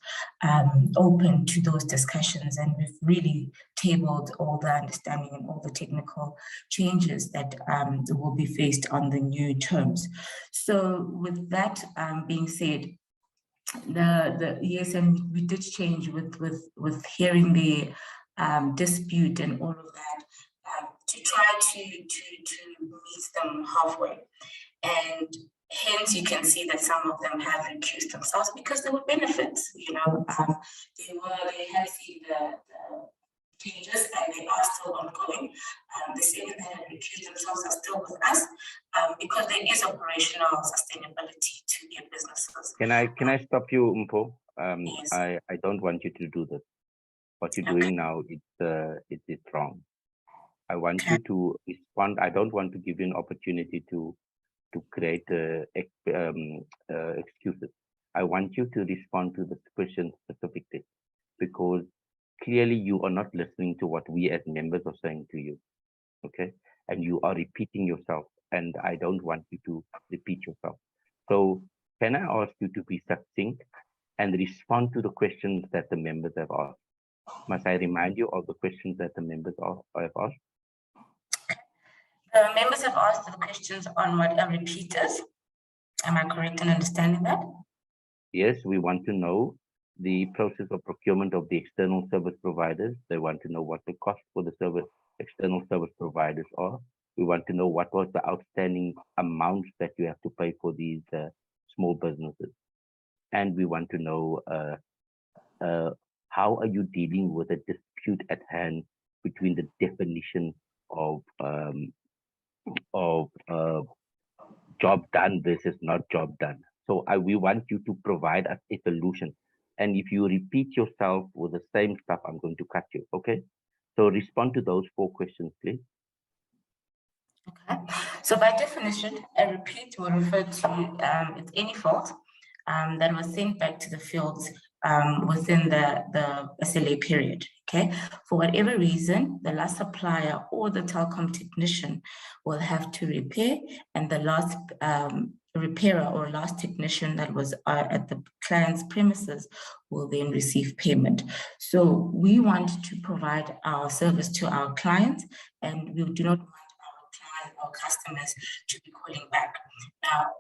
[SPEAKER 15] open to those discussions. And we've really tabled all the understanding and all the technical changes that will be faced on the new terms. So with that being said, yes, and we did change with hearing the dispute and all of that to try to meet them halfway, and hence you can see that some of them have recused themselves because there were benefits. You know, they have seen the changes and they are still ongoing. The second that have recused themselves are still with us because there is operational sustainability to their businesses.
[SPEAKER 2] Can I stop you, Mpho?
[SPEAKER 15] Yes.
[SPEAKER 2] I don't want you to do this. What you're doing now, it's wrong. I want you to respond. I don't want to give you an opportunity to create excuses. I want you to respond to the question specifically, because clearly you are not listening to what we as members are saying to you, okay? And you are repeating yourself, and I don't want you to repeat yourself. So can I ask you to be succinct and respond to the questions that the members have asked? Must I remind you of the questions that the members have asked?
[SPEAKER 15] The members have asked the questions on what are repeaters. Am I correct in understanding that?
[SPEAKER 2] Yes, we want to know the process of procurement of the external service providers. They want to know what the cost for the external service providers are. We want to know what was the outstanding amounts that you have to pay for these small businesses. And we want to know how are you dealing with a dispute at hand between the definition of job done versus not job done. So we want you to provide us a solution. And if you repeat yourself with the same stuff, I'm going to cut you, okay? So respond to those 4 questions, please.
[SPEAKER 15] Okay. So by definition, a repeat will refer to it's any fault that was sent back to the fields within the SLA period, okay? For whatever reason, the last supplier or the telecom technician will have to repair, and the last repairer or last technician that was at the client's premises will then receive payment. So we want to provide our service to our clients, and we do not want our customers to be calling back. Now,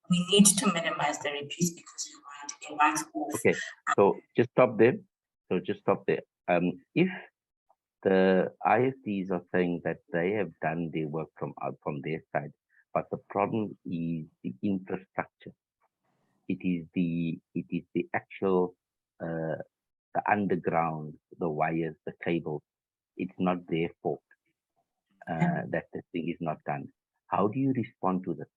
[SPEAKER 15] we need to minimize the repeats because we want a once-off.
[SPEAKER 2] Okay, so just stop there. If the ISDs are saying that they have done their work from their side, but the problem is the infrastructure. It is the actual the underground, the wires, the cables. It's not their fault that the thing is not done. How do you respond to this?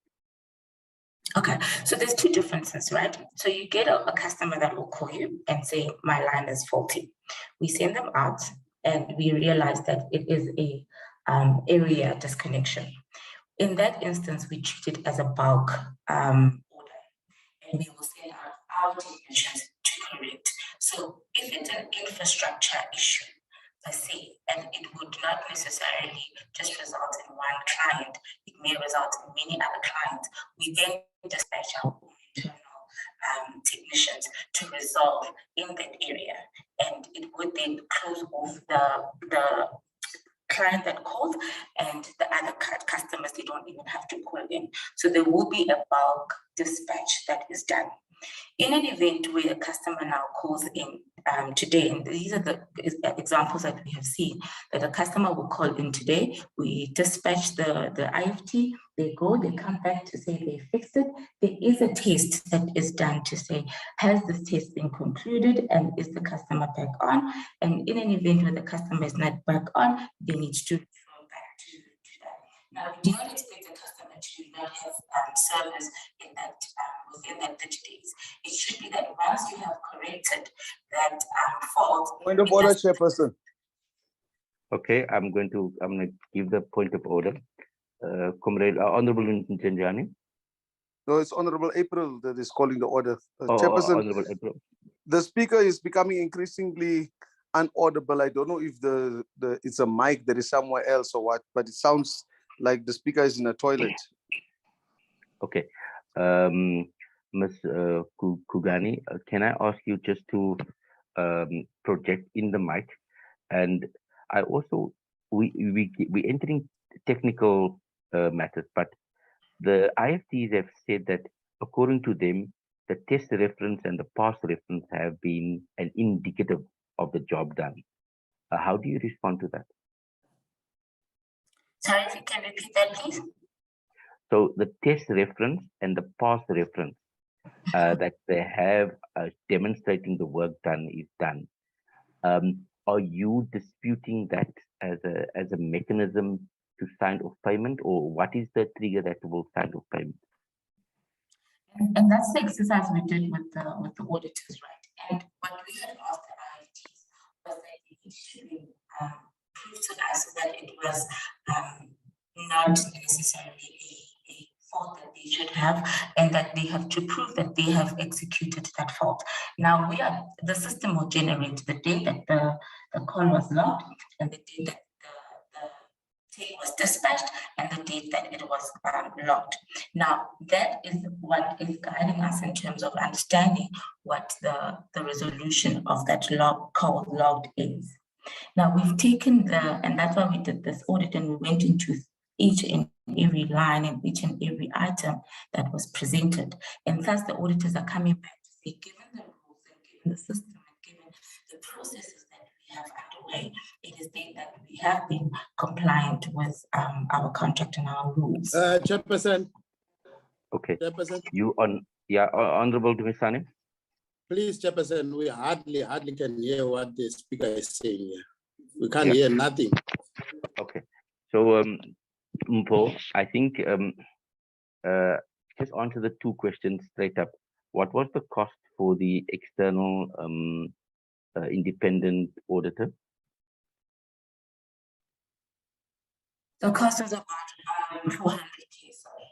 [SPEAKER 15] Okay, so there's two differences, right? So you get a customer that will call you and say, my line is faulty. We send them out and we realize that it is a area disconnection. In that instance, we treat it as a bulk order, and we will send out our technicians to correct. So if it's an infrastructure issue, per se, and it would not necessarily just result in one client, it may result in many other clients. We then dispatch our internal technicians to resolve in that area, and it would then close off the client that called, and the other customers, they don't even have to call in. So there will be a bulk dispatch that is done. In an event where a customer now calls in today, and these are the examples that we have seen, that a customer will call in today, we dispatch the IFT, they go, they come back to say they fixed it. There is a test that is done to say, has this test been concluded and is the customer back on? And in an event where the customer is not back on, they need to refer back to that. Now, we do not expect the customer to not have service in that within that 30 days. It should be that once you have corrected that fault.
[SPEAKER 14] Point of order, Chairperson.
[SPEAKER 2] Okay, I'm going to give the point of order. Comrade Honorable Njanjani.
[SPEAKER 14] No, it's Honorable April that is calling the order.
[SPEAKER 2] Chairperson,
[SPEAKER 14] Honorable April. The speaker is becoming increasingly unaudible. I don't know if it's a mic that is somewhere else or what, but it sounds like the speaker is in a toilet.
[SPEAKER 2] Okay. Ms. Kugani, can I ask you just to project in the mic? And I also, we entering technical matters, but the IFTs have said that according to them, the test reference and the past reference have been an indicative of the job done. How do you respond to that?
[SPEAKER 15] Sorry, if you can repeat that, please.
[SPEAKER 2] So the test reference and the past reference that they have demonstrating the work done is done. Are you disputing that as a mechanism to sign off payment, or what is the trigger that will sign off payment?
[SPEAKER 15] And that's the exercise we did with the auditors, right? And what we had asked the IFTs was that they should prove to us that it was not necessarily a fault that they should have, and that they have to prove that they have executed that fault. Now the system will generate the day that the call was logged and the day that the tape was dispatched and the date that it was logged. Now that is what is guiding us in terms of understanding what the resolution of that call logged is. Now we've taken and that's why we did this audit, and we went into each and every line and each and every item that was presented. And thus the auditors are coming back to say, given the rules and given the system and given the processes that we have underway, it is then that we have been compliant with our contract and our rules.
[SPEAKER 12] Chairperson.
[SPEAKER 2] Okay.
[SPEAKER 12] Chairperson.
[SPEAKER 2] You Honorable Dumisani.
[SPEAKER 12] Please, Chairperson, we hardly can hear what the speaker is saying here. We can't hear nothing.
[SPEAKER 2] Okay. So Mpo, I think just answer the two questions straight up. What was the cost for the external independent auditor?
[SPEAKER 15] The cost was about 400K. Sorry.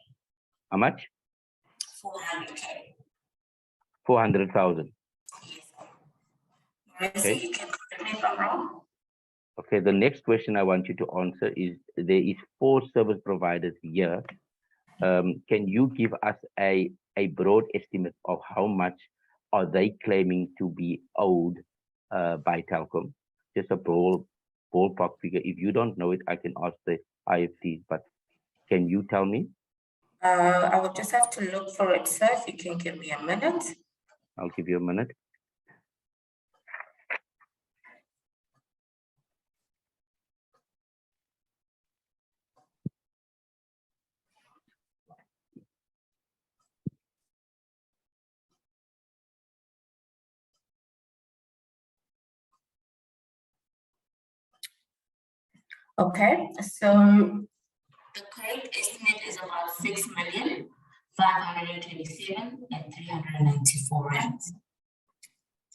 [SPEAKER 2] How much?
[SPEAKER 15] 400K.
[SPEAKER 2] 400,000.
[SPEAKER 15] Yes. Okay. You can correct me if I'm wrong.
[SPEAKER 2] Okay, the next question I want you to answer is, there is 4 service providers here. Can you give us a broad estimate of how much are they claiming to be owed by Telkom? Just a ballpark figure. If you don't know it, I can ask the IFTs, but can you tell me?
[SPEAKER 15] I would just have to look for it, sir. If you can give me a minute.
[SPEAKER 2] I'll give you a minute.
[SPEAKER 15] Okay, so the current estimate is about 6,527,394 rands.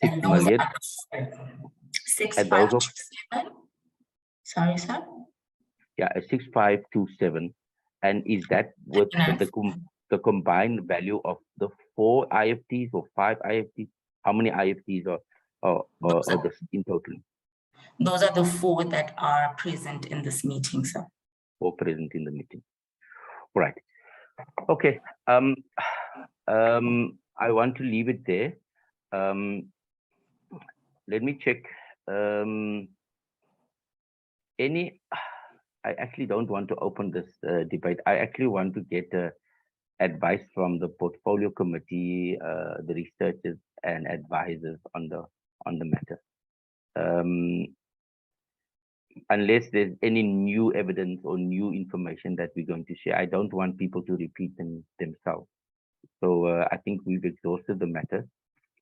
[SPEAKER 2] 6 million.
[SPEAKER 15] 6,527. Sorry, sir.
[SPEAKER 2] Yeah, 6,527. And is that with the combined value of the 4 IFTs or 5 IFTs? How many IFTs are in total?
[SPEAKER 15] Those are the 4 that are present in this meeting, sir.
[SPEAKER 2] 4 present in the meeting. Right. Okay. I want to leave it there. Let me check. I actually don't want to open this debate. I actually want to get advice from the portfolio committee, the researchers and advisors on the matter. Unless there's any new evidence or new information that we're going to share, I don't want people to repeat themselves. So I think we've exhausted the matter.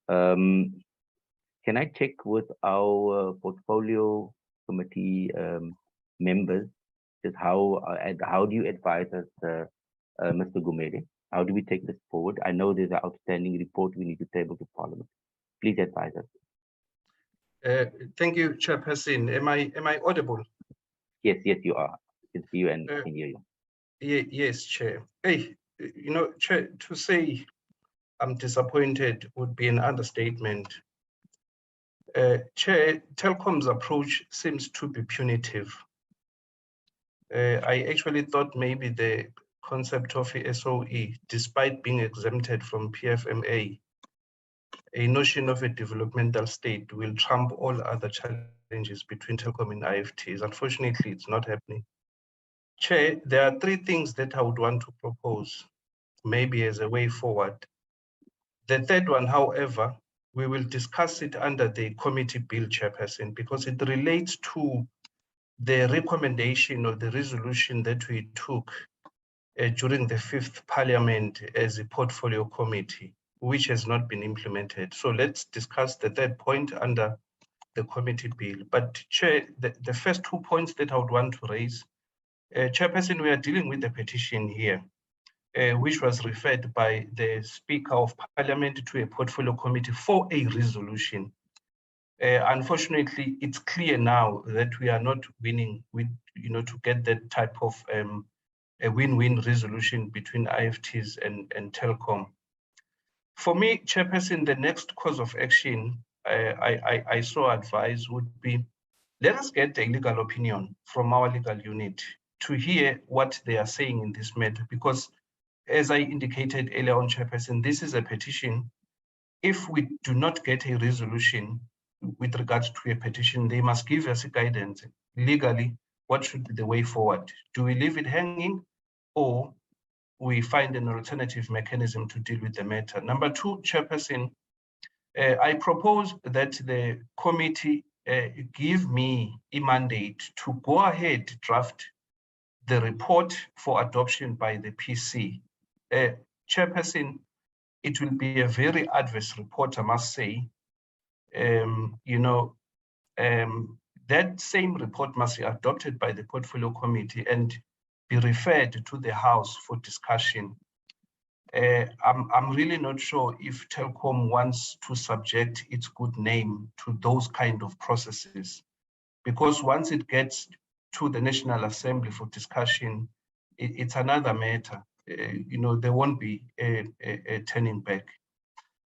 [SPEAKER 2] Can I check with our portfolio committee members, just how do you advise us, Mr. Gumede? How do we take this forward? I know there's an outstanding report we need to table to Parliament. Please advise us.
[SPEAKER 16] Thank you, Chairperson. Am I audible?
[SPEAKER 2] Yes, you are. I can see you and I can hear you.
[SPEAKER 16] Yes, Chair. Hey, Chair, to say I'm disappointed would be an understatement. Chair, Telkom's approach seems to be punitive. I actually thought maybe the concept of SOE, despite being exempted from PFMA, a notion of a developmental state will trump all other challenges between Telkom and IFTs. Unfortunately, it's not happening. Chair, there are 3 things that I would want to propose, maybe as a way forward. The third one, however, we will discuss it under the committee bill, Chairperson, because it relates to the recommendation or the resolution that we took during the 5th Parliament as a portfolio committee, which has not been implemented. So let's discuss the third point under the committee bill. But Chair, the first 2 points that I would want to raise, Chairperson, we are dealing with the petition here, which was referred by the Speaker of Parliament to a portfolio committee for a resolution. Unfortunately, it's clear now that we are not winning with, to get that type of a win-win resolution between IFTs and Telkom. For me, Chairperson, the next course of action I so advise would be, let us get a legal opinion from our legal unit to hear what they are saying in this matter, because as I indicated earlier on, Chairperson, this is a petition. If we do not get a resolution with regards to a petition, they must give us a guidance legally, what should be the way forward. Do we leave it hanging or we find an alternative mechanism to deal with the matter? Number 2, Chairperson, I propose that the committee give me a mandate to go ahead, draft the report for adoption by the PC. Chairperson, it will be a very adverse report, I must say. That same report must be adopted by the portfolio committee and be referred to the House for discussion. I'm really not sure if Telkom wants to subject its good name to those kind of processes, because once it gets to the National Assembly for discussion, it's another matter. There won't be a turning back.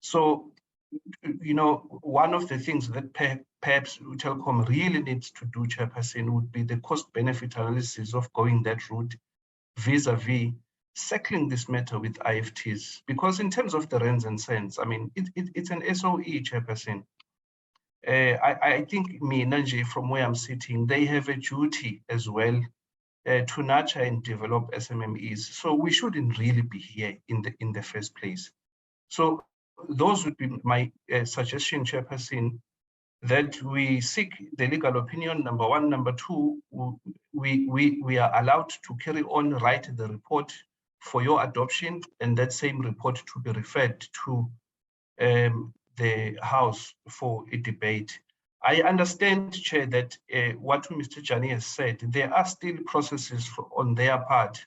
[SPEAKER 16] So, one of the things that perhaps Telkom really needs to do, Chairperson, would be the cost-benefit analysis of going that route vis-a-vis settling this matter with IFTs. Because in terms of the rands and cents, I mean, it's an SOE, Chairperson. I think Nanje, from where I'm sitting, they have a duty as well to nurture and develop SMMEs. So we shouldn't really be here in the first place. So those would be my suggestion, Chairperson, that we seek the legal opinion, number 1. Number 2, we are allowed to carry on, write the report for your adoption, and that same report to be referred to the House for a debate. I understand, Chair, that what Mr. Jani has said, there are still processes on their part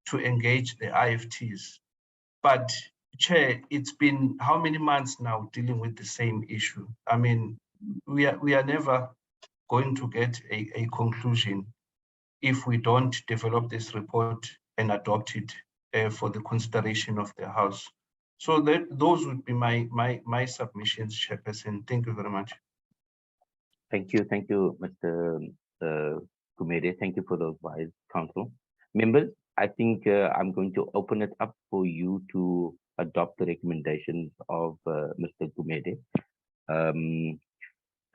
[SPEAKER 16] to engage the IFTs. But Chair, it's been how many months now dealing with the same issue? I mean, we are never going to get a conclusion if we don't develop this report and adopt it for the consideration of the House. So those would be my submissions, Chairperson. Thank you very much.
[SPEAKER 2] Thank you, Mr. Kumede. Thank you for those wise counsel. Members, I think I'm going to open it up for you to adopt the recommendations of Mr. Kumede.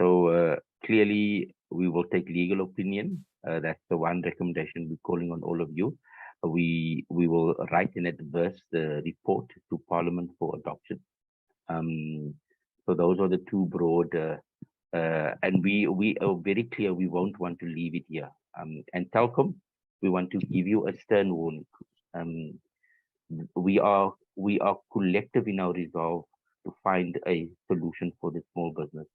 [SPEAKER 2] So clearly, we will take legal opinion. That's the one recommendation we're calling on all of you. We will write an adverse report to Parliament for adoption. So those are the two broad, and we are very clear we won't want to leave it here. And Telkom, we want to give you a stern warning. We are collective in our resolve to find a solution for the small business.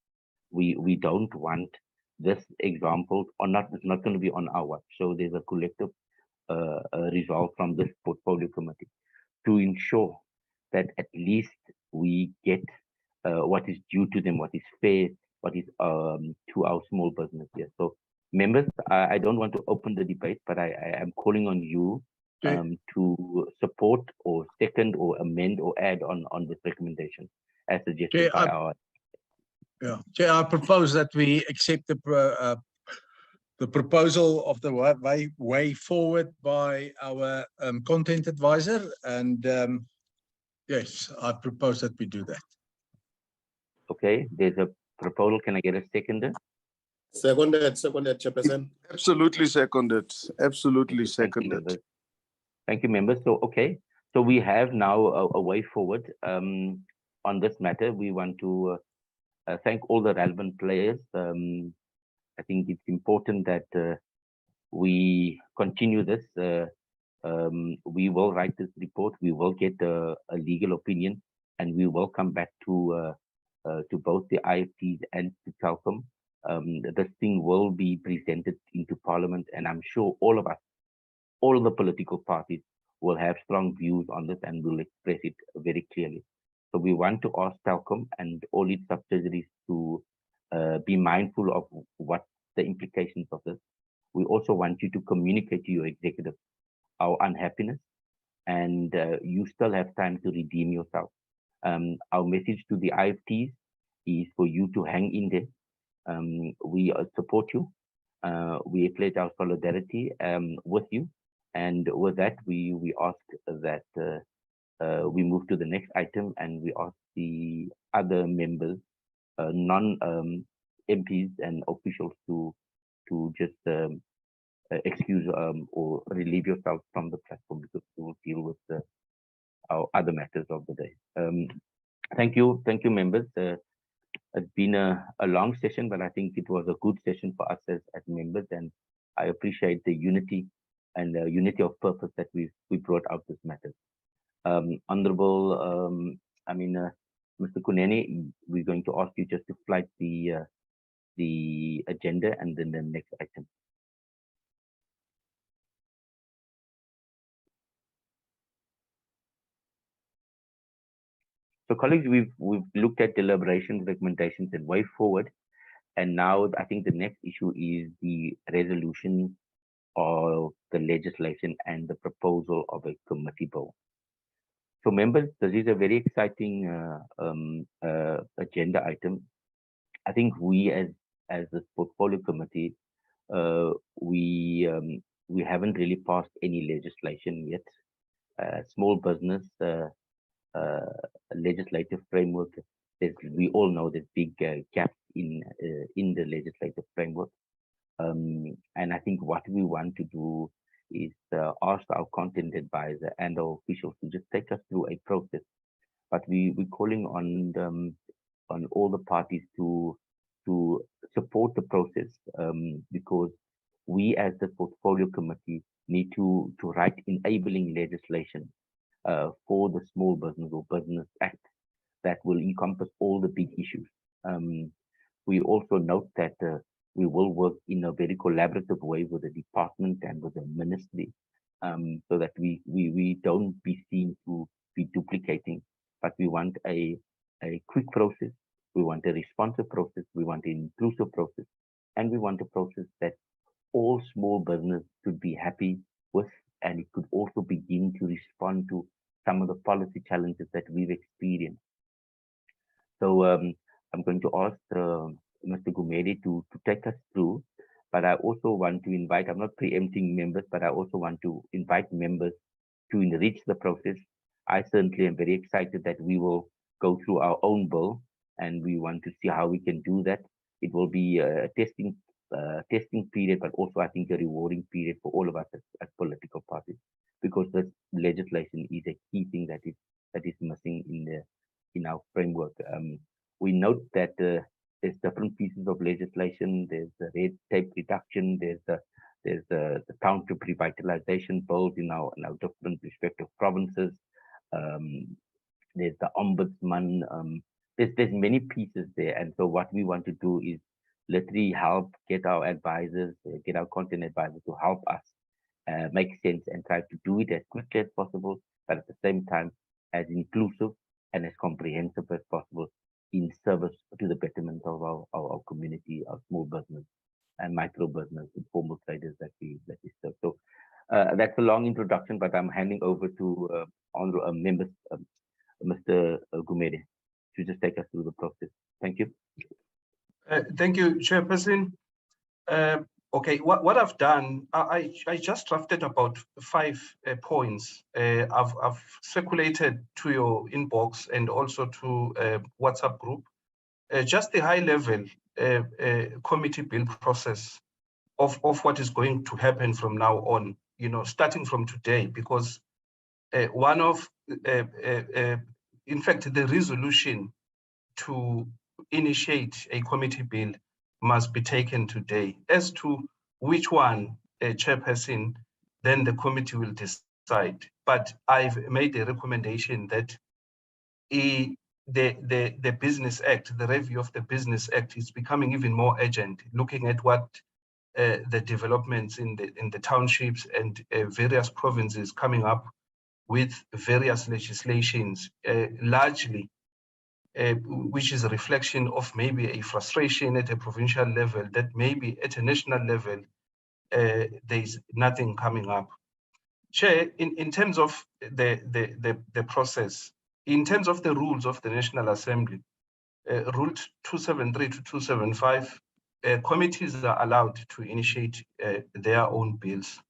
[SPEAKER 2] We don't want this example, or it's not going to be on our watch. So there's a collective resolve from this portfolio committee to ensure that at least we get what is due to them, what is fair, what is to our small business here. So members, I don't want to open the debate, but I am calling on you to support or second or amend or add on this recommendation as suggested by our.
[SPEAKER 6] Yeah, Chair, I propose that we accept the proposal of the way forward by our content advisor, and yes, I propose that we do that.
[SPEAKER 2] Okay, there's a proposal. Can I get a seconder?
[SPEAKER 12] Seconded, Chairperson.
[SPEAKER 14] Absolutely seconded. Absolutely seconded.
[SPEAKER 2] Thank you, members. So, okay, so we have now a way forward on this matter. We want to thank all the relevant players. I think it's important that we continue this. We will write this report. We will get a legal opinion, and we will come back to both the IFTs and to Telkom. This thing will be presented into Parliament, and I'm sure all of us, all of the political parties will have strong views on this and will express it very clearly. So we want to ask Telkom and all its subsidiaries to be mindful of what the implications of this. We also want you to communicate to your executive our unhappiness, and you still have time to redeem yourself. Our message to the IFTs is for you to hang in there. We support you. We pledge our solidarity with you. And with that, we ask that we move to the next item, and we ask the other members, non-MPs and officials to just excuse or relieve yourself from the platform, because we will deal with our other matters of the day. Thank you, members. It's been a long session, but I think it was a good session for us as members, and I appreciate the unity and the unity of purpose that we brought out this matter. Honorable, Mr. Kunene, we're going to ask you just to flight the agenda and then the next item. So colleagues, we've looked at deliberations, recommendations, and way forward. And now I think the next issue is the resolution of the legislation and the proposal of a committee bill. So members, this is a very exciting agenda item. I think we as the portfolio committee, we haven't really passed any legislation yet. Small business legislative framework, we all know there's big gaps in the legislative framework. And I think what we want to do is ask our content advisor and our officials to just take us through a process. But we're calling on all the parties to support the process, because we as the portfolio committee need to write enabling legislation for the Small Business or Business Act that will encompass all the big issues. We also note that we will work in a very collaborative way with the department and with the ministry, so that we don't be seen to be duplicating, but we want a quick process. We want a responsive process. We want an inclusive process, and we want a process that all small business could be happy with, and it could also begin to respond to some of the policy challenges that we've experienced. So I'm going to ask Mr. Gumede to take us through, but I also want to invite, I'm not preempting members, but I also want to invite members to enrich the process. I certainly am very excited that we will go through our own bill, and we want to see how we can do that. It will be a testing period, but also I think a rewarding period for all of us as political parties, because this legislation is a key thing that is missing in our framework. We note that there's different pieces of legislation. There's the red tape reduction. There's the township revitalization bills in our different respective provinces. There's the ombudsman. There's many pieces there, and so what we want to do is literally help get our advisors, get our content advisors to help us make sense and try to do it as quickly as possible, but at the same time as inclusive and as comprehensive as possible in service to the betterment of our community, our small business and micro business, informal traders that we serve. So that's a long introduction, but I'm handing over to honorable members, Mr. Gumede, to just take us through the process. Thank you.
[SPEAKER 16] Thank you, Chairperson. Okay, what I've done, I just drafted about 5 points. I've circulated to your inbox and also to WhatsApp group, just the high level committee build process of what is going to happen from now on, starting from today, because one of, in fact, the resolution to initiate a committee bill must be taken today. As to which one, Chairperson, then the committee will decide. But I've made a recommendation that the Business Act, the review of the Business Act, is becoming even more urgent, looking at what the developments in the townships and various provinces coming up with various legislations, largely which is a reflection of maybe a frustration at a provincial level, that maybe at a national level, there's nothing coming up. Chair, in terms of the process, in terms of the rules of the National Assembly, Rule 273 to 275, committees are allowed to initiate their own bills.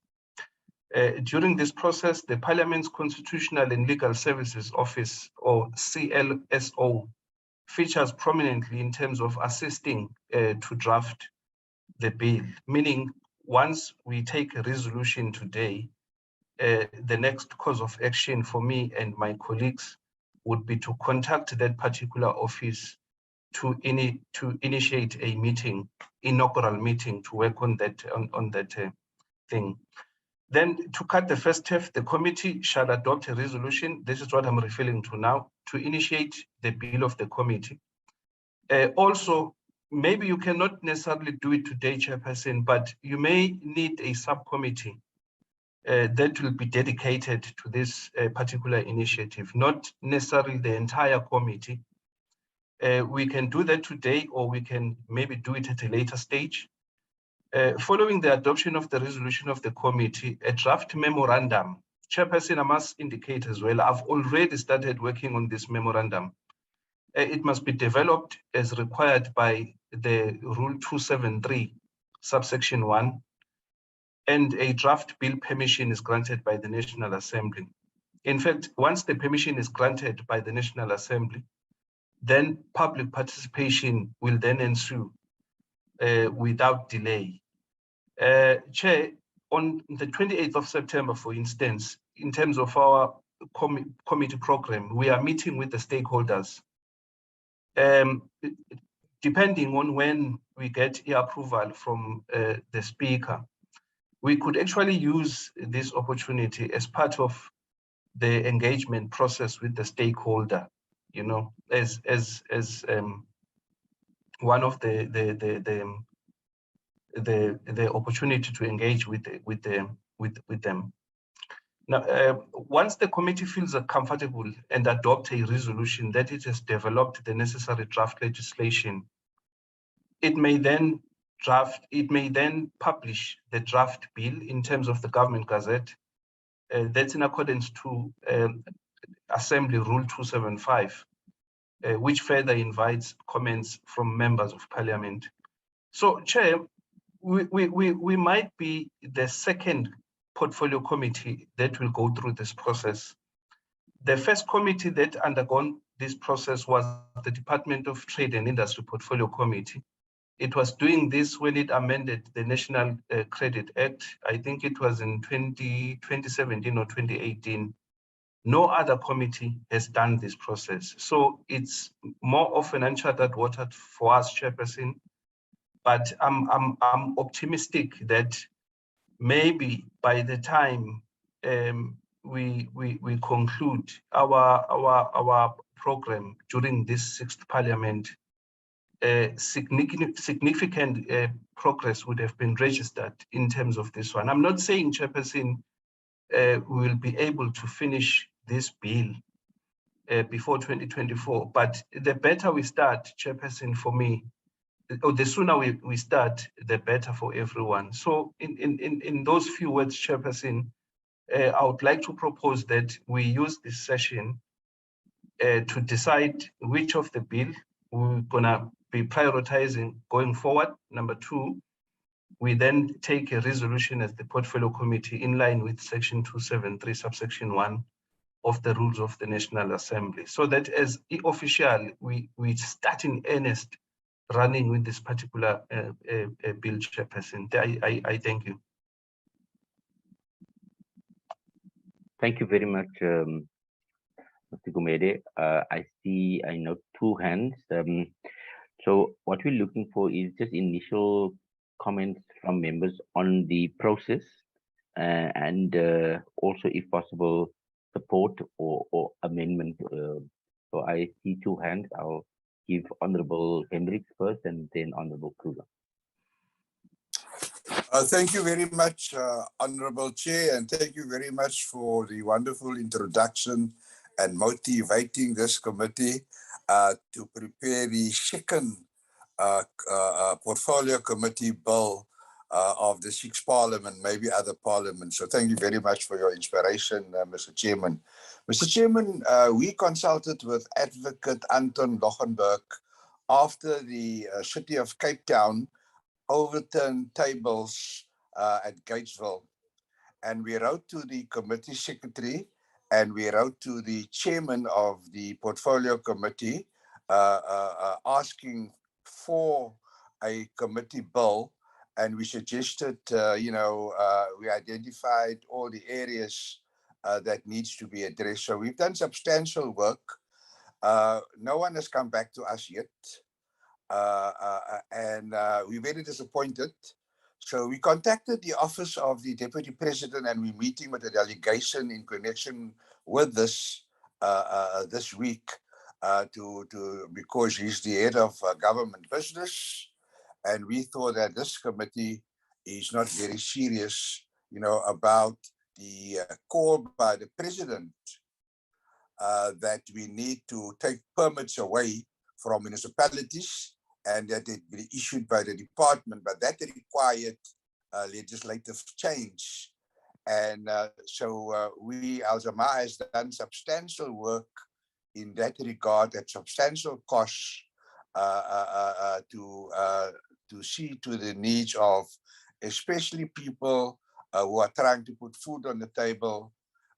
[SPEAKER 16] During this process, the Parliament's Constitutional and Legal Services Office, or CLSO, features prominently in terms of assisting to draft the bill, meaning once we take a resolution today, the next course of action for me and my colleagues would be to contact that particular office to initiate a meeting, inaugural meeting, to work on that thing. Then, to cut the first step, the committee shall adopt a resolution. This is what I'm referring to now, to initiate the bill of the committee. Also, maybe you cannot necessarily do it today, Chairperson, but you may need a subcommittee that will be dedicated to this particular initiative, not necessarily the entire committee. We can do that today, or we can maybe do it at a later stage. Following the adoption of the resolution of the committee, a draft memorandum, Chairperson, I must indicate as well, I've already started working on this memorandum. It must be developed as required by the Rule 273, subsection 1, and a draft bill permission is granted by the National Assembly. In fact, once the permission is granted by the National Assembly, then public participation will then ensue without delay. Chair, on the 28th of September, for instance, in terms of our committee program, we are meeting with the stakeholders. Depending on when we get approval from the speaker, we could actually use this opportunity as part of the engagement process with the stakeholder, as one of the opportunity to engage with them. Now, once the committee feels comfortable and adopt a resolution that it has developed the necessary draft legislation, it may then publish the draft bill in terms of the Government Gazette. That's in accordance to Assembly Rule 275, which further invites comments from members of Parliament. So, Chair, we might be the second portfolio committee that will go through this process. The first committee that undergone this process was the Department of Trade and Industry Portfolio Committee. It was doing this when it amended the National Credit Act. I think it was in 2017 or 2018. No other committee has done this process. So it's more of an uncharted water for us, Chairperson. But I'm optimistic that maybe by the time we conclude our program during this 6th Parliament, significant progress would have been registered in terms of this one. I'm not saying, Chairperson, we will be able to finish this bill before 2024, but the better we start, Chairperson, for me, or the sooner we start, the better for everyone. So in those few words, Chairperson, I would like to propose that we use this session to decide which of the bill we're gonna be prioritizing going forward. Number 2, we then take a resolution as the portfolio committee in line with section 273 subsection 1 of the rules of the National Assembly, so that as official we start in earnest running with this particular bill, Chairperson. I thank you.
[SPEAKER 2] Thank you very much, Mr. Gumede. I note 2 hands. So what we're looking for is just initial comments from members on the process, and also, if possible, support or amendment. So I see 2 hands. I'll give Honorable Hendricks first, and then Honorable Kruger.
[SPEAKER 17] Thank you very much, Honorable Chair, and thank you very much for the wonderful introduction and motivating this committee to prepare the second portfolio committee bill of the 6th Parliament, maybe other parliaments. So thank you very much for your inspiration, Mr. Chairman. Mr. Chairman, we consulted with Advocate Anton Lochenberg after the City of Cape Town overturned tables at Gatesville. And we wrote to the committee secretary and we wrote to the chairman of the portfolio committee asking for a committee bill. And we suggested, we identified all the areas that needs to be addressed. So we've done substantial work. No one has come back to us yet. And we're very disappointed. So we contacted the office of the Deputy President and we're meeting with the delegation in connection with this this week because he's the head of government business. And we thought that this committee is not very serious, about the call by the president that we need to take permits away from municipalities and that it be issued by the department, but that required legislative change. And so Al Jamaa has done substantial work in that regard at substantial costs to see to the needs of especially people who are trying to put food on the table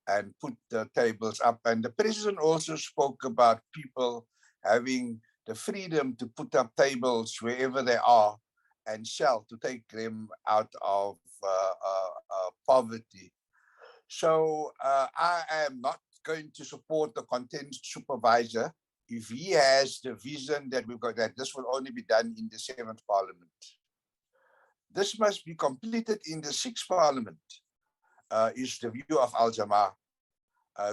[SPEAKER 17] and put the tables up. And the president also spoke about people having the freedom to put up tables wherever they are and sell to take them out of poverty. So I am not going to support the content supervisor if he has the vision that we've got, that this will only be done in the 7th Parliament. This must be completed in the 6th Parliament, is the view of Al Jamaa.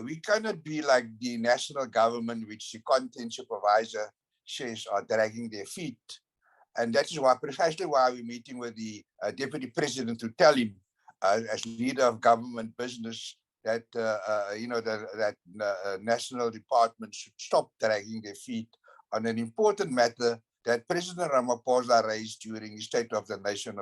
[SPEAKER 17] We cannot be like the national government, which the content supervisor says are dragging their feet. And that is why precisely why we're meeting with the Deputy President to tell him, as leader of government business, that that national department should stop dragging their feet on an important matter that President Ramaphosa raised during his State of the Nation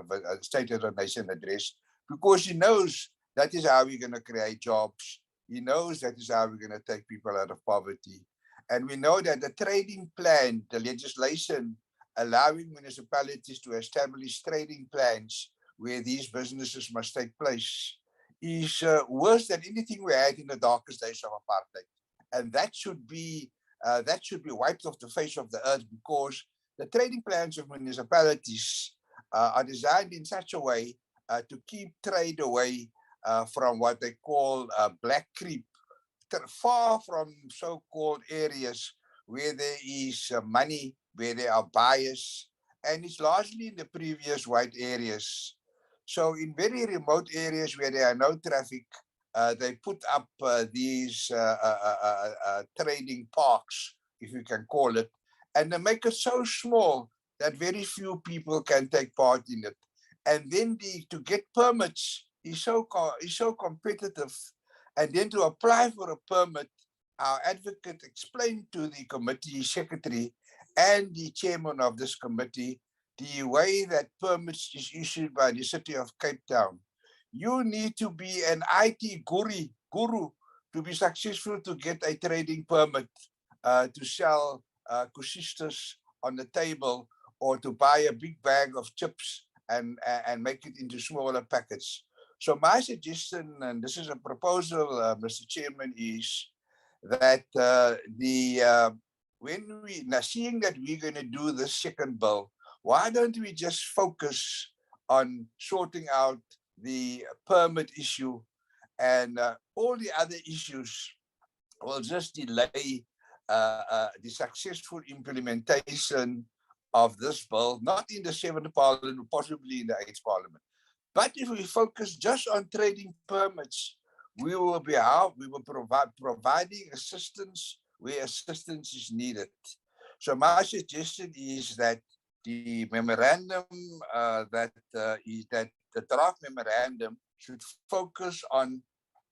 [SPEAKER 17] address, because he knows that is how we're going to create jobs. He knows that is how we're going to take people out of poverty. And we know that the trading plan, the legislation allowing municipalities to establish trading plans where these businesses must take place, is worse than anything we had in the darkest days of apartheid. And that should be wiped off the face of the earth, because the trading plans of municipalities are designed in such a way to keep trade away from what they call black creep, far from so-called areas where there is money, where there are buyers, and it's largely in the previous white areas. So in very remote areas where there are no traffic, they put up these trading parks, if you can call it, and they make it so small that very few people can take part in it. And then to get permits is so competitive. And then to apply for a permit, our advocate explained to the committee secretary and the chairman of this committee the way that permits is issued by the city of Cape Town. You need to be an IT guru to be successful to get a trading permit to sell kushistas on the table, or to buy a big bag of chips and make it into smaller packets. So my suggestion, and this is a proposal, Mr. Chairman, is that seeing that we're going to do this second bill, why don't we just focus on sorting out the permit issue, and all the other issues will just delay the successful implementation of this bill, not in the 7th Parliament, possibly in the 8th Parliament. But if we focus just on trading permits, we will providing assistance where assistance is needed. So my suggestion is that the memorandum, that the draft memorandum should focus on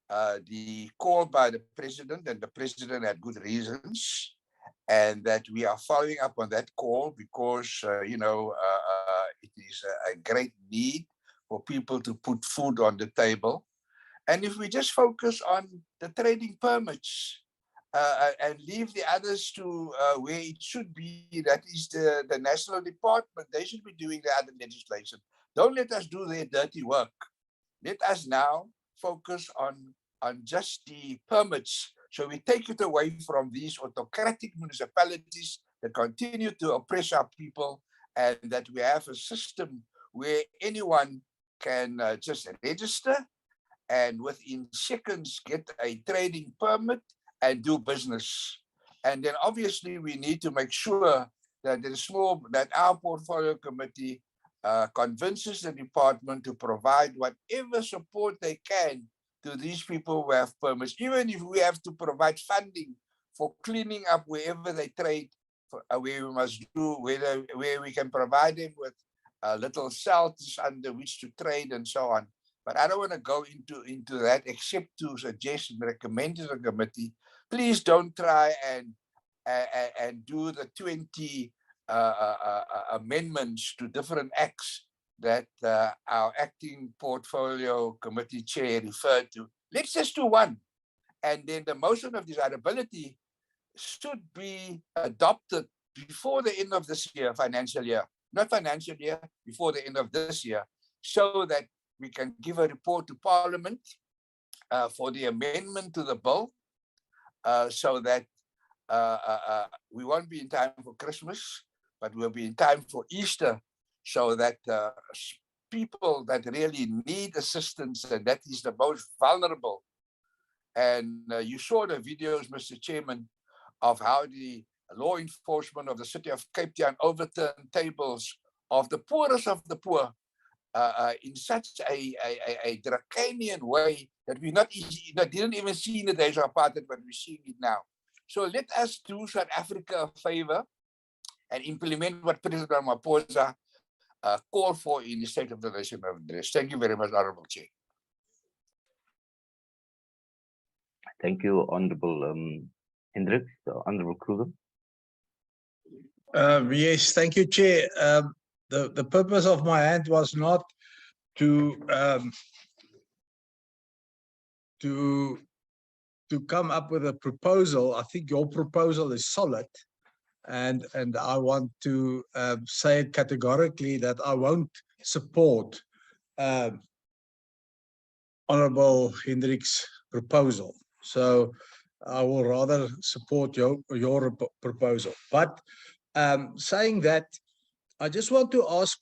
[SPEAKER 17] the call by the president, and the president had good reasons, and that we are following up on that call, because it is a great need for people to put food on the table. And if we just focus on the trading permits and leave the others to where it should be, that is the national department, they should be doing the other legislation. Don't let us do their dirty work. Let us now focus on just the permits. So we take it away from these autocratic municipalities that continue to oppress our people, and that we have a system where anyone can just register and within seconds get a trading permit and do business. And then obviously we need to make sure that our portfolio committee convinces the department to provide whatever support they can to these people who have permits, even if we have to provide funding for cleaning up wherever they trade, where we must do, where we can provide them with little cells under which to trade and so on. But I don't want to go into that, except to suggest and recommend to the committee, please don't try and do the 20 amendments to different acts that our acting portfolio committee chair referred to. Let's just do one. And then the motion of desirability should be adopted before the end of this year, financial year, not financial year, before the end of this year, so that we can give a report to Parliament for the amendment to the bill, so that we won't be in time for Christmas, but we'll be in time for Easter, so that people that really need assistance, and that is the most vulnerable. And you saw the videos, Mr. Chairman, of how the law enforcement of the city of Cape Town overturned tables of the poorest of the poor in such a draconian way that we didn't even see in the days of apartheid, but we're seeing it now. So let us do South Africa a favor and implement what President Ramaphosa called for in the State of the Nation address. Thank you very much, Honorable Chair.
[SPEAKER 2] Thank you, Honorable Hendricks. Honorable Kruger.
[SPEAKER 6] Yes, thank you, Chair. The purpose of my hand was not to come up with a proposal. I think your proposal is solid, and I want to say it categorically that I won't support Honorable Hendricks' proposal. So I will rather support your proposal. But saying that, I just want to ask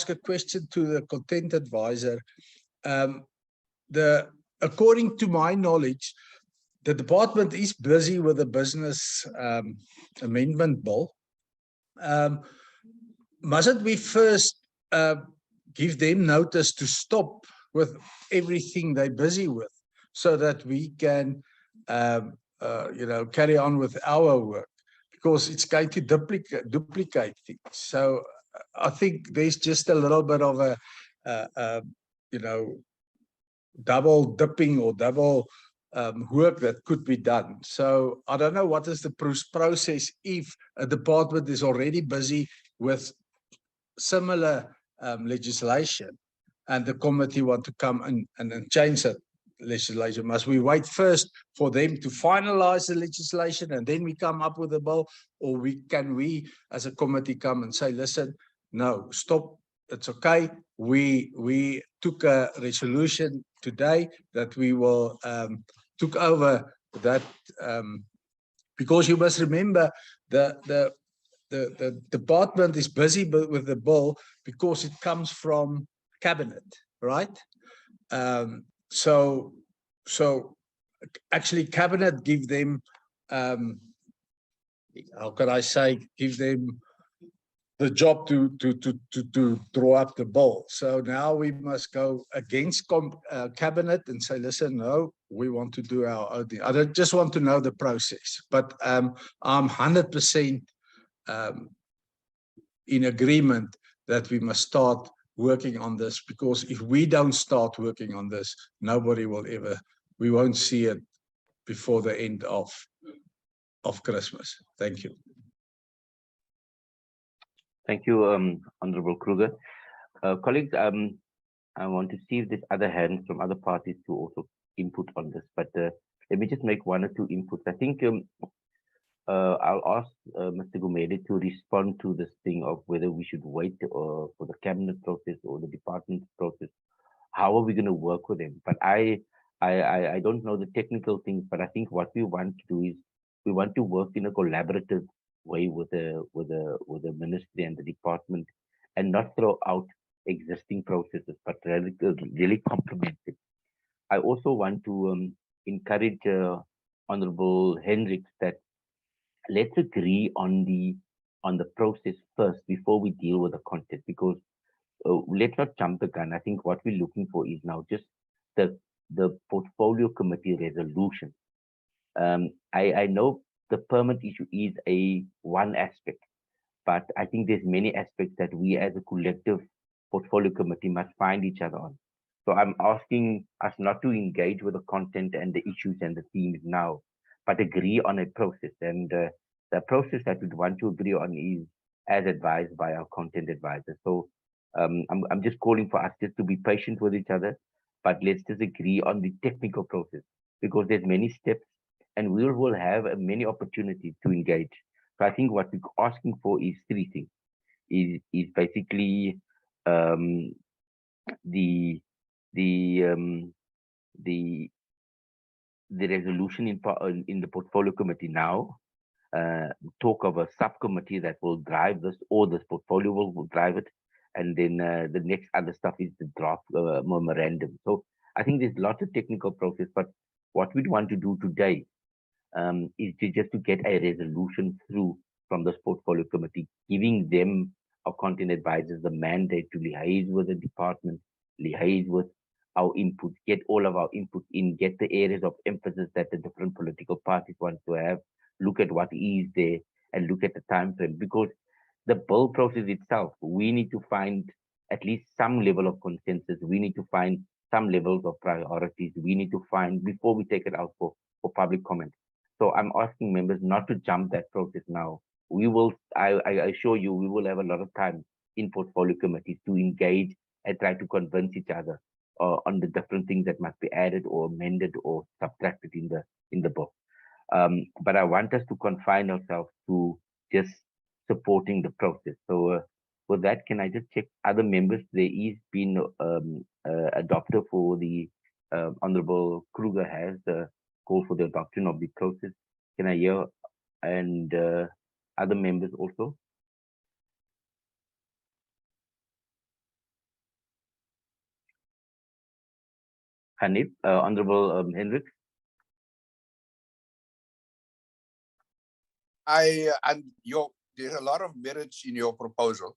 [SPEAKER 6] a question to the content advisor. According to my knowledge, the department is busy with the business amendment bill. Mustn't we first give them notice to stop with everything they're busy with, so that we can carry on with our work? Because it's going to duplicate things. So I think there's just a little bit of a double dipping or double work that could be done. So I don't know what is the process if a department is already busy with similar legislation and the committee want to come and change that legislation. Must we wait first for them to finalize the legislation and then we come up with a bill? Or can we as a committee come and say, listen, no, stop, it's okay. We took a resolution today that we will took over that, because you must remember the department is busy with the bill because it comes from cabinet, right? So actually cabinet give them, how can I say, give them the job to draw up the bill. So now we must go against cabinet and say, listen, no, we want to do our own thing. I don't just want to know the process, but I'm 100% in agreement that we must start working on this, because if we don't start working on this, nobody will ever, we won't see it before the end of Christmas. Thank you.
[SPEAKER 2] Thank you, Honorable Kruger. Colleagues, I want to see if there's other hands from other parties to also input on this, but let me just make one or two inputs. I think I'll ask Mr. Gumede to respond to this thing of whether we should wait for the cabinet process or the department process. How are we going to work with them? But I don't know the technical things, but I think what we want to do is we want to work in a collaborative way with the ministry and the department, and not throw out existing processes, but really complement it. I also want to encourage Honorable Hendricks that let's agree on the process first before we deal with the content, because let's not jump the gun. I think what we're looking for is now just the portfolio committee resolution. I know the permit issue is one aspect, but I think there's many aspects that we as a collective portfolio committee must find each other on. So I'm asking us not to engage with the content and the issues and the themes now, but agree on a process. And the process that we want to agree on is as advised by our content advisor. So I'm just calling for us just to be patient with each other, but let's just agree on the technical process, because there's many steps and we will have many opportunities to engage. So I think what we're asking for is three things. Is basically the resolution in the portfolio committee now, talk of a subcommittee that will drive this, or this portfolio will drive it, and then the next other stuff is the draft memorandum. So I think there's lots of technical process, but what we want to do today is just to get a resolution through from this portfolio committee, giving them, our content advisors, the mandate to liaise with the department, liaise with our input, get all of our input in, get the areas of emphasis that the different political parties want to have, look at what is there, and look at the time frame, because the bill process itself, we need to find at least some level of consensus. We need to find some levels of priorities. We need to find before we take it out for public comment. So I'm asking members not to jump that process now. We will, I assure you, we will have a lot of time in portfolio committees to engage and try to convince each other on the different things that must be added or amended or subtracted in the bill. But I want us to confine ourselves to just supporting the process. So for that, can I just check other members? There is been adopted for the Honorable Kruger has the call for the adoption of the process. Can I hear and other members also? Hanif, Honorable Hendrik.
[SPEAKER 17] There's a lot of merits in your proposal.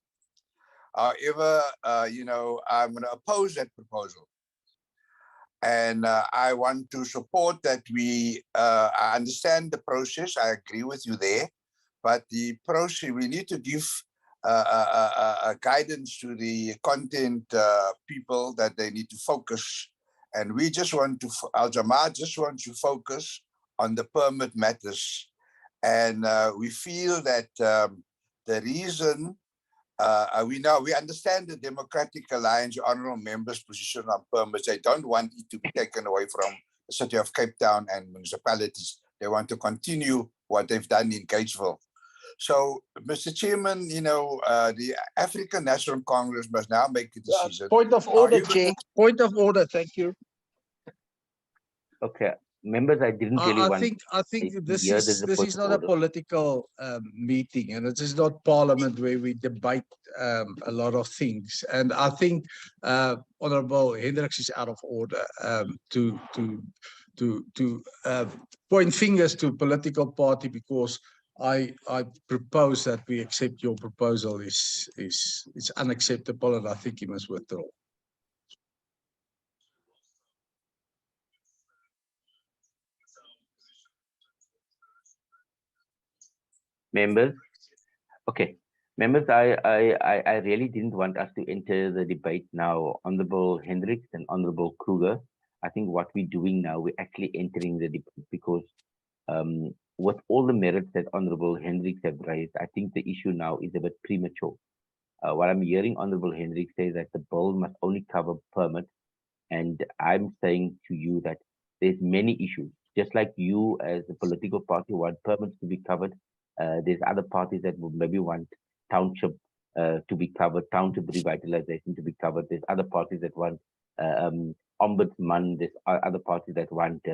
[SPEAKER 17] However, I'm going to oppose that proposal. And I want to support that I understand the process. I agree with you there. But the process, we need to give guidance to the content people that they need to focus. And we just want to, Al Jamaat just wants to focus on the permit matters. And we feel that the reason we understand the Democratic Alliance honorable members' position on permits. They don't want it to be taken away from the city of Cape Town and municipalities. They want to continue what they've done in Gatesville. So, Mr. Chairman, the African National Congress must now make a decision.
[SPEAKER 6] Point of order, Chair. Point of order. Thank you.
[SPEAKER 2] Okay. Members, I didn't really want.
[SPEAKER 6] I think this is not a political meeting, and it is not Parliament where we debate a lot of things. And I think Honourable Hendricks is out of order to point fingers to political party, because I propose that we accept your proposal is unacceptable, and I think you must withdraw.
[SPEAKER 2] Members, okay. Members, I really didn't want us to enter the debate now. Honorable Hendricks and Honorable Kruger, I think what we're doing now, we're actually entering the debate, because with all the merits that Honorable Hendricks have raised, I think the issue now is a bit premature. What I'm hearing Honorable Hendricks say that the bill must only cover permits, and I'm saying to you that there's many issues. Just like you as a political party want permits to be covered, there's other parties that would maybe want township to be covered, township revitalization to be covered. There's other parties that want ombudsman. There's other parties that want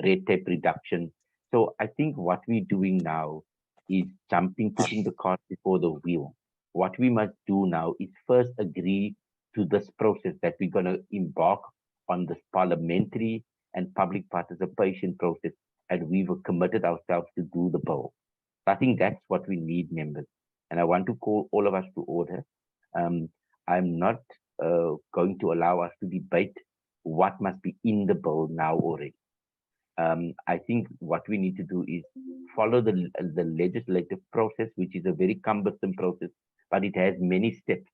[SPEAKER 2] red tape reduction. So I think what we're doing now is putting the cart before the wheel. What we must do now is first agree to this process that we're going to embark on this parliamentary and public participation process, and we've committed ourselves to do the bill. I think that's what we need, members. And I want to call all of us to order. I'm not going to allow us to debate what must be in the bill now already. I think what we need to do is follow the legislative process, which is a very cumbersome process, but it has many steps.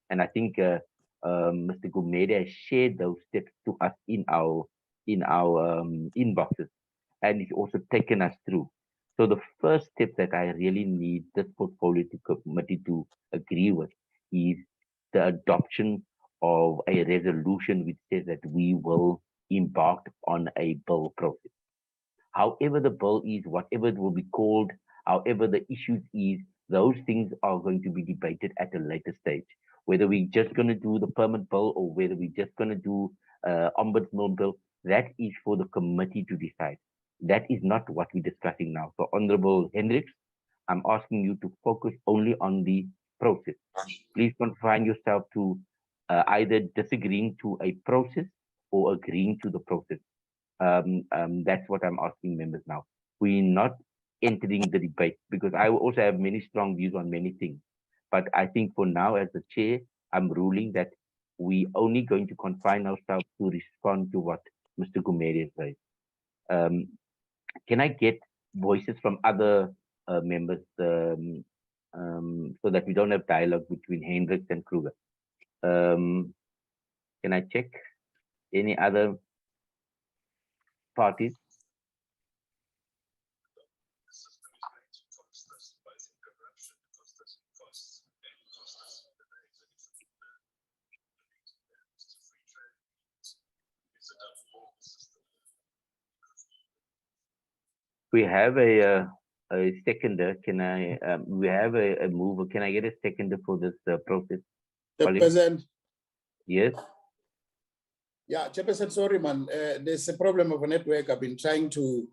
[SPEAKER 2] And I think Mr. Gumede has shared those steps to us in our inboxes, and it's also taken us through. So the first step that I really need this portfolio committee to agree with is the adoption of a resolution which says that we will embark on a bill process. However the bill is, whatever it will be called, however the issues is, those things are going to be debated at a later stage. Whether we're just going to do the permit bill or whether we're just going to do ombudsman bill, that is for the committee to decide. That is not what we're discussing now. So Honorable Hendricks, I'm asking you to focus only on the process. Please confine yourself to either disagreeing to a process or agreeing to the process. That's what I'm asking members now. We're not entering the debate, because I also have many strong views on many things. But I think for now, as the chair, I'm ruling that we only going to confine ourselves to respond to what Mr. Gumede said. Can I get voices from other members, so that we don't have dialogue between Hendricks and Kruger. Can I check any other parties? We have a seconder. Can I? We have a mover. Can I get a seconder for this process?
[SPEAKER 12] Chairperson.
[SPEAKER 2] Yes.
[SPEAKER 12] Yeah, Chairperson, sorry, man. There's a problem of a network. I've been trying to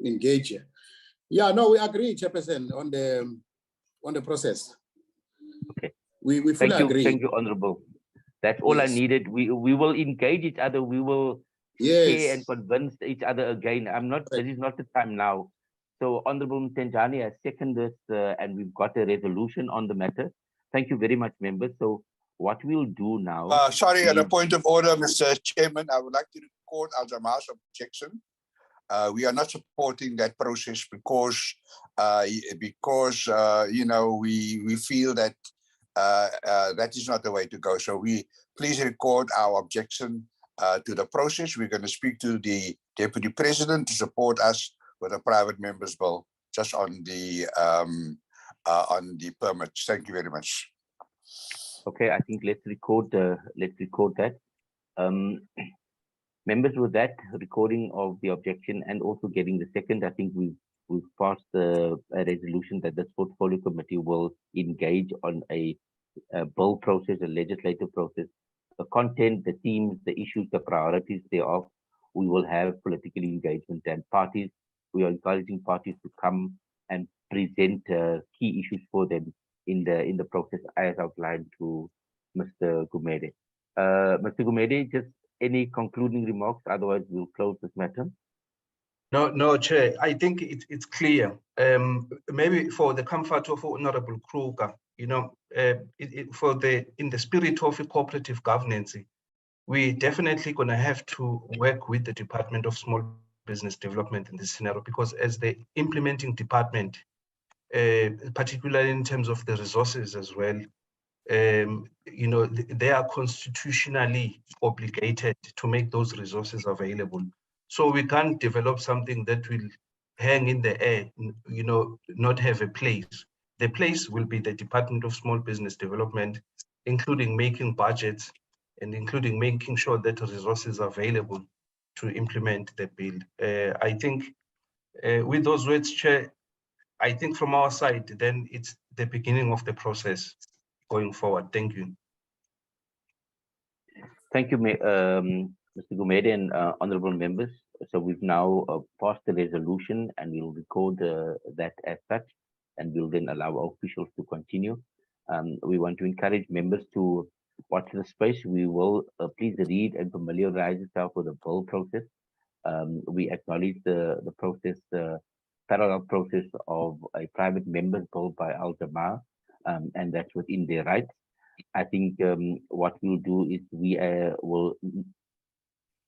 [SPEAKER 12] engage here. Yeah, no, we agree, Chairperson, on the process.
[SPEAKER 2] Okay.
[SPEAKER 12] We fully agree.
[SPEAKER 2] Thank you, Honorable. That's all
[SPEAKER 12] Yes.
[SPEAKER 2] I needed. We will engage each other. We will share and convince each other again. I'm not. This is not the time now. So Honorable Mtenjani has seconded this, and we've got a resolution on the matter. Thank you very much, members. So what we'll do now.
[SPEAKER 17] Sorry, on a point of order, Mr. Chairman, I would like to record Al Jamal's objection. We are not supporting that process because you know, we feel that that is not the way to go. So we please record our objection to the process. We're going to speak to the Deputy President to support us with a private member's bill just on the permits. Thank you very much.
[SPEAKER 2] Okay, I think let's record that. Members, with that recording of the objection and also getting the second, I think we've passed a resolution that this portfolio committee will engage on a bill process, a legislative process. The content, the themes, the issues, the priorities thereof, we will have political engagement, and parties, we are encouraging parties to come and present key issues for them in the process as outlined to Mr. Gumede. Mr. Gumede, just any concluding remarks? Otherwise, we'll close this matter.
[SPEAKER 16] No, Chair. I think it's clear. Maybe for the comfort of Honorable Kruger, you know, in the spirit of a cooperative governance, we definitely going to have to work with the Department of Small Business Development in this scenario, because as the implementing department, particularly in terms of the resources as well, you know, they are constitutionally obligated to make those resources available. So we can't develop something that will hang in the air, you know, not have a place. The place will be the Department of Small Business Development, including making budgets and including making sure that resources are available to implement the bill. I think with those words, Chair, I think from our side, then it's the beginning of the process going forward. Thank you.
[SPEAKER 2] Thank you, Mr. Gumede and honorable members. So we've now passed the resolution, and we'll record that as such, and we'll then allow our officials to continue. We want to encourage members to watch the space. We will please read and familiarize yourself with the bill process. We acknowledge the process, parallel process of a private member's bill by Al Jamal, and that's within their rights. I think what we'll do is we will,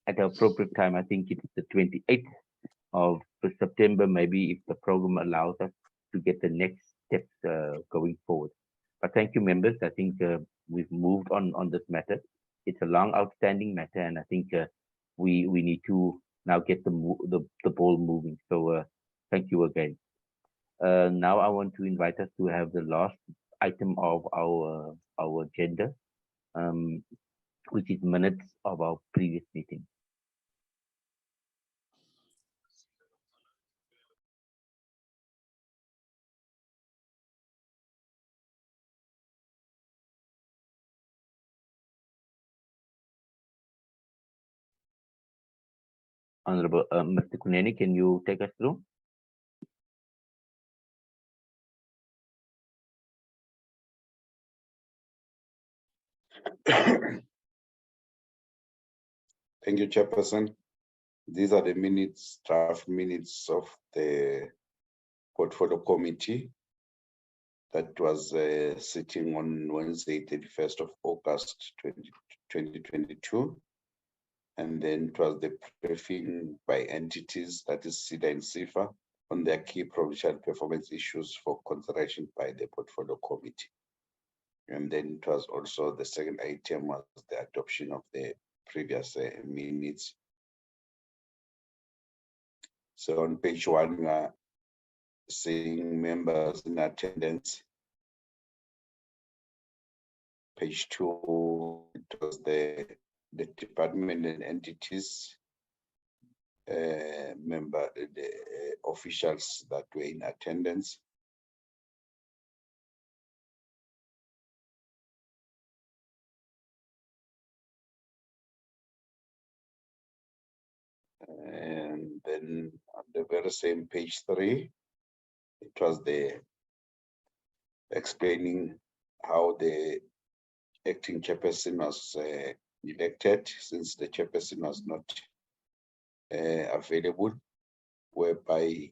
[SPEAKER 2] at the appropriate time, I think it's the 28th of September, maybe, if the program allows us to get the next steps going forward. But thank you, members. I think we've moved on this matter. It's a long outstanding matter, and I think we need to now get the ball moving. So thank you again. Now I want to invite us to have the last item of our agenda, which is minutes of our previous meeting. Honorable Mr. Kuneni, can you take us through?
[SPEAKER 1] Thank you, Chairperson. These are the minutes, draft minutes of the Portfolio Committee that was sitting on Wednesday, 31st of August, 2022. And then it was the briefing by entities, that is SIDA and SIFA, on their key provincial performance issues for consideration by the portfolio committee. And then it was also the second item was the adoption of the previous minutes. So on page 1, we are seeing members in attendance. Page 2, it was the department and entities the officials that were in attendance. And then on the very same page 3, it was the explaining how the acting chairperson was elected, since the chairperson was not available, whereby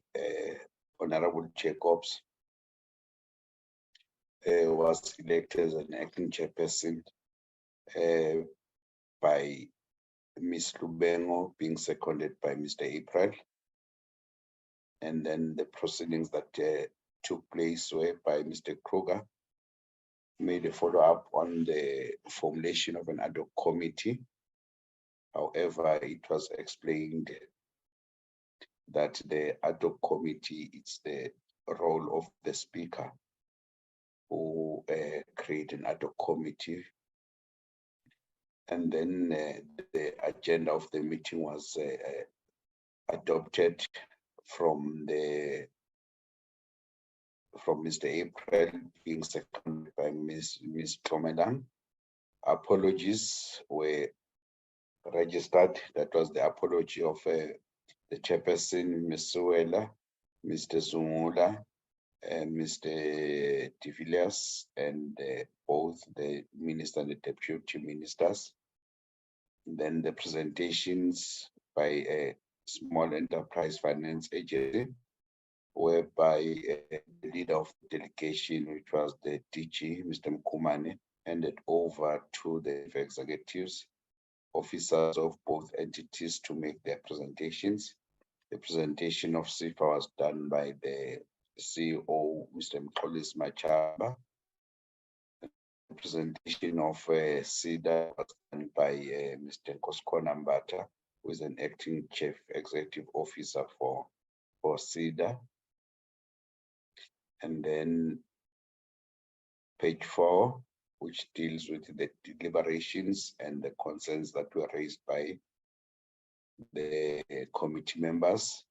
[SPEAKER 1] Honorable Jacobs was elected as an acting chairperson by Ms. Lubengo, being seconded by Mr. April. And then the proceedings that took place whereby Mr. Kruger made a follow-up on the formulation of an ad hoc committee. However, it was explained that the ad hoc committee, it's the role of the speaker who create an ad hoc committee. And then the agenda of the meeting was adopted from Mr. April, being seconded by Ms. Tomelang. Apologies were registered. That was the apology of the chairperson, Ms. Suela, Mr. Zungula, Mr. De Villiers, and both the minister and the deputy ministers. Then the presentations by a small enterprise finance agency, whereby the leader of the delegation, which was the DG, Mr. Mkumane, handed over to the executives, officers of both entities to make their presentations. The presentation of SIFA was done by the CEO, Mr. Mkolis Machaba. The presentation of SIDA was done by Mr. Koskona Mbata, who is an acting chief executive officer for SIDA. And then page 4, which deals with the deliberations and the concerns that were raised by the committee members.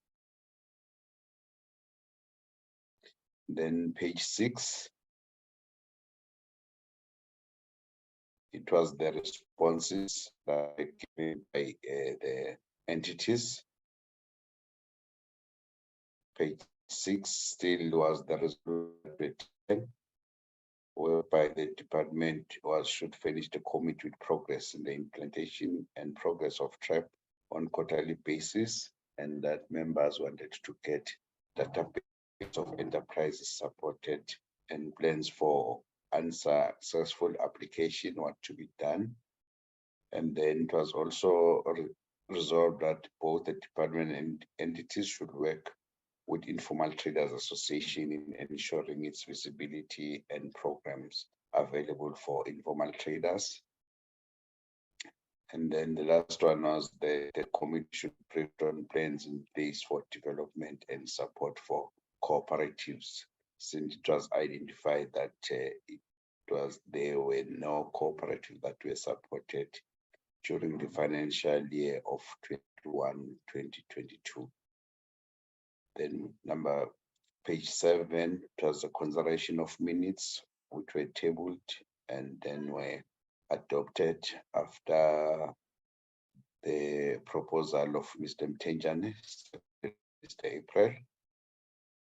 [SPEAKER 1] Then page 6, it was the responses that were given by the entities. Page 6 still was the resolution whereby the department should finish the committee with progress in the implementation and progress of TRAP on quarterly basis, and that members wanted to get database of enterprises supported and plans for unsuccessful application, what to be done. And then it was also resolved that both the department and entities should work with Informal Traders Association in ensuring its visibility and programs available for informal traders. And then the last one was the committee should put on plans in place for development and support for cooperatives, since it was identified that there were no cooperatives that were supported during the financial year of 2021-2022. Then page 7, it was a consideration of minutes which were tabled and then were adopted after the proposal of Mr. Mtenjane, Mr. April.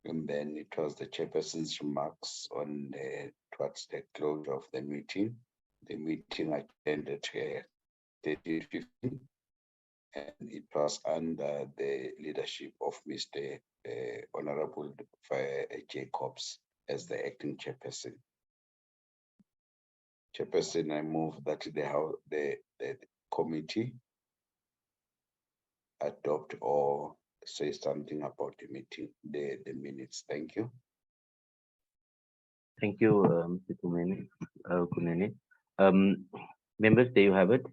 [SPEAKER 1] And then it was the chairperson's remarks on towards the closure of the meeting. The meeting attended 13:15, and it was under the leadership of Mr. Honorable Jacobs as the acting chairperson. Chairperson, I move that the committee adopt or say something about the meeting, the minutes. Thank you.
[SPEAKER 2] Thank you, Mr. Kunene. Members, there you have it.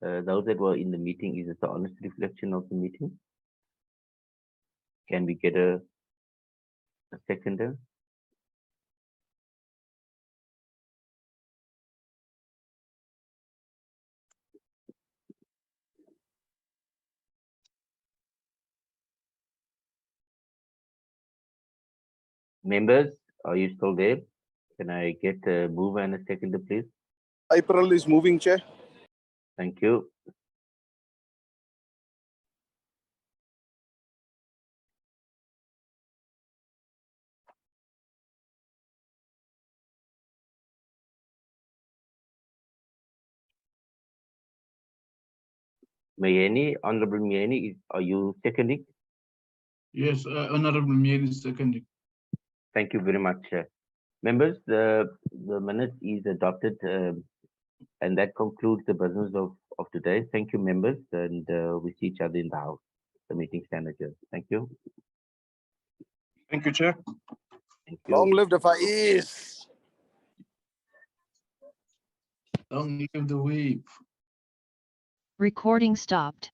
[SPEAKER 2] Those that were in the meeting, is it the honest reflection of the meeting? Can we get a seconder? Members, are you still there? Can I get a mover and a seconder, please?
[SPEAKER 14] April is moving, Chair.
[SPEAKER 2] Thank you. Mayeni, Honorable Mayeni, are you seconding?
[SPEAKER 3] Yes, Honorable Mayor is seconding.
[SPEAKER 2] Thank you very much. Members, the minute is adopted, and that concludes the business of today. Thank you, members, and we see each other in the house. The meeting stands adjourned. Thank you.
[SPEAKER 3] Thank you, Chair.
[SPEAKER 2] Thank you.
[SPEAKER 14] Long live the Faiz.
[SPEAKER 3] Long live the wave.
[SPEAKER 5] Recording stopped.